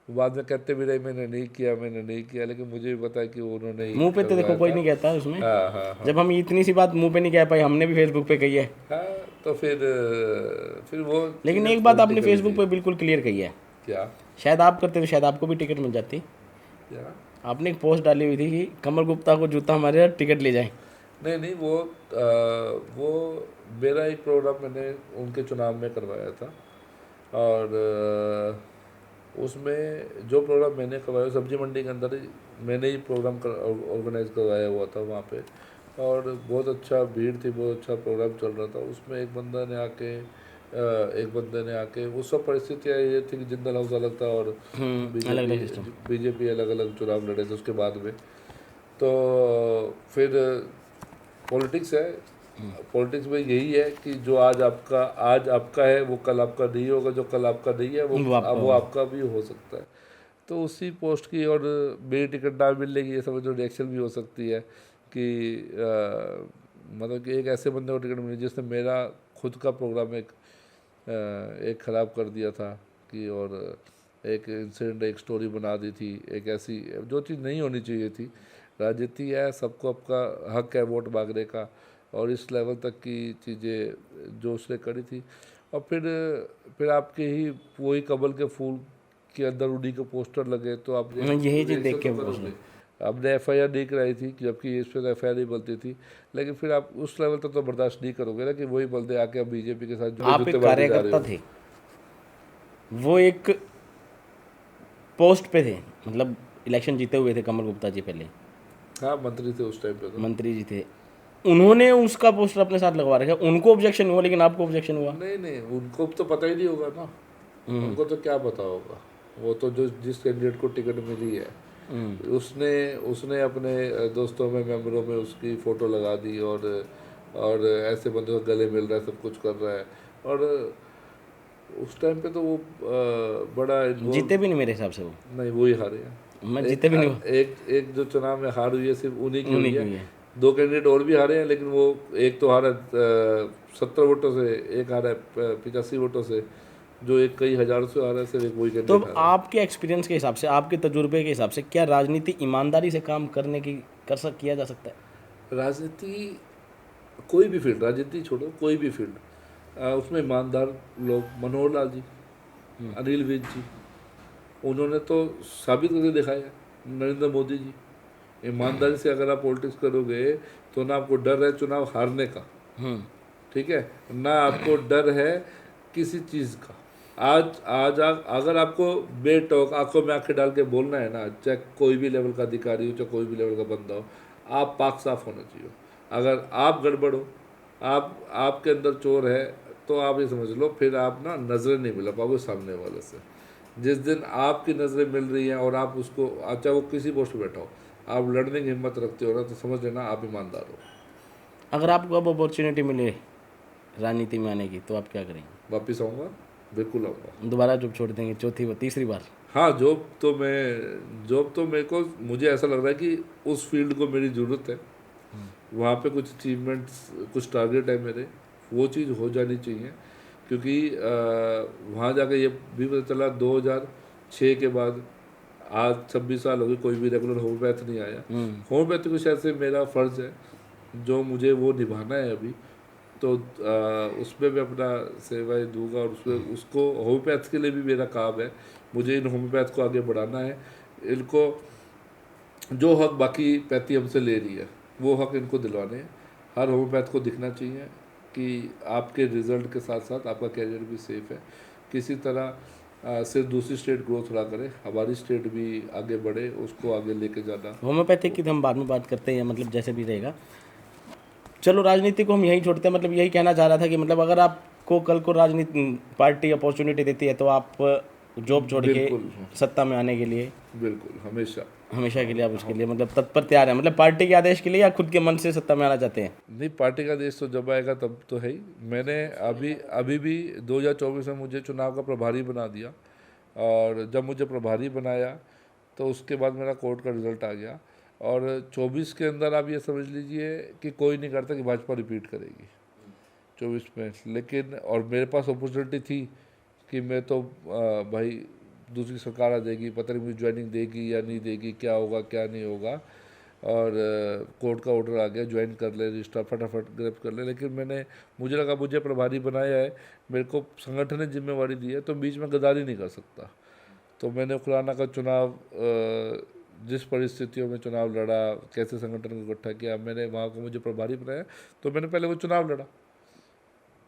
S2: बाद में कहते भी रहे मैंने नहीं किया, लेकिन मुझे भी पता है कि उन्होंने ही
S1: मुंह पे तो देखो
S2: करवाया
S1: कोई
S2: था।
S1: नहीं कहता उसमें।
S2: हाँ, हाँ, हाँ।
S1: जब हम इतनी सी बात मुंह पे नहीं कह पाए, हमने भी फेसबुक पे कही है।
S2: हाँ, तो फिर वो
S1: लेकिन
S2: चीज़ें
S1: एक बात आपने
S2: politically
S1: फेसबुक
S2: थी।
S1: पे बिल्कुल क्लियर कही है,
S2: क्या
S1: शायद आप करते तो शायद आपको भी टिकट मिल जाती।
S2: क्या
S1: आपने एक पोस्ट डाली हुई थी कि कमल गुप्ता को जूता हमारे यहाँ टिकट ले जाए।
S2: नहीं, वो मेरा एक प्रोग्राम मैंने उनके चुनाव में करवाया था, और उसमें जो प्रोग्राम मैंने करवाया सब्जी मंडी के अंदर ही मैंने ही प्रोग्राम ऑर्गेनाइज करवाया हुआ था वहाँ पे, और बहुत अच्छा भीड़ थी, बहुत अच्छा प्रोग्राम चल रहा था। उसमें एक बंदे ने आके वो सब परिस्थितियाँ ये थी कि जिंदल हाउस अलग था और
S1: अलग अलग सिस्टम।
S2: बीजेपी अलग अलग चुनाव लड़े थे उसके बाद में। तो फिर पॉलिटिक्स है, पॉलिटिक्स में यही है कि जो आज आपका है वो कल आपका नहीं होगा, जो कल आपका नहीं है वो आपका भी हो सकता है। तो उसी पोस्ट की और मेरी टिकट ना मिलने की ये समझो रिएक्शन भी हो सकती है कि मतलब कि एक ऐसे बंदे को टिकट मिली जिसने मेरा खुद का प्रोग्राम एक ख़राब कर दिया था, कि और एक इंसिडेंट एक स्टोरी बना दी थी, एक ऐसी जो चीज़ नहीं होनी चाहिए थी। राजनीति है, सबको आपका हक है वोट मांगने का, और इस लेवल तक की चीज़ें जो उसने करी थी। और फिर आपके ही वही कमल के फूल के अंदर उन्हीं के पोस्टर लगे, तो आप
S1: यही चीज़ देख के
S2: आपने FIR नहीं कराई थी, जबकि इस पर FIR नहीं बनती थी, लेकिन फिर आप उस लेवल तक तो बर्दाश्त नहीं करोगे ना कि वही बंदे आके आप बीजेपी के साथ
S1: आप एक कार्यकर्ता थे, वो एक पोस्ट पे थे, मतलब इलेक्शन जीते हुए थे कमल गुप्ता जी पहले।
S2: हाँ, मंत्री थे उस टाइम पे तो।
S1: मंत्री जी थे, उन्होंने उसका पोस्टर अपने साथ लगवा रखा। उनको ऑब्जेक्शन हुआ, लेकिन आपको ऑब्जेक्शन हुआ?
S2: नहीं, उनको तो पता ही नहीं होगा ना, उनको तो क्या पता होगा। वो तो जिस कैंडिडेट को टिकट मिली है उसने अपने दोस्तों में मेंबरों में उसकी फ़ोटो लगा दी, और ऐसे बंदे को गले मिल रहा है, सब कुछ कर रहा है। और उस टाइम पे तो वो बड़ा
S1: जीते भी नहीं मेरे हिसाब से वो।
S2: नहीं, वो ही हारे हैं।
S1: मैं जीते भी नहीं।
S2: एक जो चुनाव में हार हुई है सिर्फ उन्हीं की हुई
S1: हुई
S2: है।
S1: है।
S2: 2 कैंडिडेट और भी हारे हैं, लेकिन वो एक तो हारा 70 वोटों से, एक हारा 85 वोटों से, जो एक कई हज़ारों से आ रहा है, सिर्फ एक वही
S1: तो
S2: कैंडिडेट आ रहा है।
S1: आपके एक्सपीरियंस के हिसाब से, आपके तजुर्बे के हिसाब से, क्या राजनीति ईमानदारी से काम करने की किया जा सकता है?
S2: राजनीति, कोई भी फील्ड, राजनीति छोड़ो, कोई भी फील्ड, उसमें ईमानदार लोग, मनोहर लाल जी, अनिल विज जी, उन्होंने तो साबित करके दिखाया है। नरेंद्र मोदी जी, ईमानदारी से अगर आप पॉलिटिक्स करोगे तो ना आपको डर है चुनाव हारने का,
S1: हम्म।
S2: ठीक है, ना आपको डर है किसी चीज़ का। अगर आपको बेटोक आंखों में आंखें डाल के बोलना है ना, चाहे कोई भी लेवल का अधिकारी हो, चाहे कोई भी लेवल का बंदा हो, आप पाक साफ होना चाहिए। अगर आप गड़बड़ हो, आपके अंदर चोर है, तो आप ये समझ लो फिर आप ना नज़रें नहीं मिला पाओगे सामने वाले से। जिस दिन आपकी नज़रें मिल रही हैं और आप उसको, चाहे वो किसी पोस्ट पर बैठा हो, आप लड़ने की हिम्मत रखते हो ना, तो समझ लेना आप ईमानदार हो।
S1: अगर आपको अब अपॉर्चुनिटी मिले राजनीति में आने की, तो आप क्या करेंगे?
S2: वापिस आऊँगा, बिल्कुल आऊँगा।
S1: दोबारा जॉब छोड़ देंगे, चौथी व तीसरी बार?
S2: हाँ, जॉब तो मेरे को, मुझे ऐसा लग रहा है कि उस फील्ड को मेरी ज़रूरत है। वहाँ पे कुछ अचीवमेंट्स, कुछ टारगेट है मेरे, वो चीज़ हो जानी चाहिए। क्योंकि वहाँ जाके ये भी पता चला 2006 के बाद आज 26 साल हो गए, कोई भी रेगुलर होम्योपैथ नहीं आया। होम्योपैथी कुछ ऐसे मेरा फ़र्ज़ है जो मुझे वो निभाना है अभी। तो उसमें मैं अपना सेवाएं दूंगा, और उसमें उसको होम्योपैथ के लिए भी मेरा काम है। मुझे इन होम्योपैथ को आगे बढ़ाना है। इनको जो हक बाकी पैथी हमसे ले रही है, वो हक इनको दिलवाने हैं। हर होम्योपैथ को दिखना चाहिए कि आपके रिज़ल्ट के साथ साथ आपका कैरियर भी सेफ है। किसी तरह सिर्फ दूसरी स्टेट ग्रोथ ना करे, हमारी स्टेट भी आगे बढ़े, उसको आगे लेके जाना।
S1: होम्योपैथिक की तो हम बाद में बात करते हैं, मतलब जैसे भी रहेगा। चलो, राजनीति को हम यही छोड़ते हैं। मतलब यही कहना चाह रहा था कि मतलब अगर आपको कल को राजनीति पार्टी अपॉर्चुनिटी देती है, तो आप जॉब छोड़ के
S2: बिल्कुल,
S1: सत्ता में आने के लिए,
S2: बिल्कुल, हमेशा।
S1: हमेशा के लिए आप उसके लिए मतलब तत्पर तैयार हैं? मतलब पार्टी के आदेश के लिए, या खुद के मन से सत्ता में आना चाहते हैं?
S2: नहीं, पार्टी का देश तो जब आएगा तब तो है ही। मैंने अभी भी 2024 में मुझे चुनाव का प्रभारी बना दिया, और जब मुझे प्रभारी बनाया तो उसके बाद मेरा कोर्ट का रिज़ल्ट आ गया। और 24 के अंदर आप ये समझ लीजिए कि कोई नहीं करता कि भाजपा रिपीट करेगी 24 में। लेकिन और मेरे पास अपॉर्चुनिटी थी कि मैं तो भाई दूसरी सरकार आ जाएगी, पता नहीं मुझे ज्वाइनिंग देगी या नहीं देगी, क्या होगा क्या नहीं होगा। और कोर्ट का ऑर्डर आ गया, ज्वाइन कर ले, रजिस्ट्रार फटाफट ग्रैब कर ले। लेकिन मुझे लगा मुझे प्रभारी बनाया है, मेरे को संगठन ने जिम्मेवारी दी है, तो बीच में गद्दारी नहीं कर सकता। तो मैंने खुराना का चुनाव, जिस परिस्थितियों में चुनाव लड़ा, कैसे संगठन को इकट्ठा किया, मैंने वहाँ को मुझे प्रभारी बनाया, तो मैंने पहले वो चुनाव लड़ा।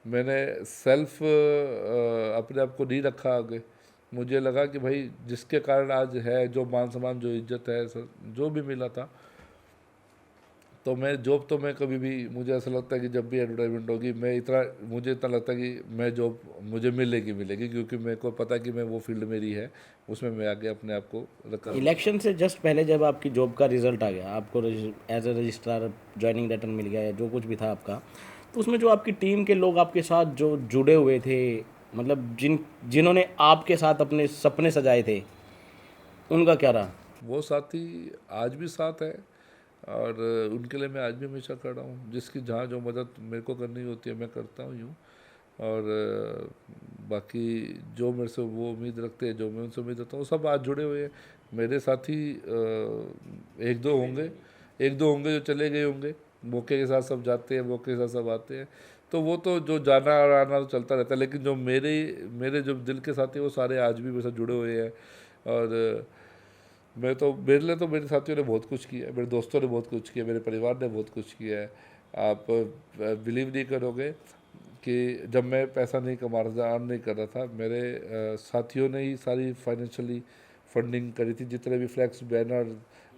S2: मैंने सेल्फ अपने आप को नहीं रखा आगे। मुझे लगा कि भाई जिसके कारण आज है जो मान सम्मान, जो इज्जत है, जो भी मिला था, तो मैं जॉब तो मैं कभी भी, मुझे ऐसा लगता है कि जब भी एडवर्टाइजमेंट होगी, मुझे इतना लगता है कि मैं जॉब मुझे मिलेगी, क्योंकि मेरे को पता है कि मैं वो फील्ड मेरी है, उसमें मैं आगे अपने आप को रखा।
S1: इलेक्शन से जस्ट पहले जब आपकी जॉब का रिजल्ट आ गया, आपको as a registrar joining letter मिल गया, या जो कुछ भी था आपका, तो उसमें जो आपकी टीम के लोग आपके साथ जो जुड़े हुए थे, मतलब जिन्होंने आपके साथ अपने सपने सजाए थे, उनका क्या रहा?
S2: वो साथी आज भी साथ है, और उनके लिए मैं आज भी हमेशा खड़ा हूँ। जिसकी जहाँ जो मदद मेरे को करनी होती है मैं करता हूँ यूँ। और बाकी जो मेरे से वो उम्मीद रखते हैं, जो मैं उनसे उम्मीद रखता हूँ, वो सब आज जुड़े हुए हैं। मेरे साथी एक दो होंगे जो चले गए होंगे, मौके के साथ सब जाते हैं, मौके के साथ सब आते हैं, तो वो तो जो जाना और आना तो चलता रहता है। लेकिन जो मेरे जो दिल के साथी हैं, वो सारे आज भी मेरे साथ जुड़े हुए हैं। और मेरे लिए तो मेरे साथियों ने बहुत कुछ किया है, मेरे दोस्तों ने बहुत कुछ किया, मेरे परिवार ने बहुत कुछ किया है। आप बिलीव नहीं करोगे कि जब मैं पैसा नहीं कमा रहा था, अर्न नहीं कर रहा था, मेरे साथियों ने ही सारी फाइनेंशियली फंडिंग करी थी। जितने भी फ्लैक्स बैनर,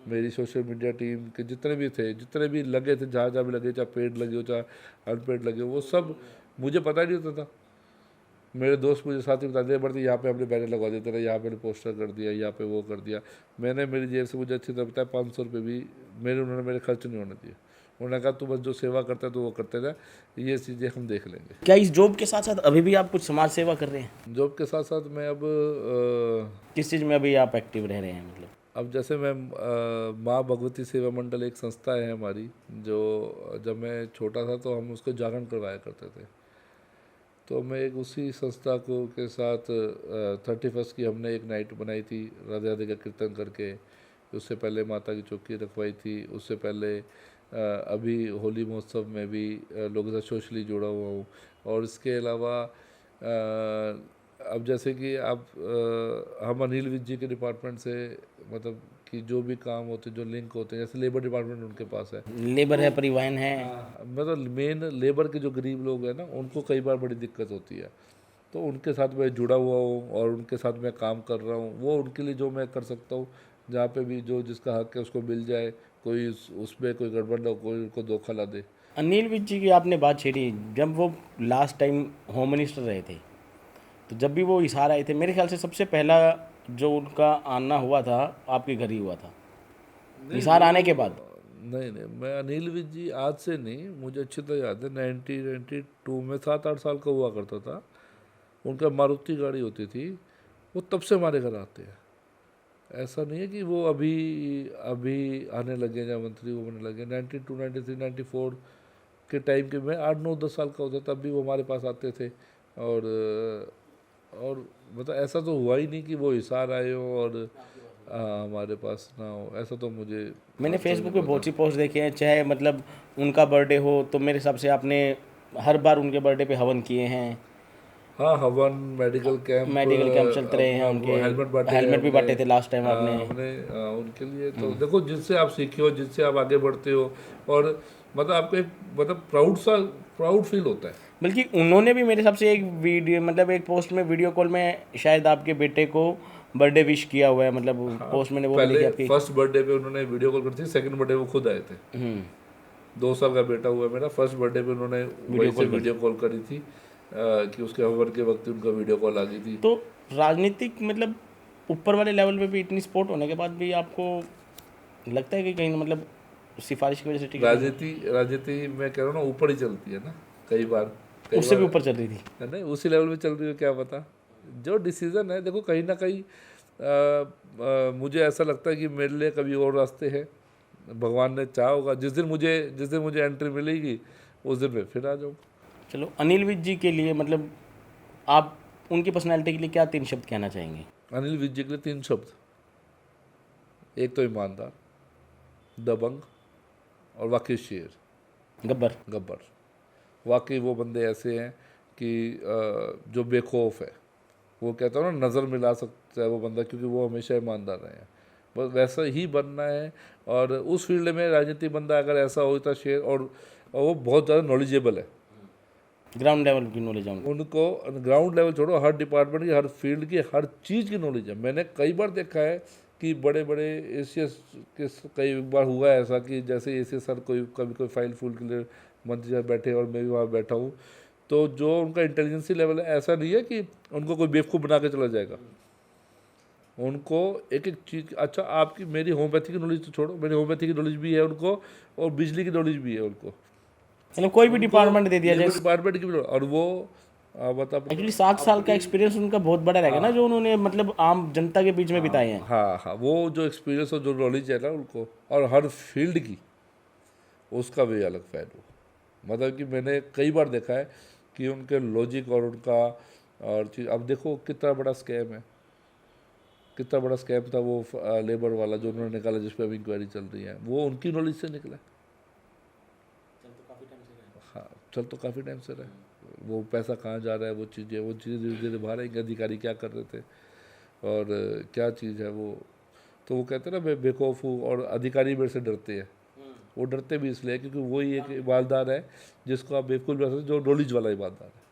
S2: मेरी सोशल मीडिया टीम के जितने भी थे, जितने भी लगे थे, जहाँ जहाँ भी लगे, चाहे पेड लगे हो चाहे अनपेड लगे हो, वो सब मुझे पता ही नहीं होता था। मेरे दोस्त मुझे साथ ही बताते हैं, बढ़ती यहाँ पे हमने बैनर लगवा देते रहे, यहाँ पे पोस्टर कर दिया, यहाँ पे वो कर दिया। मैंने मेरी जेब से, मुझे अच्छी तरह बताया, 500 रुपये भी उन्होंने मेरे खर्च नहीं होने दिए। उन्होंने कहा तू बस जो सेवा करता है तो वो करते रहे, ये चीज़ें हम देख लेंगे।
S1: क्या इस जॉब के साथ साथ अभी भी आप कुछ समाज सेवा कर रहे हैं?
S2: जॉब के साथ साथ मैं अब
S1: किस चीज़ में अभी आप एक्टिव रह रहे हैं मतलब?
S2: अब जैसे मैं माँ भगवती सेवा मंडल एक संस्था है हमारी, जो जब मैं छोटा था तो हम उसको जागरण करवाया करते थे। तो मैं एक उसी संस्था को के साथ 31 की हमने एक नाइट बनाई थी राधे राधे का कीर्तन करके। उससे पहले माता की चौकी रखवाई थी। उससे पहले अभी होली महोत्सव में भी लोगों के साथ सोशली जुड़ा हुआ हूँ। और इसके अलावा अब जैसे कि आप हम अनिल विज जी के डिपार्टमेंट से मतलब कि जो भी काम होते हैं जो लिंक होते हैं, जैसे लेबर डिपार्टमेंट उनके पास है।
S1: लेबर है, परिवहन है।
S2: मतलब मेन लेबर के जो गरीब लोग हैं ना, उनको कई बार बड़ी दिक्कत होती है। तो उनके साथ मैं जुड़ा हुआ हूँ और उनके साथ मैं काम कर रहा हूँ। वो उनके लिए जो मैं कर सकता हूँ, जहाँ पे भी जो जिसका हक है उसको मिल जाए, कोई उसमें कोई गड़बड़ ना हो, कोई उनको धोखा ना दे।
S1: अनिल विज जी की आपने बात छेड़ी, जब वो लास्ट टाइम होम मिनिस्टर रहे थे, तो जब भी वो हिसार आए थे, मेरे ख्याल से सबसे पहला जो उनका आना हुआ था आपके घर ही हुआ था,
S2: नहीं
S1: हिसार आने के बाद।
S2: नहीं नहीं, मैं अनिल विज जी आज से नहीं, मुझे अच्छी तरह याद है 1992 में 7-8 साल का हुआ करता था। उनका मारुति गाड़ी होती थी, वो तब से हमारे घर आते हैं। ऐसा नहीं है कि वो अभी अभी आने लगे या मंत्री वो बनने लगे। 92, 93, 94 के टाइम के मैं 8, 9, 10 साल का होता तब भी वो हमारे पास आते थे। और मतलब ऐसा तो हुआ ही नहीं कि वो हिसार आए हो और हमारे पास ना हो, ऐसा तो मुझे
S1: मैंने
S2: आज तक
S1: फेसबुक
S2: नहीं
S1: पे बहुत
S2: पता।
S1: सी पोस्ट देखे हैं, चाहे मतलब उनका बर्थडे हो तो मेरे हिसाब से आपने हर बार उनके बर्थडे पे हवन किए हैं,
S2: हाँ, हवन, मेडिकल कैंप,
S1: मेडिकल कैंप चलते रहे हैं
S2: अपना
S1: उनके,
S2: वो हेलमेट बांटे हैं
S1: हेलमेट भी
S2: हमने।
S1: बांटे थे लास्ट टाइम आपने।
S2: हमने उनके लिए तो देखो, जिससे आप सीखे हो, जिससे आप आगे बढ़ते हो, और मतलब आपको एक मतलब प्राउड फील होता है।
S1: बल्कि उन्होंने भी मेरे हिसाब से एक वीडियो, मतलब एक पोस्ट में वीडियो कॉल में शायद आपके बेटे को बर्थडे विश किया हुआ है, मतलब
S2: हाँ,
S1: पोस्ट मैंने वो भी देखी
S2: पहले
S1: आपकी।
S2: फर्स्ट बर्थडे पे उन्होंने वीडियो कॉल करी थी, सेकंड बर्थडे वो खुद आए थे। 2 साल का बेटा हुआ मेरा, फर्स्ट बर्थडे पे उन्होंने
S1: वीडियो
S2: वहीं से
S1: कॉल कर।
S2: वीडियो कॉल करी थी। कि उसके हवन के वक्त उनका वीडियो कॉल आ गई थी।
S1: तो राजनीतिक मतलब ऊपर वाले लेवल पे भी इतनी सपोर्ट होने के बाद भी आपको लगता है कि कहीं मतलब सिफारिश की वजह से टिकट नहीं
S2: राजनीति राजनीति मैं कह रहा हूँ ना, ऊपर ही चलती है ना। कई बार
S1: मिला?
S2: कई
S1: उससे भी
S2: बार
S1: ऊपर चल रही थी।
S2: है ना, उसी लेवल पे चल रही है, क्या पता। जो डिसीजन है देखो, कहीं ना कहीं मुझे ऐसा लगता है कि मेरे लिए कभी और रास्ते हैं। भगवान ने चाहा होगा, जिस दिन मुझे एंट्री मिलेगी उस दिन मैं फिर आ जाऊँगा।
S1: चलो, अनिल विज जी के लिए मतलब आप उनकी पर्सनैलिटी के लिए क्या 3 शब्द कहना चाहेंगे?
S2: अनिल विज जी के लिए 3 शब्द। एक तो ईमानदार, दबंग, और वाकई शेर।
S1: गब्बर।
S2: गब्बर। वाकई वो बंदे ऐसे हैं कि जो बेखौफ है। वो कहता हूँ ना, नज़र मिला सकता है वो बंदा, क्योंकि वो हमेशा ईमानदार रहे हैं। बस वैसा ही बनना है। और उस फील्ड में राजनीति बंदा अगर ऐसा होता शेर, और वो बहुत ज़्यादा नॉलेजेबल है।
S1: ग्राउंड लेवल की नॉलेज है उनको।
S2: उनको ग्राउंड लेवल छोड़ो, हर डिपार्टमेंट की, हर फील्ड की, हर चीज़ की नॉलेज है। मैंने कई बार देखा है कि बड़े बड़े एसीएस के कई बार हुआ है ऐसा कि जैसे एसीएस सर कोई कभी कोई फाइल फूल के लिए मंत्री साहब बैठे और मैं भी वहाँ बैठा हूँ, तो जो उनका इंटेलिजेंसी लेवल है, ऐसा नहीं है कि उनको कोई बेवकूफ़ बना के चला जाएगा। उनको एक एक चीज़, अच्छा आपकी मेरी होम्योपैथी की नॉलेज तो छोड़ो, मेरी होम्योपैथी की नॉलेज भी है उनको, और बिजली की नॉलेज भी है उनको।
S1: मतलब कोई भी
S2: उनको
S1: डिपार्टमेंट दे दिया जाए।
S2: लेबर डिपार्टमेंट की भी नॉलेज, और वो बता
S1: एक्चुअली 7 साल का एक्सपीरियंस उनका बहुत बड़ा रहेगा ना, जो उन्होंने मतलब आम जनता के बीच में बिताए हैं।
S2: हाँ हाँ, वो जो एक्सपीरियंस और जो नॉलेज है ना उनको, और हर फील्ड की, उसका भी अलग फैन हो। मतलब कि मैंने कई बार देखा है कि उनके लॉजिक और उनका और चीज़। अब देखो कितना बड़ा स्कैम है, कितना बड़ा स्कैम था वो लेबर वाला जो उन्होंने निकाला, जिस पर अभी इंक्वायरी चल रही है, वो उनकी नॉलेज से निकला। हाँ, चल तो काफ़ी टाइम से रहा है। वो पैसा कहाँ जा रहा है, वो चीज़ें धीरे धीरे बाहर आएंगे, अधिकारी क्या कर रहे थे और क्या चीज़ है वो। तो वो कहते हैं ना, मैं बेखौफ हूँ और अधिकारी मेरे से डरते हैं। वो डरते भी इसलिए क्योंकि वही एक ईमानदार है जिसको आप बेवकूफ़ बना सकते, जो नॉलेज वाला ईमानदार है।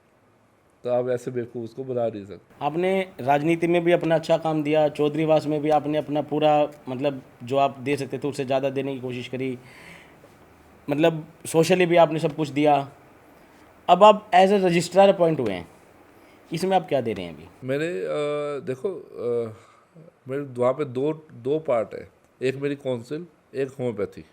S2: तो आप ऐसे बेवकूफ़ उसको बना नहीं सकते।
S1: आपने राजनीति में भी अपना अच्छा काम दिया, चौधरीवास में भी आपने अपना पूरा मतलब जो आप दे सकते थे उससे ज़्यादा देने की कोशिश करी, मतलब सोशली भी आपने सब कुछ दिया। अब आप एज ए रजिस्ट्रार अपॉइंट हुए हैं, इसमें आप क्या दे रहे हैं अभी?
S2: मेरे देखो, मेरे वहाँ पे दो दो पार्ट है। एक मेरी काउंसिल, एक होम्योपैथी।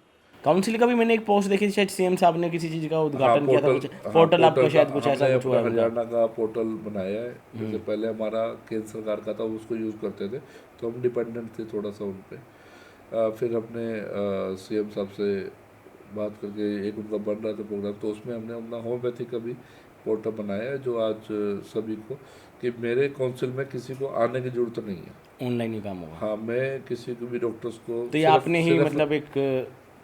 S1: काउंसिल का भी मैंने एक पोस्ट देखी थी, शायद सीएम साहब ने किसी चीज़ का
S2: हाँ,
S1: उद्घाटन किया था,
S2: पोर्टल।
S1: कुछ
S2: हाँ,
S1: पोर्टल
S2: पोर्टल
S1: आपका
S2: का
S1: शायद कुछ ऐसा
S2: हमने
S1: कुछ हुआ
S2: अपना
S1: है उनका।
S2: हरियाणा का पोर्टल बनाया है। जैसे पहले हमारा केंद्र सरकार का था, उसको यूज़ करते थे, तो हम डिपेंडेंट थे थोड़ा सा उन पर। फिर हमने सीएम साहब से बात करके एक उनका बन रहा था प्रोग्राम, तो उसमें हमने अपना होम्योपैथी का भी पोर्टल बनाया है जो आज सभी को कि मेरे काउंसिल में किसी को आने की जरूरत नहीं है।
S1: ऑनलाइन ही काम होगा।
S2: हाँ, मैं किसी को भी डॉक्टर्स को
S1: तो ये आपने ही मतलब एक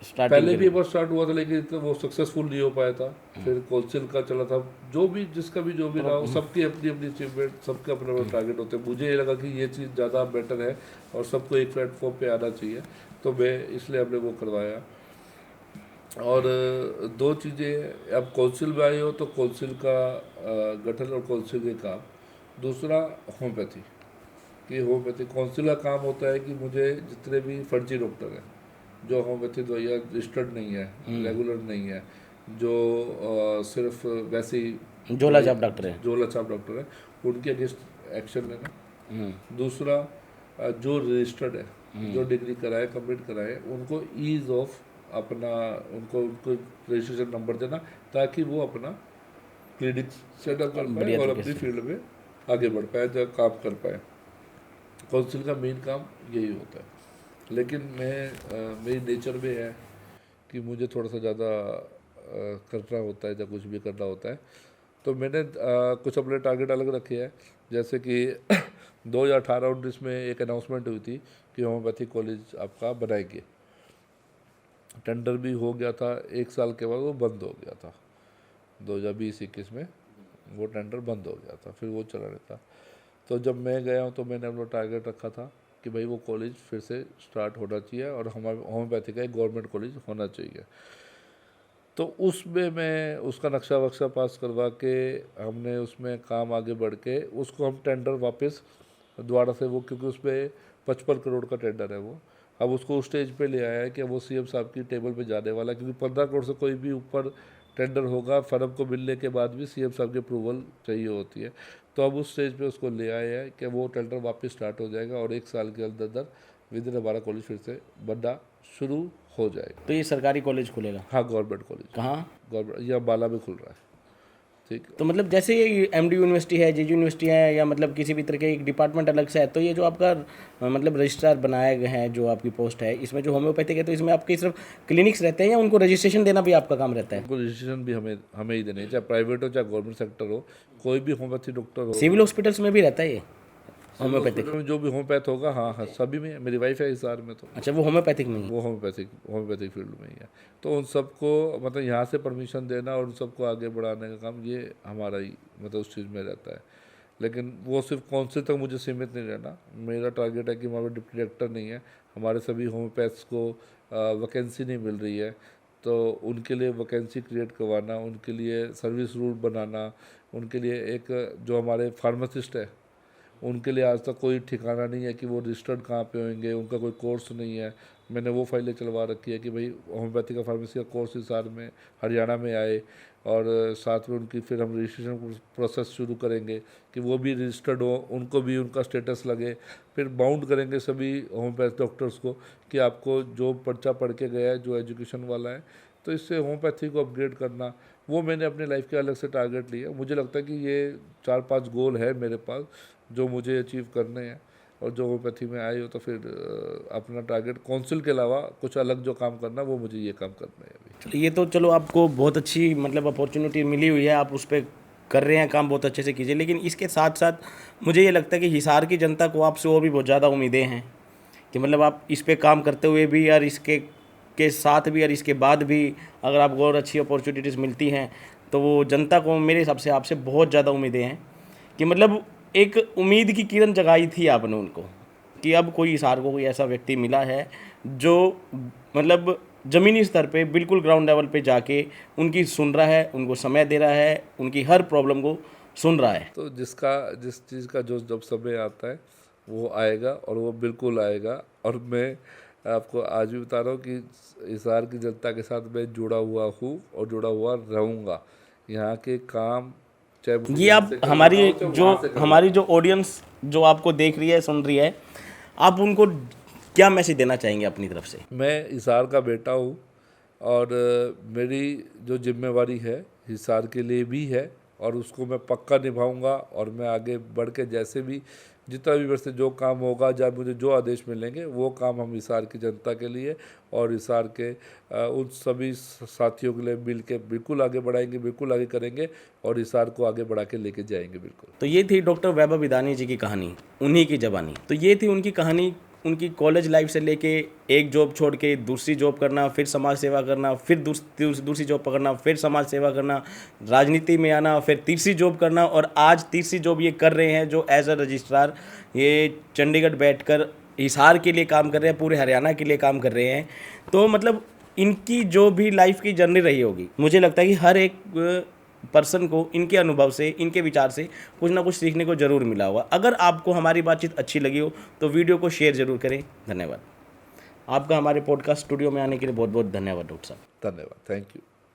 S1: स्टार्टिंग
S2: पहले भी एक बार स्टार्ट हुआ था लेकिन इतना वो सक्सेसफुल नहीं हो पाया था। फिर काउंसिल का चला था, जो भी जिसका भी जो भी रहा हो, सबकी अपनी अपनी अचीवमेंट, सबके अपने अपने टारगेट होते हैं। मुझे ये लगा कि ये चीज़ ज़्यादा बेटर है और सबको एक प्लेटफॉर्म पे आना चाहिए, तो मैं इसलिए हमने वो करवाया। और दो चीज़ें, अब काउंसिल में आई हो तो काउंसिल का गठन और काउंसिल के काम। दूसरा होम्योपैथी, कि होम्योपैथी काउंसिल का काम होता है कि मुझे जितने भी फर्जी डॉक्टर हैं जो होम्योपैथी दवाइयाँ रजिस्टर्ड नहीं है, रेगुलर नहीं है, जो सिर्फ वैसे ही
S1: झोला छाप डॉक्टर है।
S2: झोला छाप डॉक्टर है, उनके अगेंस्ट एक्शन लेना। दूसरा जो रजिस्टर्ड है, जो डिग्री कराए, कंप्लीट कराए, उनको ईज ऑफ अपना उनको रजिस्ट्रेशन नंबर देना ताकि वो अपना क्लिनिक सेटअप कर पाए
S1: बढ़िया
S2: और
S1: तरीके
S2: अपनी
S1: से।
S2: फील्ड में आगे बढ़ पाए, जब काम कर पाए। काउंसिल का मेन काम यही होता है। लेकिन मेरी नेचर में है कि मुझे थोड़ा सा ज़्यादा करना होता है, जब कुछ भी करना होता है तो मैंने कुछ अपने टारगेट अलग रखे हैं। जैसे कि 2018-19 में एक अनाउंसमेंट हुई थी कि होम्योपैथिक कॉलेज आपका बनाएंगे। टेंडर भी हो गया था, एक साल के बाद वो बंद हो गया था। 2020-21 में वो टेंडर बंद हो गया था, फिर वो चला नहीं था। तो जब मैं गया हूँ तो मैंने अपना टारगेट रखा था कि भाई वो कॉलेज फिर से स्टार्ट होना चाहिए और हमारे होम्योपैथी का एक गवर्नमेंट कॉलेज होना चाहिए। तो उसमें मैं उसका नक्शा वक्शा पास करवा के हमने उसमें काम आगे बढ़ के उसको हम टेंडर वापस दोबारा से वो, क्योंकि उसमें 55 करोड़ का टेंडर है वो, अब उसको उस स्टेज पे ले आया है कि वो सीएम साहब की टेबल पे जाने वाला है, क्योंकि 15 करोड़ से कोई भी ऊपर टेंडर होगा, फर्म को मिलने के बाद भी सीएम साहब की अप्रूवल चाहिए होती है। तो अब उस स्टेज पे उसको ले आया है कि वो टेंडर वापस स्टार्ट हो जाएगा और एक साल के अंदर अंदर विद इन हमारा कॉलेज फिर से बनना शुरू हो जाएगा।
S1: तो ये सरकारी कॉलेज खुलेगा
S2: हाँ, गवर्नमेंट कॉलेज,
S1: कहाँ?
S2: गवर्नमेंट या अम्बाला में खुल रहा है। ठीक है।
S1: तो मतलब जैसे ये एमडी यूनिवर्सिटी है, जेजी यूनिवर्सिटी है, या मतलब किसी भी तरह के एक डिपार्टमेंट अलग से है, तो ये जो आपका मतलब रजिस्ट्रार बनाए गए हैं, जो आपकी पोस्ट है, इसमें जो होम्योपैथिक है, तो इसमें आपके सिर्फ क्लिनिक्स रहते हैं या उनको रजिस्ट्रेशन देना भी आपका काम रहता है?
S2: उनको रजिस्ट्रेशन भी हमें हमें ही देने हैं, चाहे प्राइवेट हो चाहे गवर्नमेंट सेक्टर हो, कोई भी होम्योपैथी डॉक्टर हो।
S1: सिविल हॉस्पिटल्स में भी रहता है ये होम्योपैथिक?
S2: हॉस्पिटल में जो भी होम्योपैथ होगा, हाँ हाँ, सभी में। मेरी वाइफ है हिसार में, तो
S1: अच्छा, वो होम्योपैथिक में ही?
S2: वो होम्योपैथिक फील्ड में ही है। तो उन सबको मतलब यहाँ से परमिशन देना और उन सबको आगे बढ़ाने का काम ये हमारा ही मतलब उस चीज़ में रहता है। लेकिन वो सिर्फ काउंसिल तक मुझे सीमित नहीं रहना। मेरा टारगेट है कि हमारे डिप्टी डायरेक्टर नहीं है, हमारे सभी होम्योपैथ्स को वैकेंसी नहीं मिल रही है, तो उनके लिए वैकेंसी क्रिएट करवाना, उनके लिए सर्विस रूल बनाना, उनके लिए एक जो हमारे फार्मासिस्ट है उनके लिए आज तक कोई ठिकाना नहीं है कि वो रजिस्टर्ड कहाँ पे होंगे, उनका कोई कोर्स नहीं है। मैंने वो फाइलें चलवा रखी है कि भाई होम्योपैथी का फार्मेसी का कोर्स हिसार में हरियाणा में आए, और साथ में उनकी फिर हम रजिस्ट्रेशन प्रोसेस शुरू करेंगे कि वो भी रजिस्टर्ड हो, उनको भी उनका स्टेटस लगे। फिर बाउंड करेंगे सभी होम्योपैथ डॉक्टर्स को कि आपको जो पर्चा पढ़ के गया है, जो एजुकेशन वाला है, तो इससे होम्योपैथी को अपग्रेड करना, वो मैंने अपनी लाइफ के अलग से टारगेट लिया। मुझे लगता है कि ये 4-5 गोल है मेरे पास जो मुझे अचीव करने हैं, और जो होम्योपैथी में आए हो तो फिर अपना टारगेट काउंसिल के अलावा कुछ अलग जो काम करना, वो मुझे ये काम करना है अभी।
S1: तो ये तो चलो आपको बहुत अच्छी मतलब अपॉर्चुनिटी मिली हुई है, आप उस पर कर रहे हैं काम, बहुत अच्छे से कीजिए। लेकिन इसके साथ साथ मुझे ये लगता है कि हिसार की जनता को आपसे और भी बहुत ज़्यादा उम्मीदें हैं कि मतलब आप इस पे काम करते हुए भी और इसके के साथ भी और इसके बाद भी अगर आपको और अच्छी अपॉर्चुनिटीज़ मिलती हैं, तो वो जनता को मेरे हिसाब से आपसे बहुत ज़्यादा उम्मीदें हैं कि मतलब एक उम्मीद की किरण जगाई थी आपने उनको कि अब कोई हिसार को कोई ऐसा व्यक्ति मिला है जो मतलब ज़मीनी स्तर पे बिल्कुल ग्राउंड लेवल पे जाके उनकी सुन रहा है, उनको समय दे रहा है, उनकी हर प्रॉब्लम को सुन रहा है।
S2: तो जिस चीज़ का जो जब समय आता है वो आएगा, और वो बिल्कुल आएगा। और मैं आपको आज भी बता रहा हूँ कि हिसार की जनता के साथ मैं जुड़ा हुआ हूँ और जुड़ा हुआ रहूँगा। यहाँ के काम चाहे मुझे
S1: ये
S2: यहाँ
S1: आप
S2: से करवाना
S1: हमारी
S2: हो, चाहे वहाँ से करवाना हो।
S1: हमारी जो ऑडियंस जो आपको देख रही है, सुन रही है, आप उनको क्या मैसेज देना चाहेंगे अपनी तरफ से?
S2: मैं हिसार का बेटा हूँ और मेरी जो जिम्मेवारी है हिसार के लिए भी है और उसको मैं पक्का निभाऊंगा। और मैं आगे बढ़ के जैसे भी जितना भी मेरे से जो काम होगा, जब मुझे जो आदेश मिलेंगे, वो काम हम हिसार की जनता के लिए और हिसार के उन सभी साथियों के लिए मिल के बिल्कुल आगे बढ़ाएंगे, बिल्कुल आगे करेंगे और हिसार को आगे बढ़ा के लेके जाएंगे बिल्कुल।
S1: तो ये थी डॉक्टर वैभव विदानी जी की कहानी, उन्हीं की ज़बानी। तो ये थी उनकी कहानी, उनकी कॉलेज लाइफ से लेके एक जॉब छोड़ के दूसरी जॉब करना, फिर समाज सेवा करना, फिर दूसरी जॉब पकड़ना, फिर समाज सेवा करना, राजनीति में आना, फिर तीसरी जॉब करना, और आज तीसरी जॉब ये कर रहे हैं जो एज अ रजिस्ट्रार ये चंडीगढ़ बैठकर हिसार के लिए काम कर रहे हैं, पूरे हरियाणा के लिए काम कर रहे हैं। तो मतलब इनकी जो भी लाइफ की जर्नी रही होगी, मुझे लगता है कि हर एक पर्सन को इनके अनुभव से, इनके विचार से कुछ ना कुछ सीखने को ज़रूर मिला होगा। अगर आपको हमारी बातचीत अच्छी लगी हो तो वीडियो को शेयर ज़रूर करें। धन्यवाद। आपका हमारे पॉडकास्ट स्टूडियो में आने के लिए बहुत बहुत धन्यवाद डॉक्टर साहब।
S2: धन्यवाद, थैंक यू।